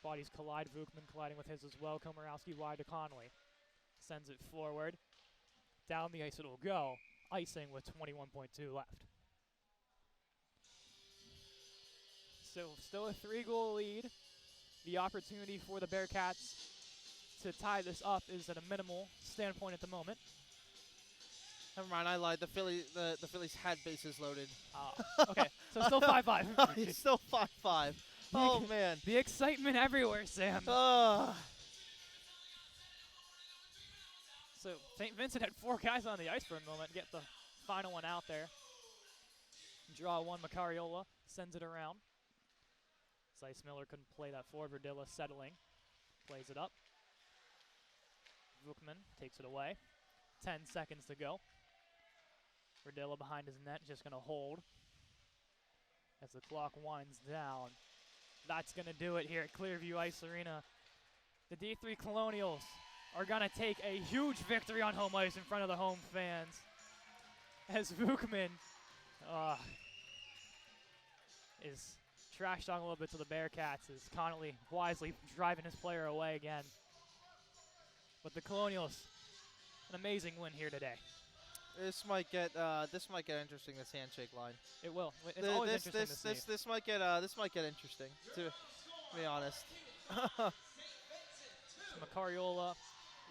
Bodies collide, Vukman colliding with his as well. Komorowski wide to Connolly. Sends it forward. Down the ice it'll go. Icing with 21.2 left. So still a 3-goal lead. The opportunity for the Bearcats to tie this up is at a minimal standpoint at the moment. Never mind, I lied. The Phillies had bases loaded. Okay, so still 5-5. It's still 5-5. Oh, man. The excitement everywhere, Sam. Oh. So St. Vincent had 4 guys on the ice for a moment. Get the final one out there. Draw one, McCrory sends it around. Zeiss Miller couldn't play that forward. Verdilla settling. Plays it up. Vukman takes it away. 10 seconds to go. Verdilla behind his net, just going to hold. As the clock winds down. That's going to do it here at Clearview Ice Arena. The D3 Colonials are going to take a huge victory on home ice in front of the home fans. As Vukman is trash talking a little bit to the Bearcats as Connolly wisely driving his player away again. But the Colonials, an amazing win here today. This might get interesting. This handshake line. It will. It's always interesting to see. This might get interesting. To be honest. McCrory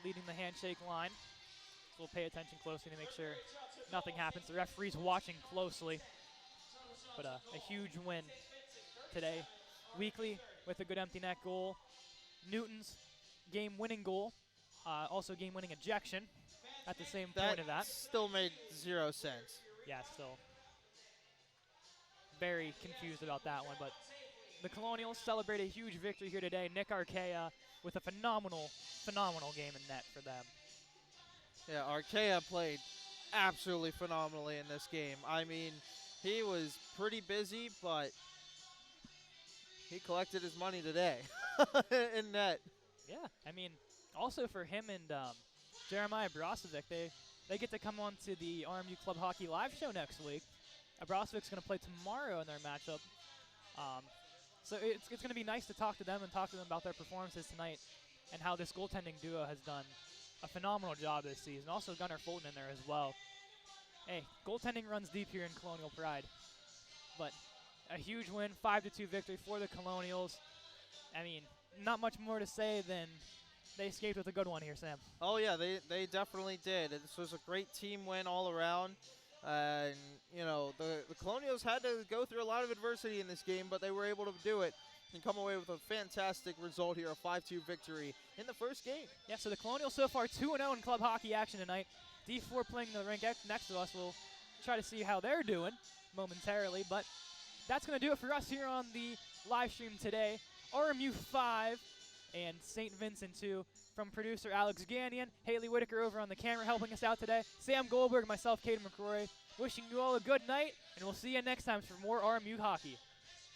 leading the handshake line. So we'll pay attention closely to make sure nothing happens. The referee's watching closely. But a huge win today. Weekly with a good empty net goal. Newton's game-winning goal. Also game-winning ejection at the same point of that. Still made 0 sense. Yeah, still very confused about that one. But the Colonials celebrate a huge victory here today. Nick Arkea with a phenomenal game in net for them. Yeah, Arkea played absolutely phenomenally in this game. I mean, he was pretty busy, but he collected his money today in net. Yeah, I mean, also for him and Jeremiah Brozovic, they get to come on to the RMU Club Hockey live show next week. Brozovic's going to play tomorrow in their matchup. So it's going to be nice to talk to them and talk to them about their performances tonight and how this goaltending duo has done a phenomenal job this season. Also Gunnar Fulton in there as well. Hey, goaltending runs deep here in Colonial Pride. But a huge win, 5-2 victory for the Colonials. I mean, not much more to say than they escaped with a good one here, Sam. Oh, yeah, they definitely did. This was a great team win all around. And, you know, the Colonials had to go through a lot of adversity in this game, but they were able to do it and come away with a fantastic result here, a 5-2 victory in the first game. Yeah, so the Colonials so far 2-0 in club hockey action tonight. D4 playing the rink next to us. We'll try to see how they're doing momentarily, but that's going to do it for us here on the live stream today. RMU 5 and St. Vincent 2 from producer Alex Gagnon, Haley Whitaker over on the camera helping us out today, Sam Goldberg, myself, Cadeyn McCrory, wishing you all a good night, and we'll see you next time for more RMU hockey.